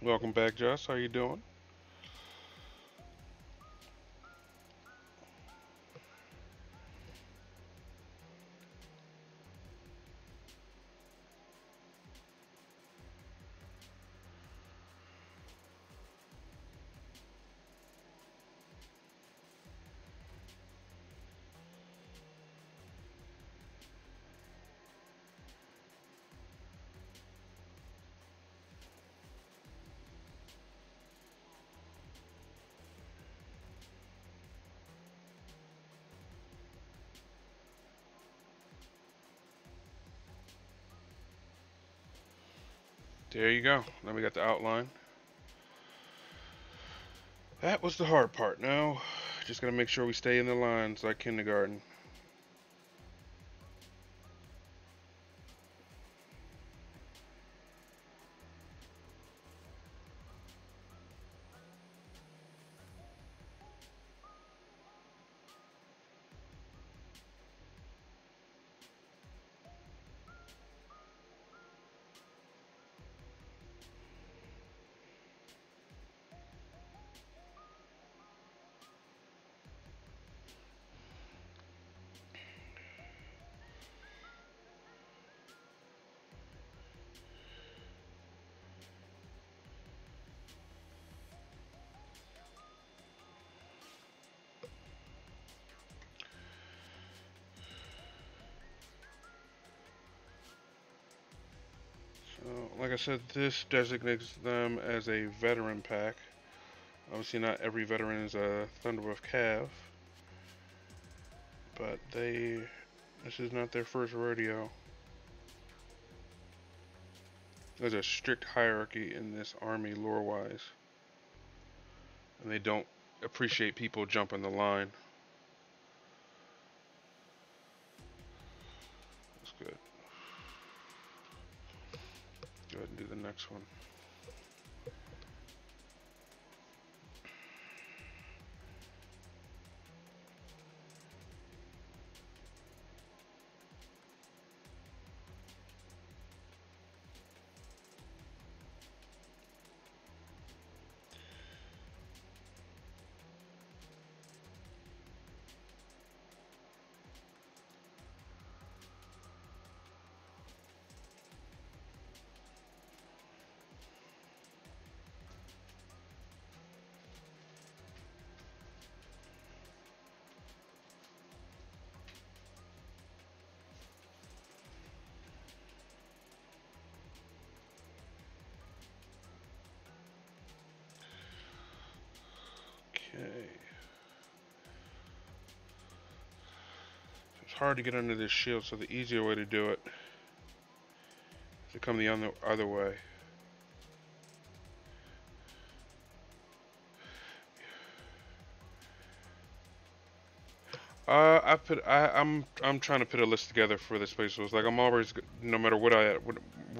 Welcome back, Joss. How you doing? There you go. Now we got the outline. That was the hard part. Now, just gotta make sure we stay in the lines like kindergarten. Like I said, this designates them as a veteran pack. Obviously, not every veteran is a Thunderwolf Cav, but this is not their first rodeo. There's a strict hierarchy in this army lore-wise, and they don't appreciate people jumping the line. That's good. Go ahead and do the next one. Okay. It's hard to get under this shield, so the easier way to do it is to come the other way. I'm trying to put a list together for this place. So it's like I'm always, no matter what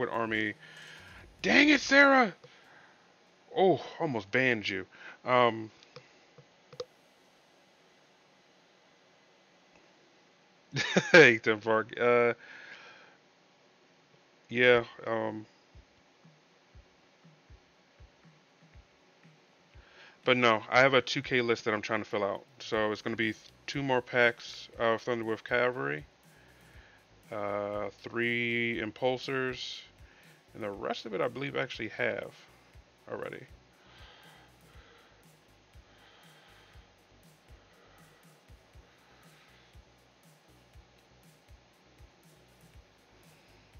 army. Dang it, Sarah! Oh, almost banned you. Um, hey, Tim Park. Yeah. But no, I have a 2K list that I'm trying to fill out. So it's going to be two more packs of Thunderwolf Cavalry, three Impulsors, and the rest of it I believe I actually have already.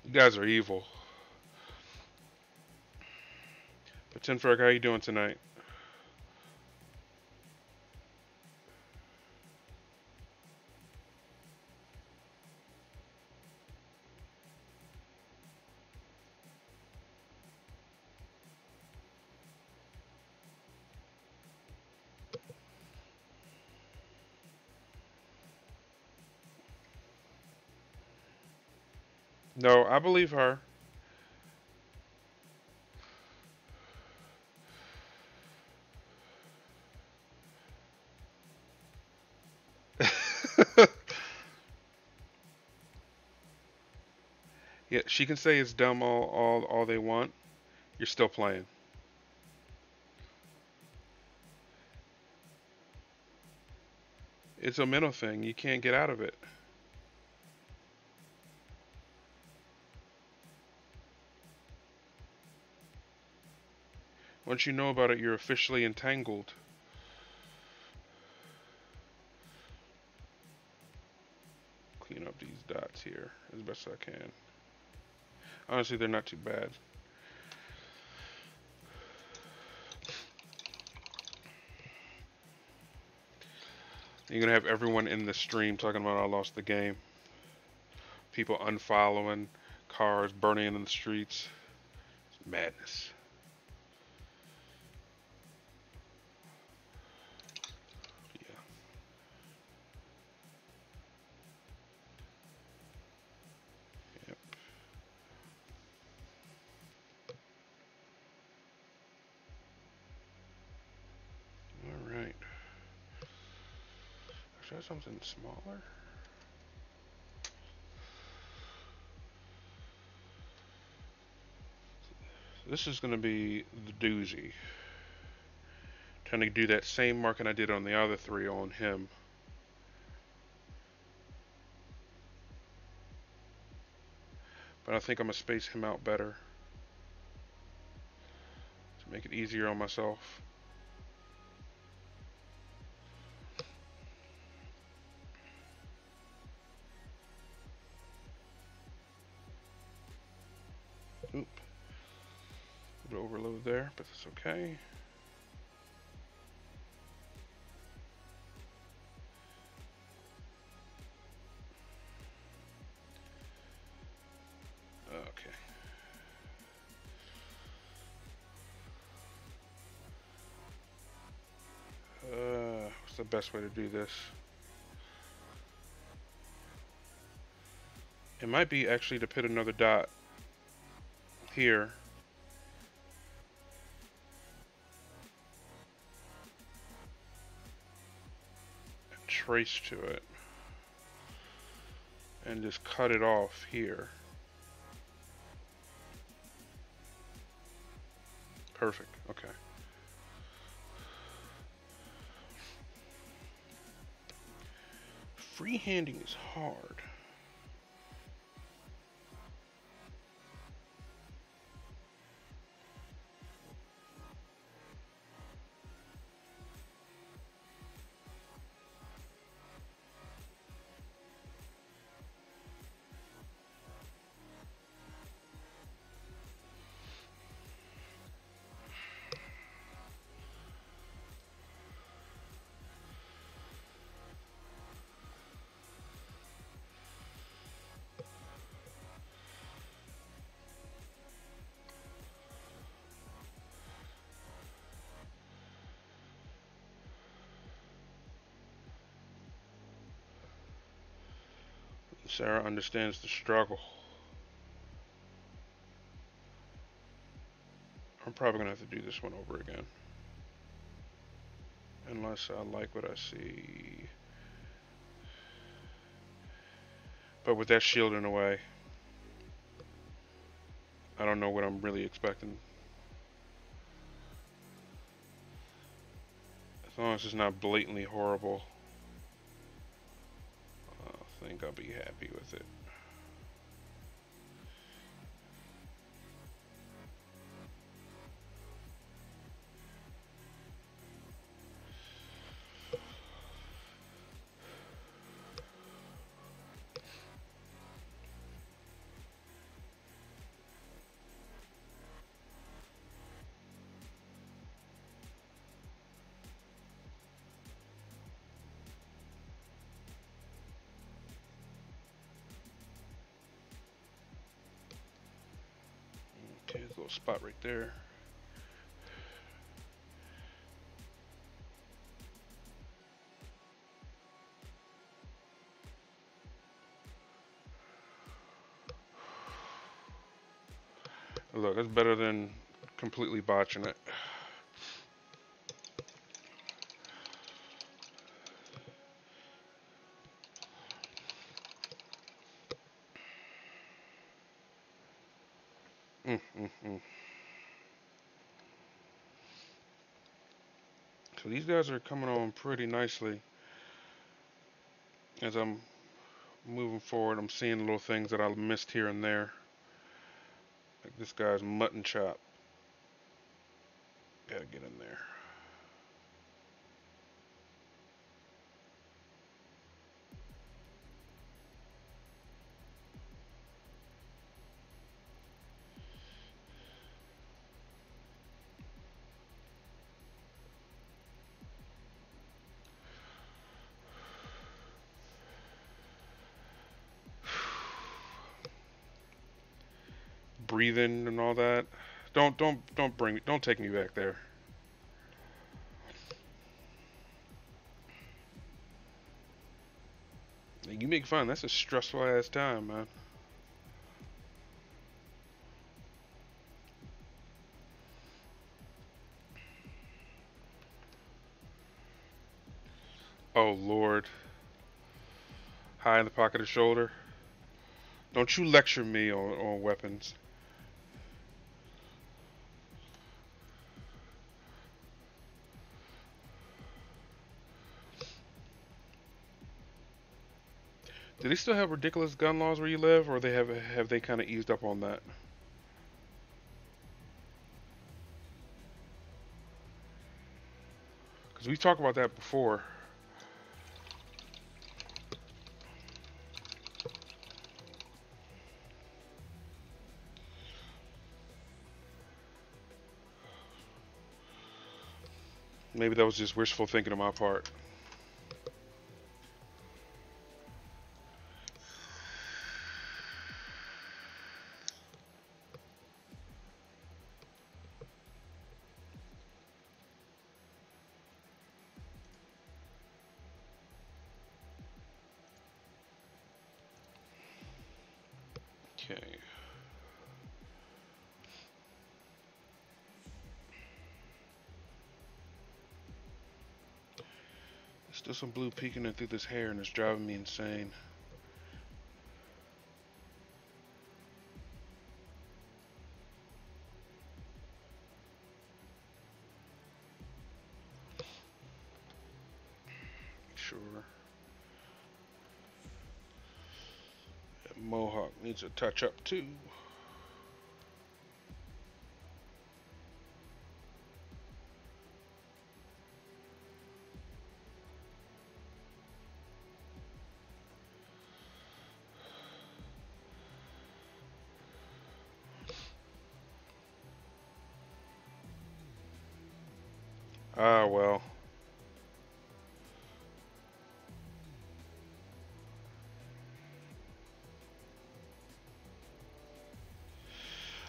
You guys are evil. But Tinferg, how you doing tonight? No, I believe her. Yeah, she can say it's dumb all they want. You're still playing. It's a mental thing. You can't get out of it. Once you know about it, you're officially entangled. Clean up these dots here as best I can. Honestly, they're not too bad. You're gonna have everyone in the stream talking about I lost the game. People unfollowing, cars burning in the streets. It's madness. Yeah. Yep. All right. Should I have something smaller? This is gonna be the doozy. Trying to do that same marking I did on the other three on him. But I think I'm gonna space him out better to make it easier on myself. Oop. A bit of overload there, but that's okay. Okay. What's the best way to do this? It might be actually to put another dot here. And trace to it. And just cut it off here. Perfect. Okay. Freehanding is hard. Sarah understands the struggle. I'm probably gonna have to do this one over again. Unless I like what I see. But with that shield in the way, I don't know what I'm really expecting. As long as it's not blatantly horrible, I think I'll be happy with it. Okay, there's a little spot right there. Look, it's better than completely botching it. So these guys are coming on pretty nicely. As I'm moving forward, I'm seeing little things that I missed here and there. Like this guy's mutton chop. Gotta get in there. Breathing and all that. Don't take me back there. You make fun. That's a stressful ass time, man. Oh Lord. High in the pocket of shoulder. Don't you lecture me on weapons. Do they still have ridiculous gun laws where you live, or have they kind of eased up on that? Because we talked about that before. Maybe that was just wishful thinking on my part. Okay. There's still some blue peeking in through this hair, and it's driving me insane. Sure. That mohawk needs a touch up too. Ah, well.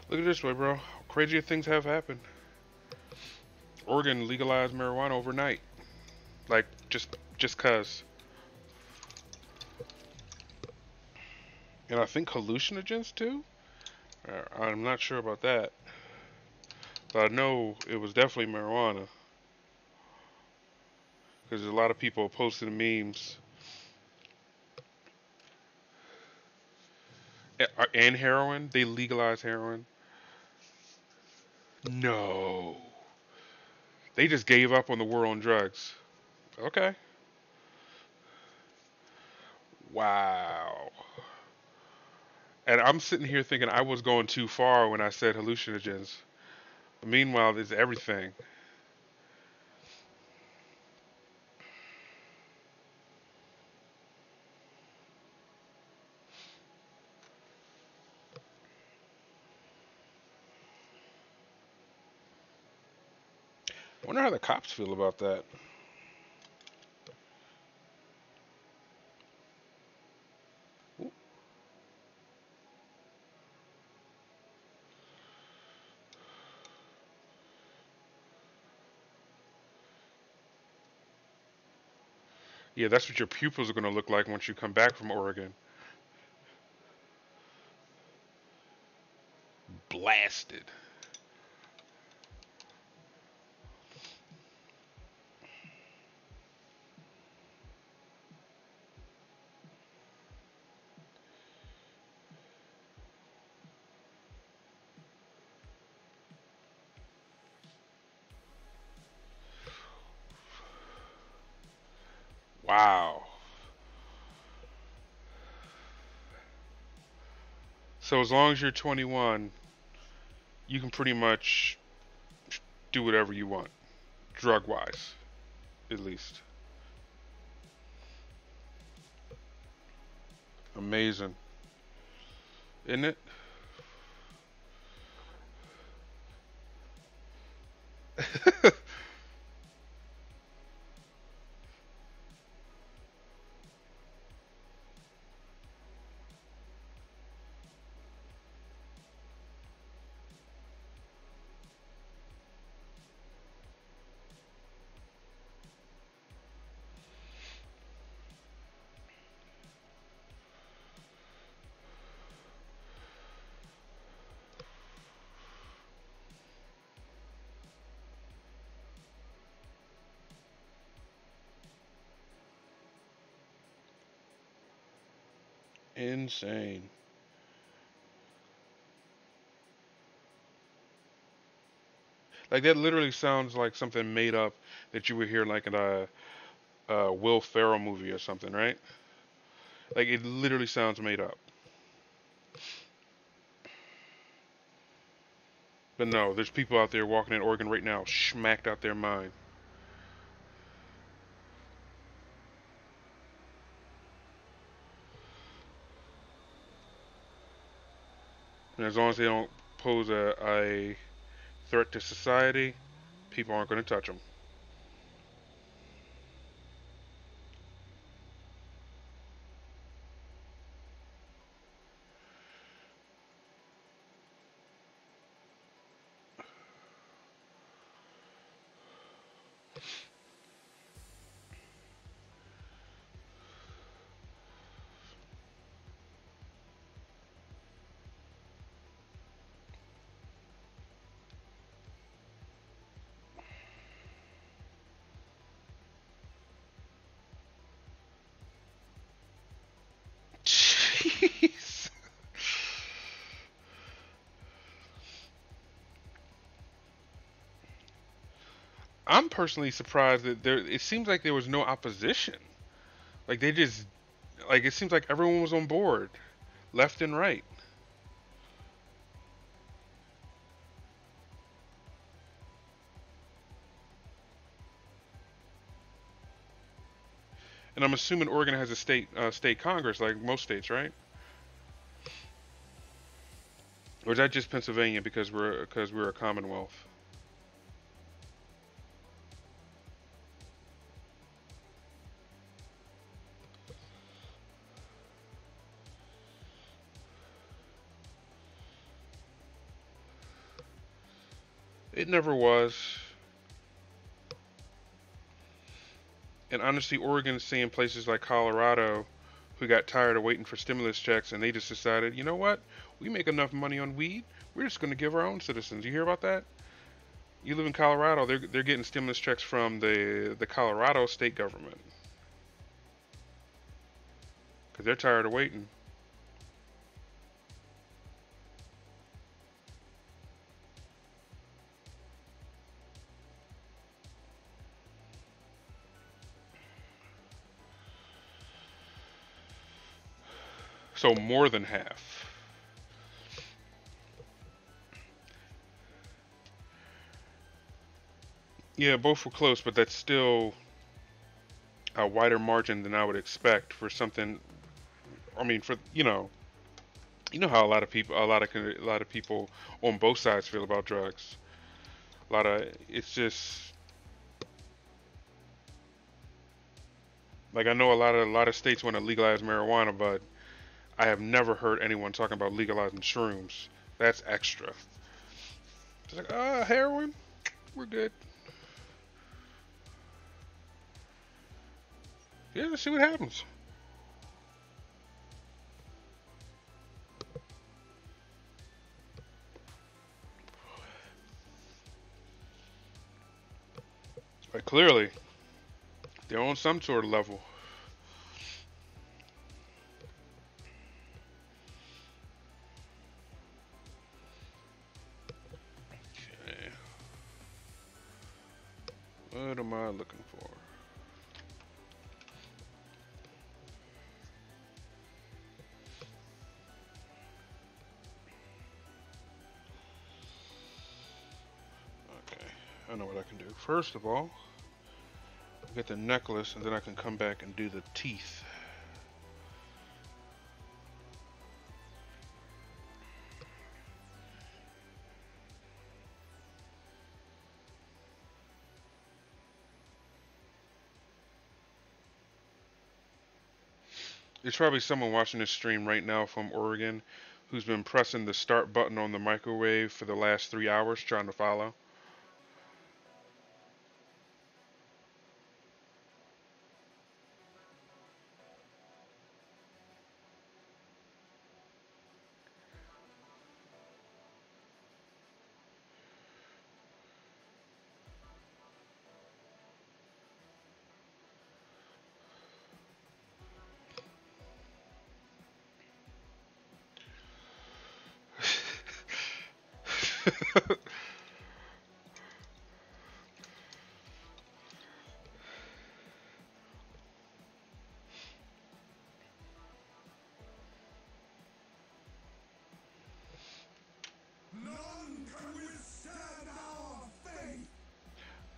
Look at it this way, bro. Crazier things have happened. Oregon legalized marijuana overnight. Like, just cuz. And I think hallucinogens too. I'm not sure about that, but I know it was definitely marijuana because a lot of people posted memes. And heroin. They legalized heroin. No, they just gave up on the war on drugs. Okay. Wow. And I'm sitting here thinking I was going too far when I said hallucinogens. Meanwhile, it's everything. I wonder how the cops feel about that. Yeah, that's what your pupils are going to look like once you come back from Oregon. Blasted. Wow. So as long as you're 21, you can pretty much do whatever you want, drug wise, at least. Amazing, isn't it? Insane. Like that literally sounds like something made up that you would hear like in a Will Ferrell movie or something, right? Like it literally sounds made up. But no, there's people out there walking in Oregon right now, smacked out their mind. And as long as they don't pose a threat to society, people aren't going to touch them. Jeez. I'm personally surprised that there. It seems like there was no opposition. Like they just like it seems like everyone was on board, left and right. And I'm assuming Oregon has a state congress like most states, right? Or is that just Pennsylvania because we're a commonwealth? It never was. And honestly, Oregon's seeing places like Colorado, who got tired of waiting for stimulus checks, and they just decided, you know what? We make enough money on weed. We're just going to give our own citizens. You hear about that? You live in Colorado. They're getting stimulus checks from the Colorado state government because they're tired of waiting. So more than half. Yeah, both were close, but that's still a wider margin than I would expect for something. I mean, for you know how a lot of people on both sides feel about drugs. A lot of it's just like I know a lot of states want to legalize marijuana, but I have never heard anyone talking about legalizing shrooms. That's extra. It's like, heroin, we're good. Yeah, let's see what happens. But clearly, they're on some sort of level. Okay. What am I looking for? Okay, I know what I can do. First of all, get the necklace, and then I can come back and do the teeth. There's probably someone watching this stream right now from Oregon who's been pressing the start button on the microwave for the last 3 hours trying to follow.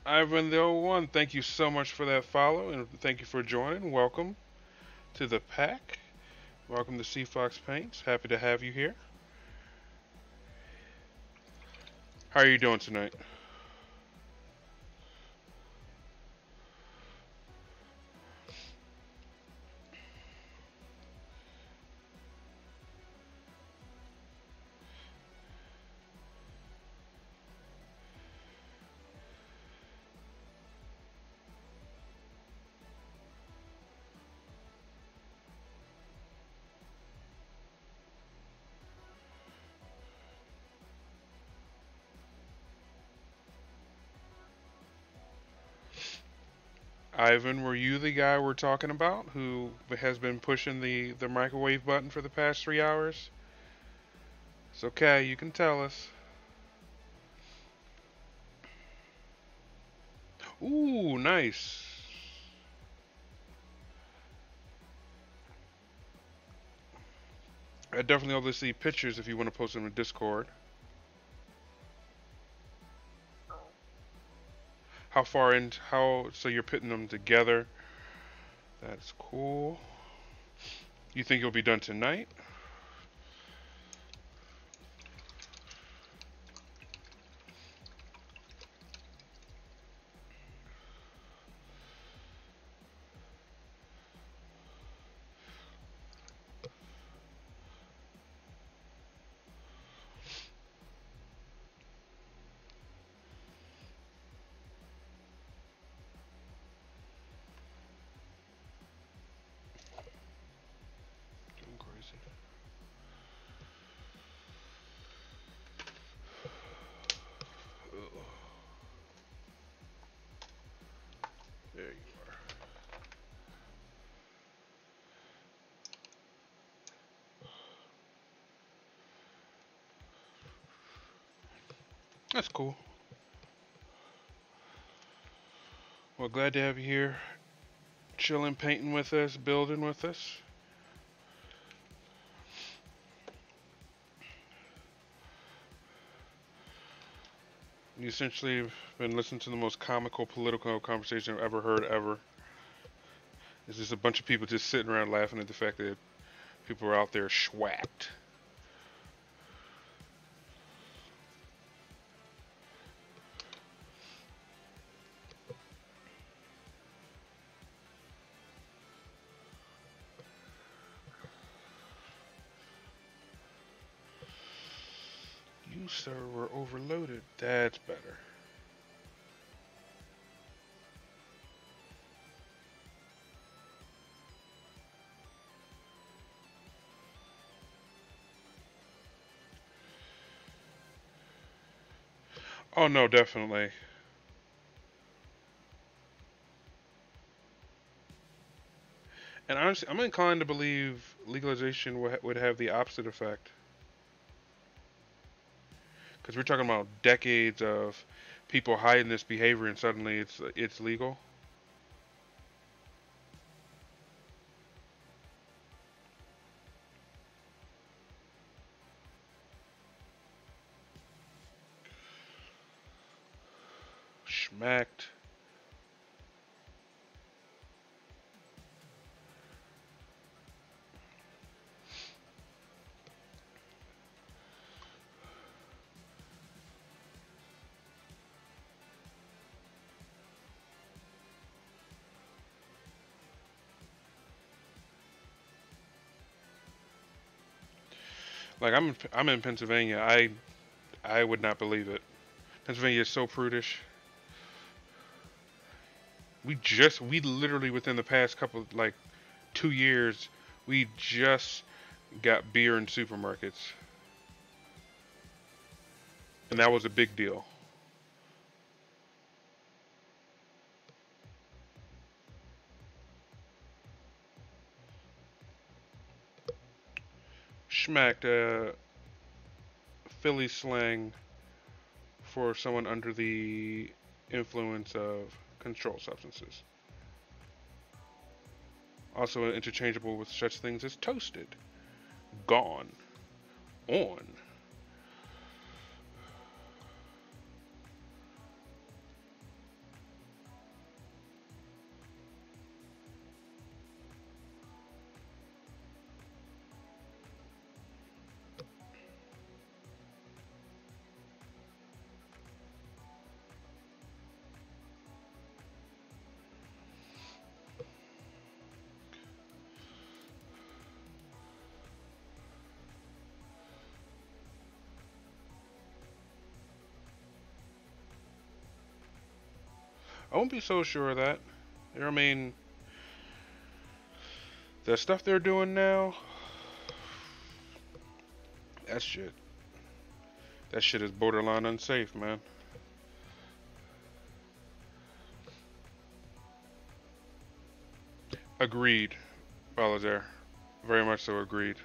Ivan the old one, thank you so much for that follow, and thank you for joining. Welcome to the pack. Welcome to Sea Fox Paints. Happy to have you here. How are you doing tonight? Ivan, were you the guy we're talking about who has been pushing the microwave button for the past 3 hours? It's okay, you can tell us. Ooh, nice. I definitely want to see pictures if you want to post them in Discord. How far in? How? So you're putting them together. That's cool. You think you'll be done tonight? That's cool. Well, glad to have you here, chilling, painting with us, building with us. You essentially have been listening to the most comical political conversation I've ever heard ever. It's just a bunch of people just sitting around laughing at the fact that people are out there schwacked. You, sir, were overloaded. That's better. Oh, no, definitely. And honestly, I'm inclined to believe legalization would have the opposite effect. Because we're talking about decades of people hiding this behavior, and suddenly it's legal. Schmacked. Like I'm in Pennsylvania. I would not believe it. Pennsylvania is so prudish. We literally within the past couple, like 2 years, we just got beer in supermarkets, and that was a big deal. Schmacked, Philly slang for someone under the influence of controlled substances. Also interchangeable with such things as toasted, gone, on. I won't be so sure of that. I mean, the stuff they're doing now, that shit, that shit is borderline unsafe, man. Agreed, Balazer. Very much so agreed.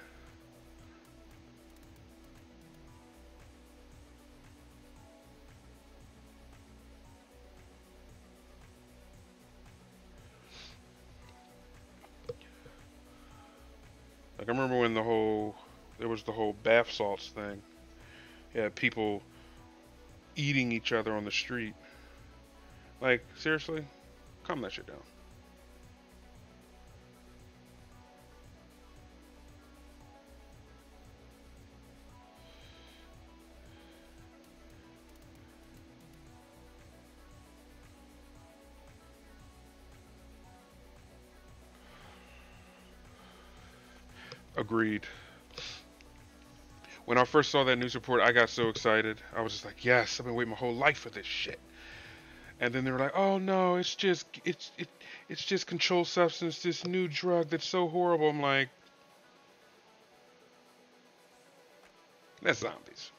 Like I remember when there was the whole bath salts thing. Yeah, people eating each other on the street. Like seriously, calm that shit down. Agreed. When I first saw that news report, I got so excited. I was just like, yes, I've been waiting my whole life for this shit. And then they were like, oh no, it's just controlled substance, this new drug that's so horrible. I'm like, that's zombies.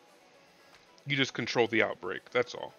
You just control the outbreak. That's all.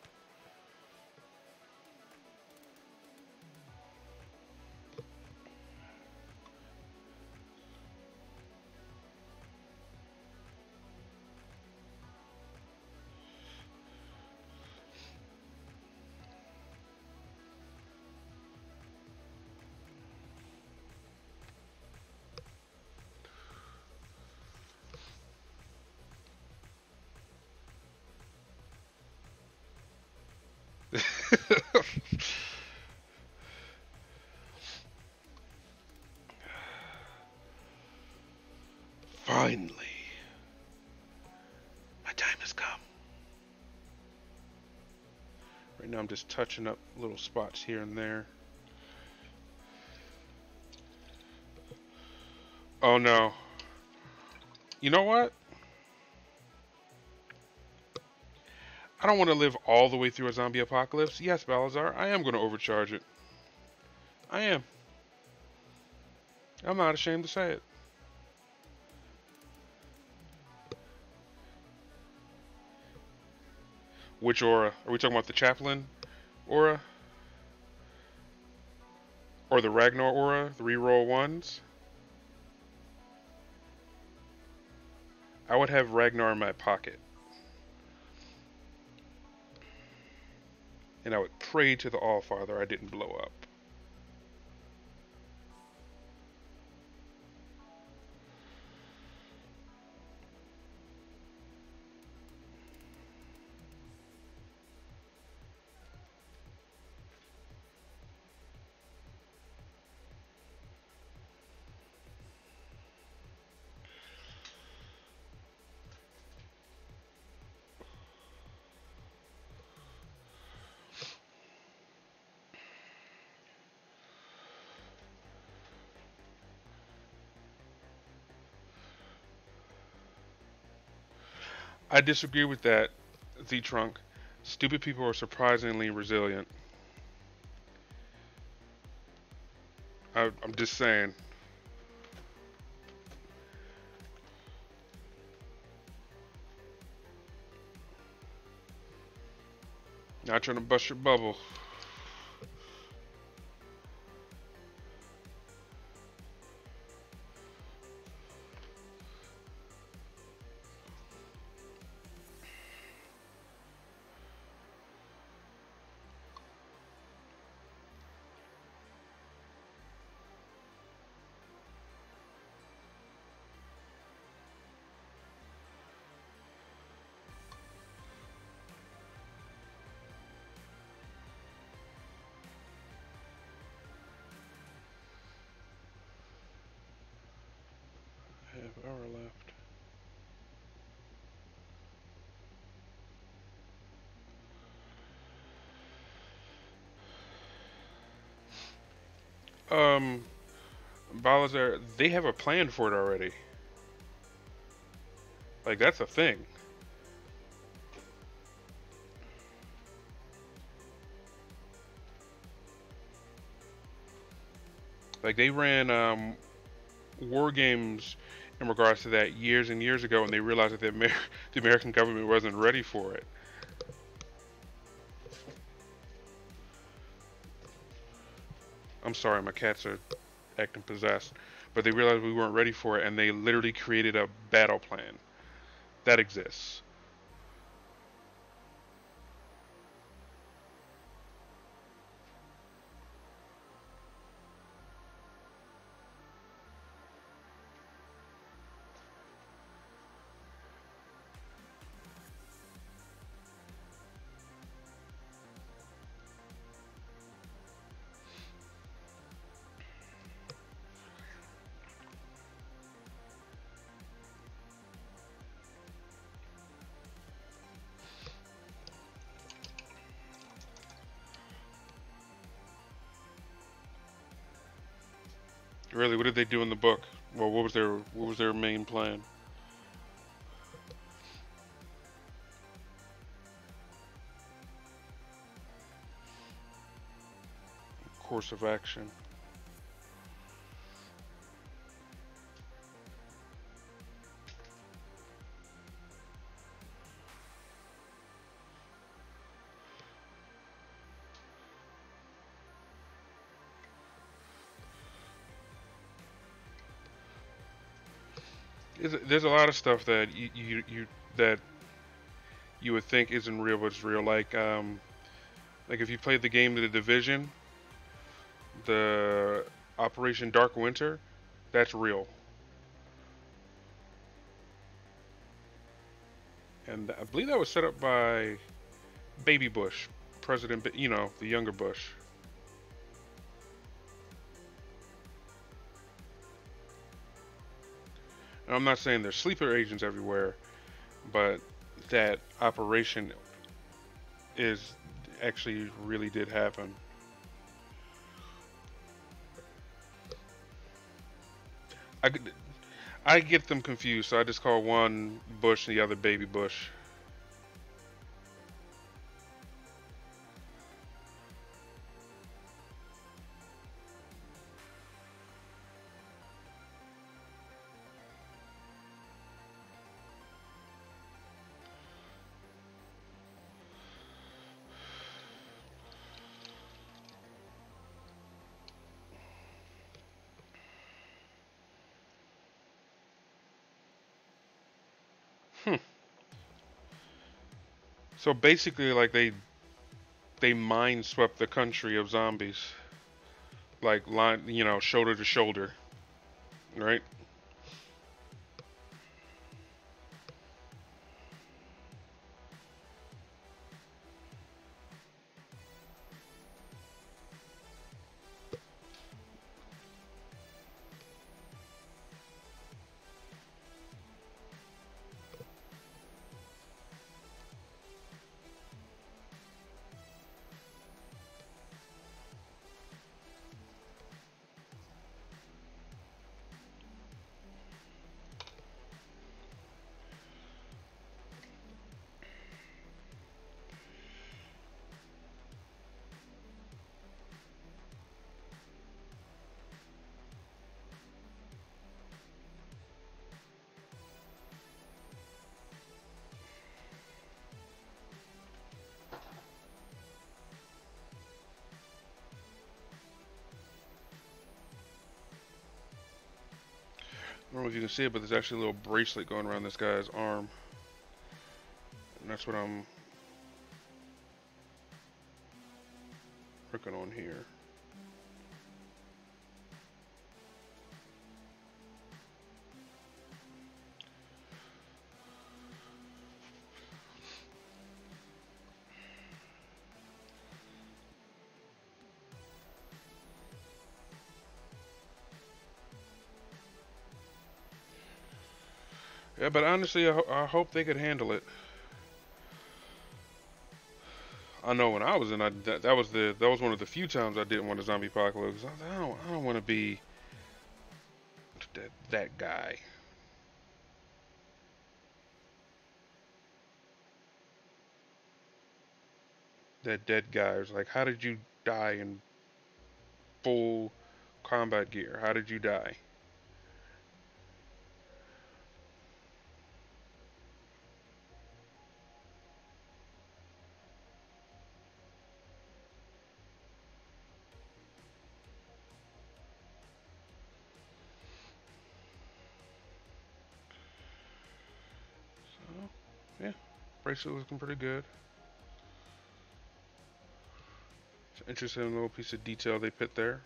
Finally, my time has come. Right now I'm just touching up little spots here and there. Oh no. You know what? I don't want to live all the way through a zombie apocalypse. Yes, Balazar, I am going to overcharge it. I am. I'm not ashamed to say it. Which aura? Are we talking about the Chaplain aura? Or the Ragnar aura? The reroll ones? I would have Ragnar in my pocket. And I would pray to the Allfather I didn't blow up. I disagree with that, Z-Trunk. Stupid people are surprisingly resilient. I'm just saying. Not trying to bust your bubble. Half hour left. Um, Balazar, they have a plan for it already. Like, that's a thing. Like, they ran war games in regards to that years and years ago, and they realized that the American government wasn't ready for it. I'm sorry, my cats are acting possessed. But they realized we weren't ready for it, and they literally created a battle plan. That exists. Really, what did they do in the book? Well, what was their main plan? Course of action. There's a lot of stuff that that you would think isn't real, but it's real. Like if you played the game The Division, the Operation Dark Winter, that's real. And I believe that was set up by Baby Bush. President, you know, the younger Bush. And I'm not saying there's sleeper agents everywhere, but that operation is actually really did happen. I, I get them confused, so I just call one Bush and the other Baby Bush. Hmm. So basically, like they mind swept the country of zombies, like line, you know, shoulder to shoulder, right? I don't know if you can see it, but there's actually a little bracelet going around this guy's arm, and that's what I'm working on here. Yeah, but honestly, I hope they could handle it. I know when I was in, that was one of the few times I didn't want a zombie apocalypse. I don't want to be that guy, that dead guy. It's like, how did you die in full combat gear? How did you die? So yeah, bracelet looking pretty good. It's interesting little piece of detail they put there.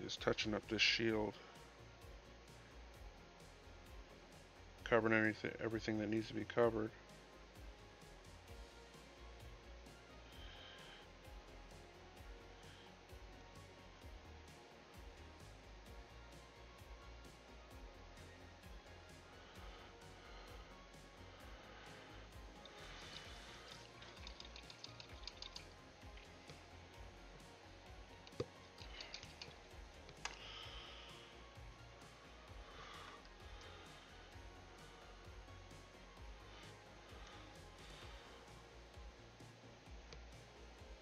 Just touching up this shield, covering everything that needs to be covered.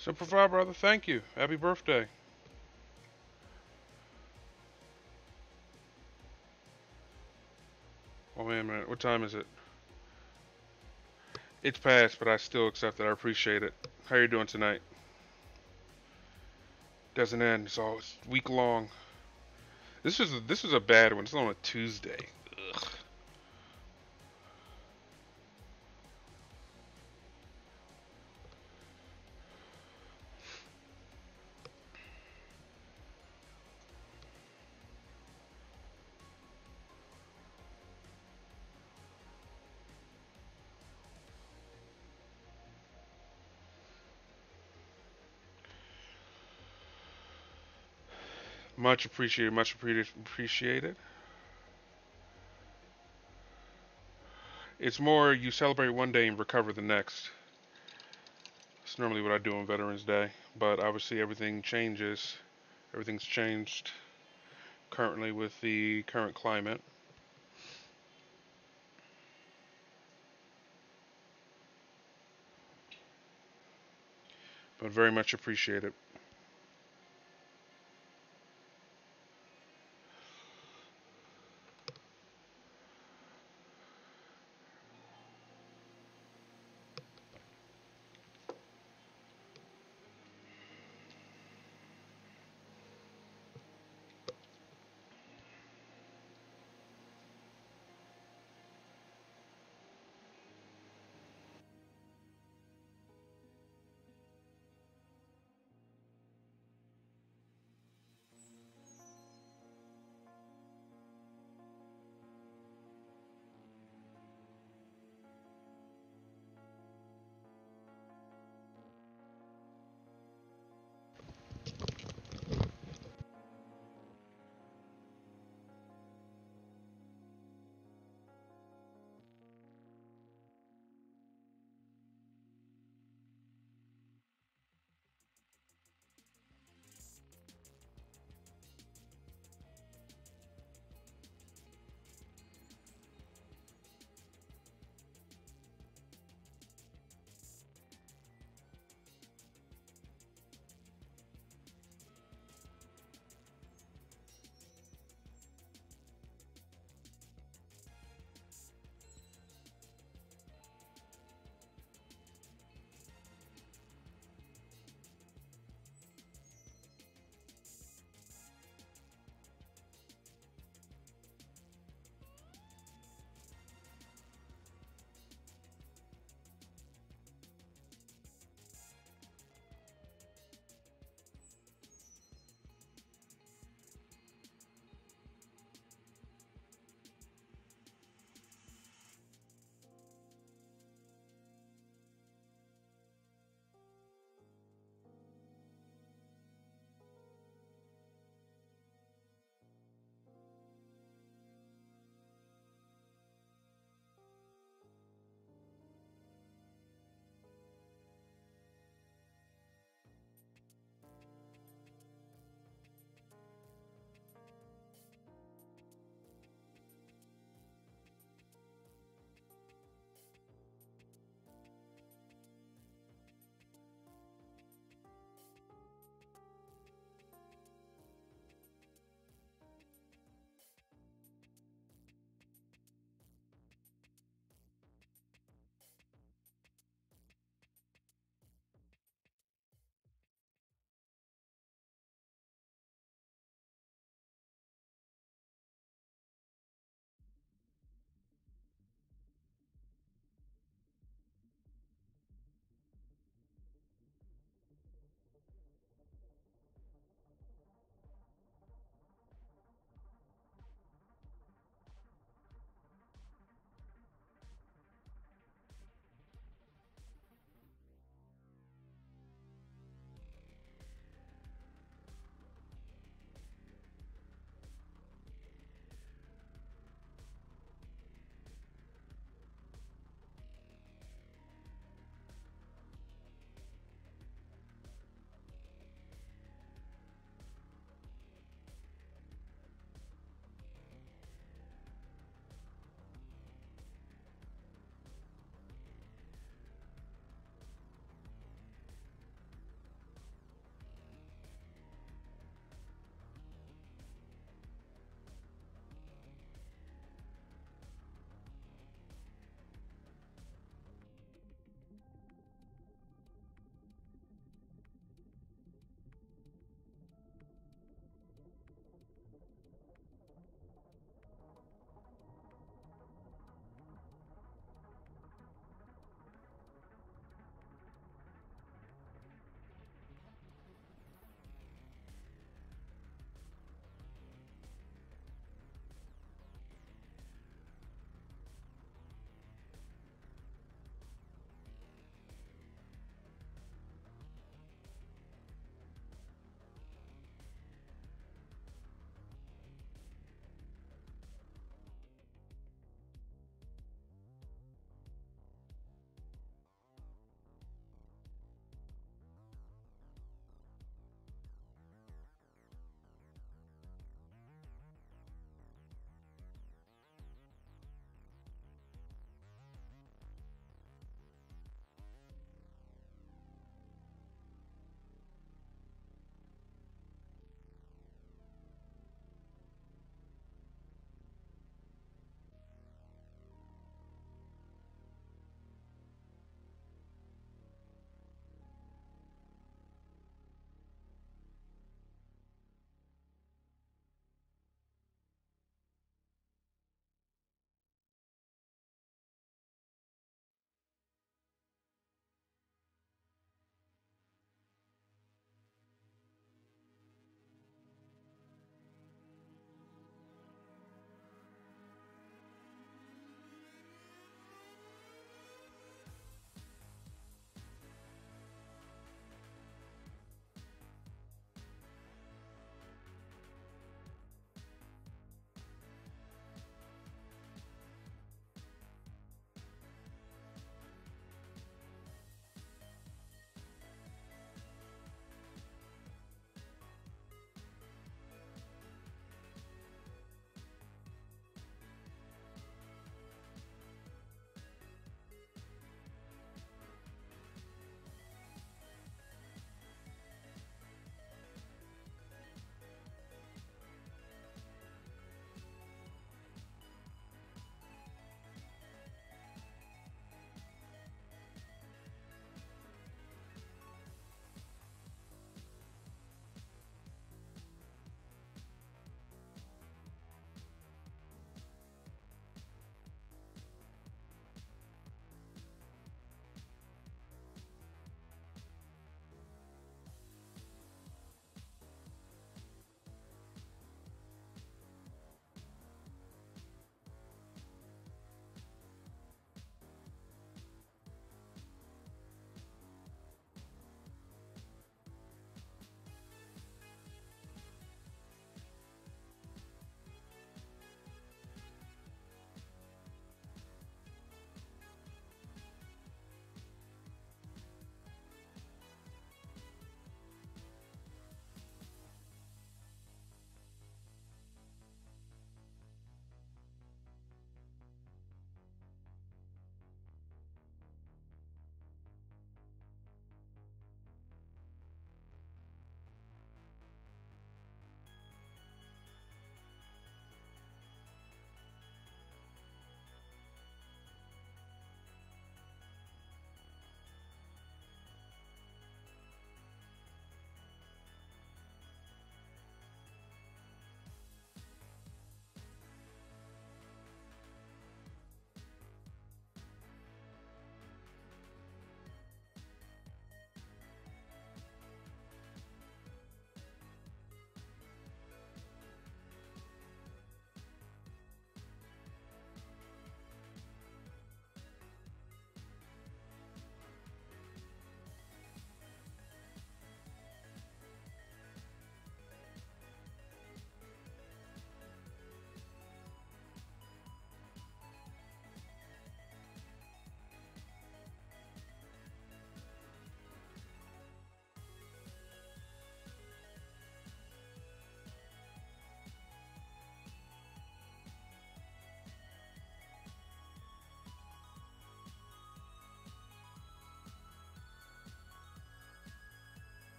Simplify, brother. Thank you. Happy birthday. Oh man, what time is it? It's past, but I still accept it. I appreciate it. How you doing tonight? Doesn't end. It's week long. This is a bad one. It's on a Tuesday. Ugh. Much appreciated. Much appreciated. It's more you celebrate one day and recover the next. It's normally what I do on Veterans Day, but obviously everything changes. Everything's changed currently with the current climate, but very much appreciated.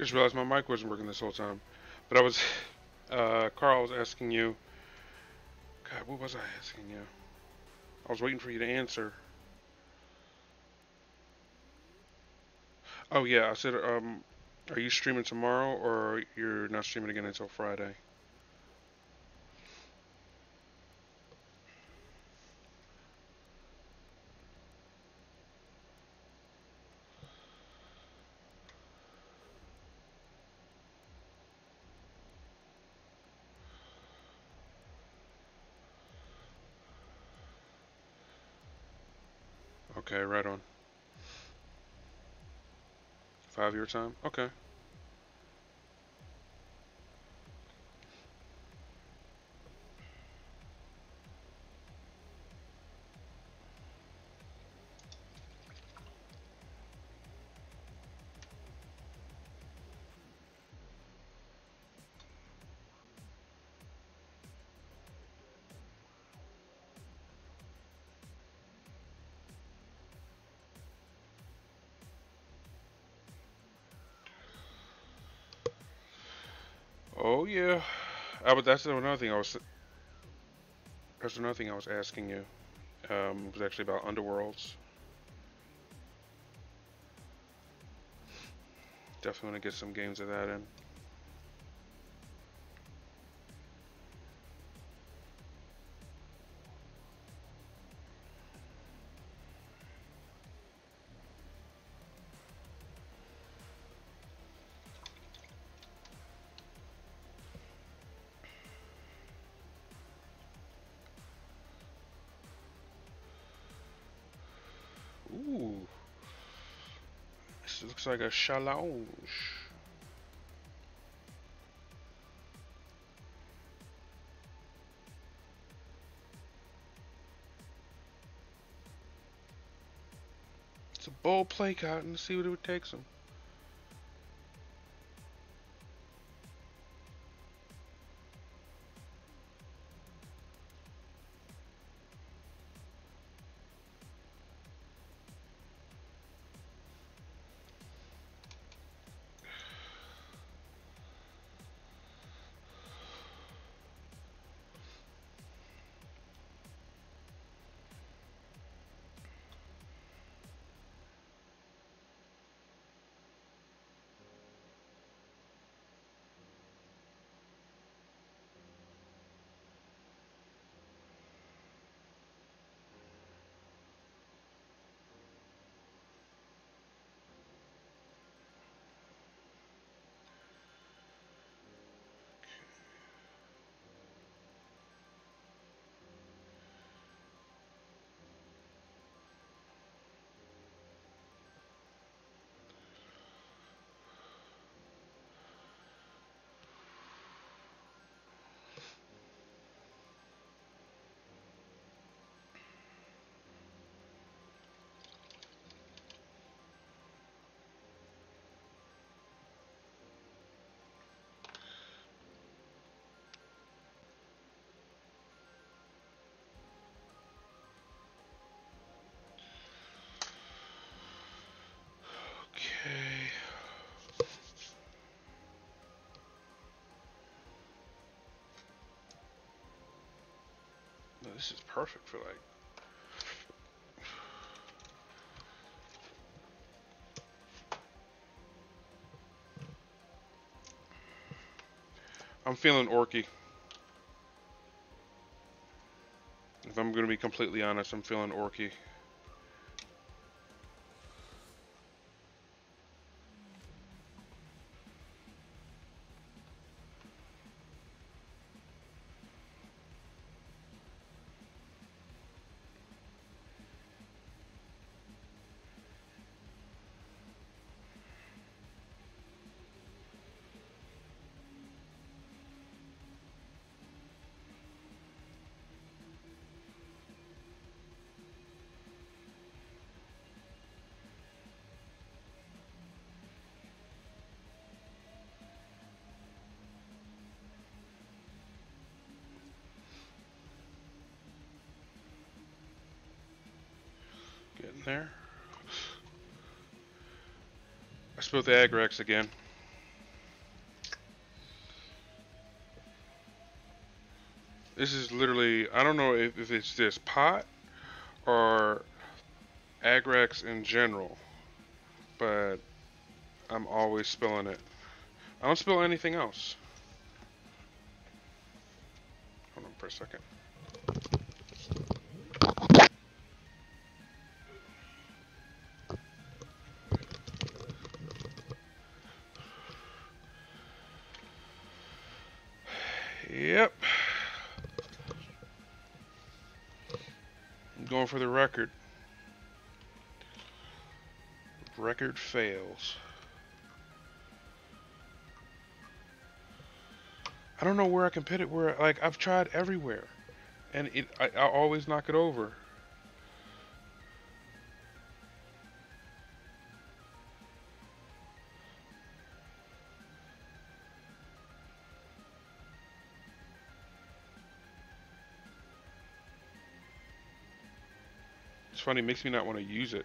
just realized my mic wasn't working this whole time. But I was, Carl was asking you. God, what was I asking you? I was waiting for you to answer. Oh yeah, I said, are you streaming tomorrow or you're not streaming again until Friday? Okay, right on. 5 year time? Okay. Oh yeah. But that's another thing I was. That's another thing I was asking you. It was actually about underworlds. Definitely want to get some games of that in. Ooh, this looks like a challenge. It's a bold play, Cotton. Let's see what it takes him. Okay. No, this is perfect for like. I'm feeling orky. If I'm gonna be completely honest, I'm feeling orky. Getting there. I spilled the Agrax again. This is literally, I don't know if it's this pot or Agrex in general, but I'm always spilling it. I don't spill anything else. Hold on for a second. Yep. I'm going for the record. Record fails. I don't know where I can put it. Where like I've tried everywhere, and I always knock it over. It's funny. It makes me not want to use it.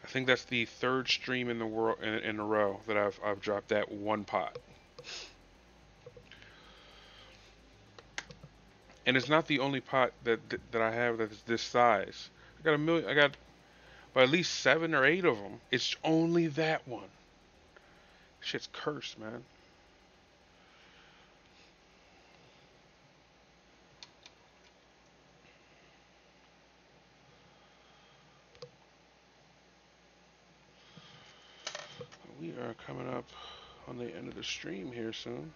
I think that's the third stream in the world in a row that I've dropped that one pot. And it's not the only pot that I have that's this size. I got a million. I got well, at least 7 or 8 of them. It's only that one. Shit's cursed, man. We are coming up on the end of the stream here soon.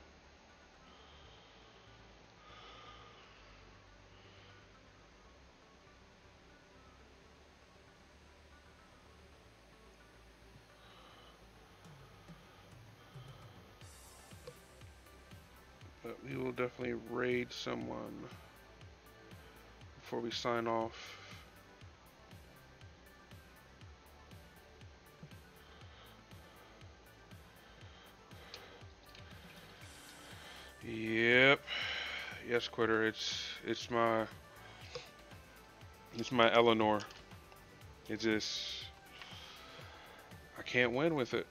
But we will definitely raid someone before we sign off. Yep. Yes, Quitter. It's my Eleanor. It just I can't win with it.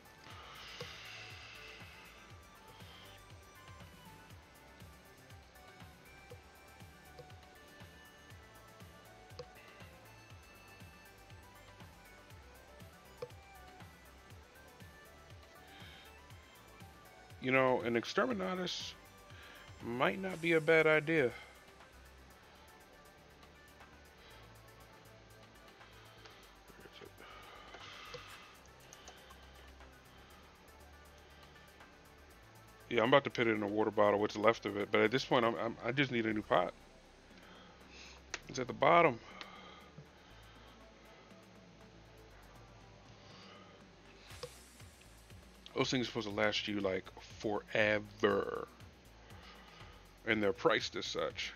You know, an Exterminatus might not be a bad idea. Yeah, I'm about to put it in a water bottle, what's left of it. But at this point, I just need a new pot. It's at the bottom. Those things are supposed to last you like forever. And they're priced as such.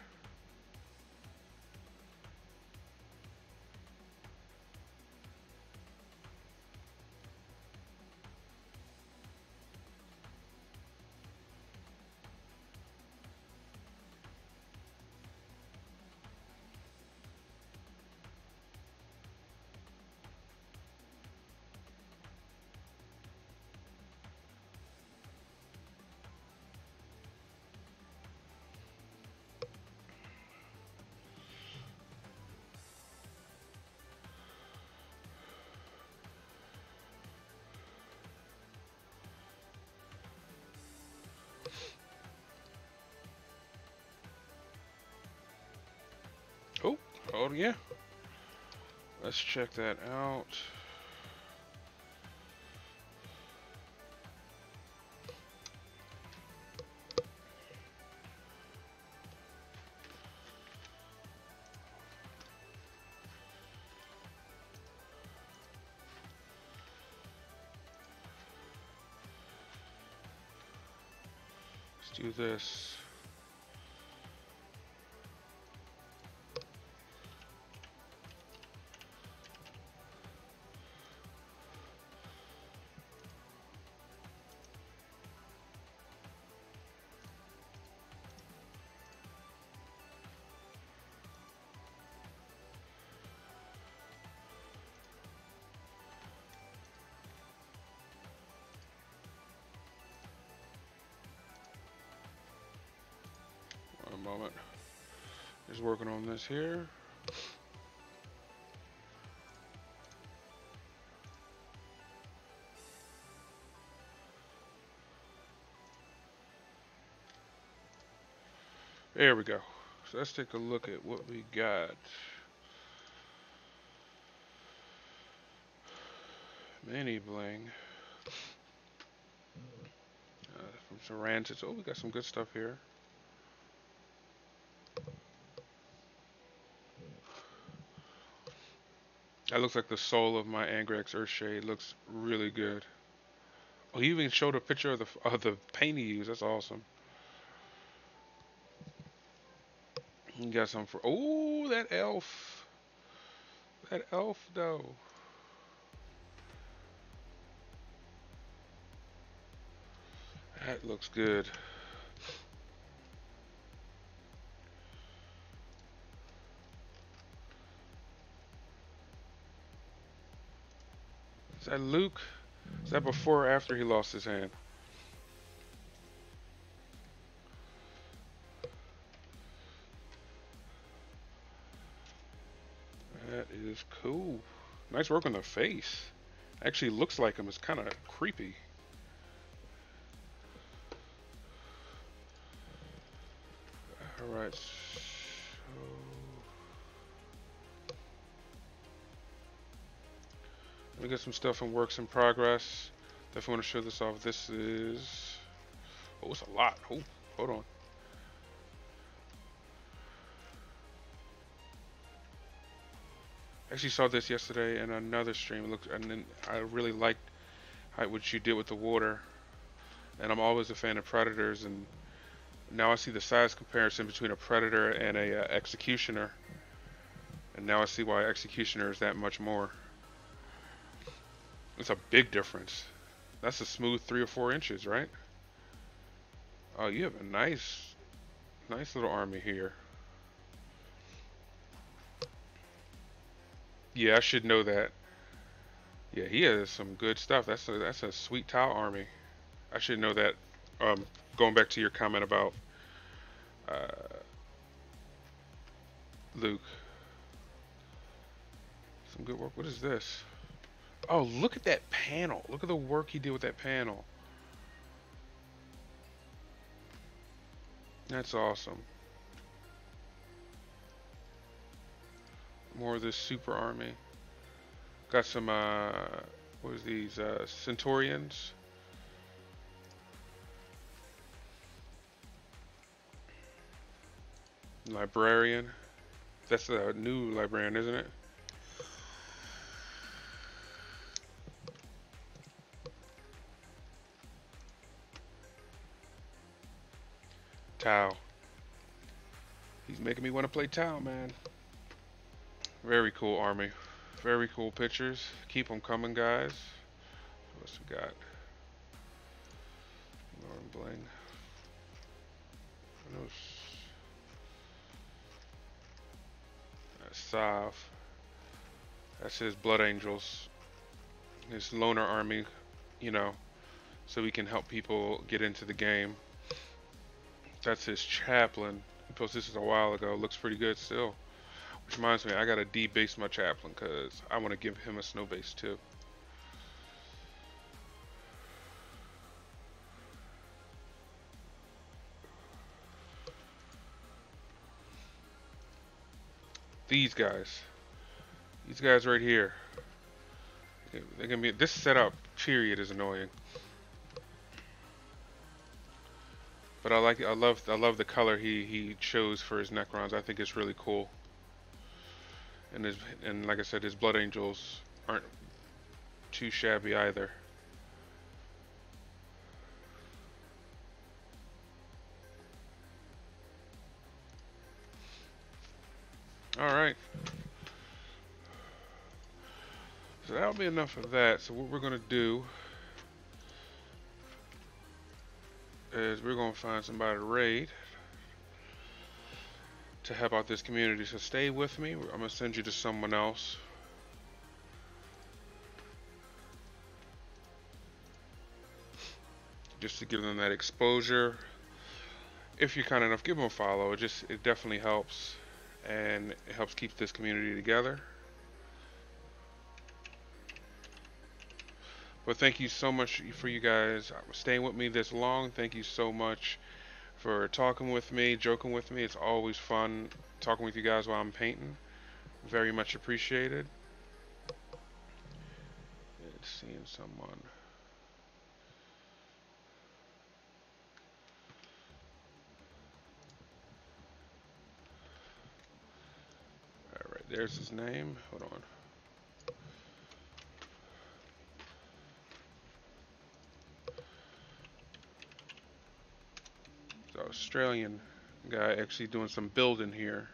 Oh yeah. Let's check that out. Let's do this. moment. Just working on this here. There we go. So let's take a look at what we got. Mini bling. From Sarantis. Oh, we got some good stuff here. That looks like the soul of my Angrax Earthshade. Looks really good. Oh, he even showed a picture of the paint he used. That's awesome. You got some for. Oh, that elf. That elf though. That looks good. Is that Luke? Is that before or after he lost his hand? That is cool. Nice work on the face. Actually looks like him. It's kind of creepy. Alright. So... let me get some stuff in works in progress. Definitely want to show this off. This is... oh, it's a lot. Oh, hold on. Actually saw this yesterday in another stream. It looked, and then I really liked what you did with the water. And I'm always a fan of predators, and now I see the size comparison between a predator and a executioner. And now I see why executioner is that much more. It's a big difference. That's a smooth 3 or 4 inches, right? Oh, you have a nice little army here. Yeah, I should know that. Yeah, he has some good stuff. That's a sweet Tau army. I should know that. Going back to your comment about Luke. Some good work. What is this? Oh, look at that panel. Look at the work he did with that panel. That's awesome. More of this super army. Got some, what is these, Centaurians. Librarian. That's a new librarian, isn't it? Tau. He's making me want to play Tau, man. Very cool army. Very cool pictures. Keep them coming, guys. What's we got? Norm Bling. Sav. That's his Blood Angels. His loner army, you know, so he can help people get into the game. That's his chaplain. He posted this a while ago. Looks pretty good still. Which reminds me, I gotta debase my chaplain because I want to give him a snow base too. These guys right here. They're gonna be this setup. Period is annoying. But I like, I love the color he chose for his Necrons. I think it's really cool. And like I said, his Blood Angels aren't too shabby either. All right. So that'll be enough of that. So what we're gonna do is we're gonna find somebody to raid to help out this community. So stay with me. I'm gonna send you to someone else. Just to give them that exposure if you're kind enough, give them a follow. It definitely helps, and it helps keep this community together. But thank you so much for you guys staying with me this long. Thank you so much for talking with me, joking with me. It's always fun talking with you guys while I'm painting. Very much appreciated. It's seeing someone. All right, there's his name. Hold on. It's an Australian guy actually doing some building here.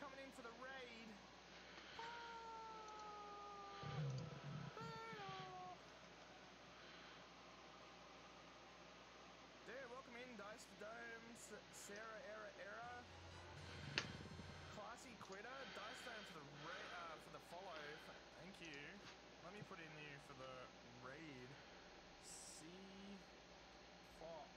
Coming in for the raid. Dude, welcome in, Dice for Domes, Sarah Era, Classy Quitter, Dice Dome for the follow. Thank you. Let me put in you for the raid. C Fox.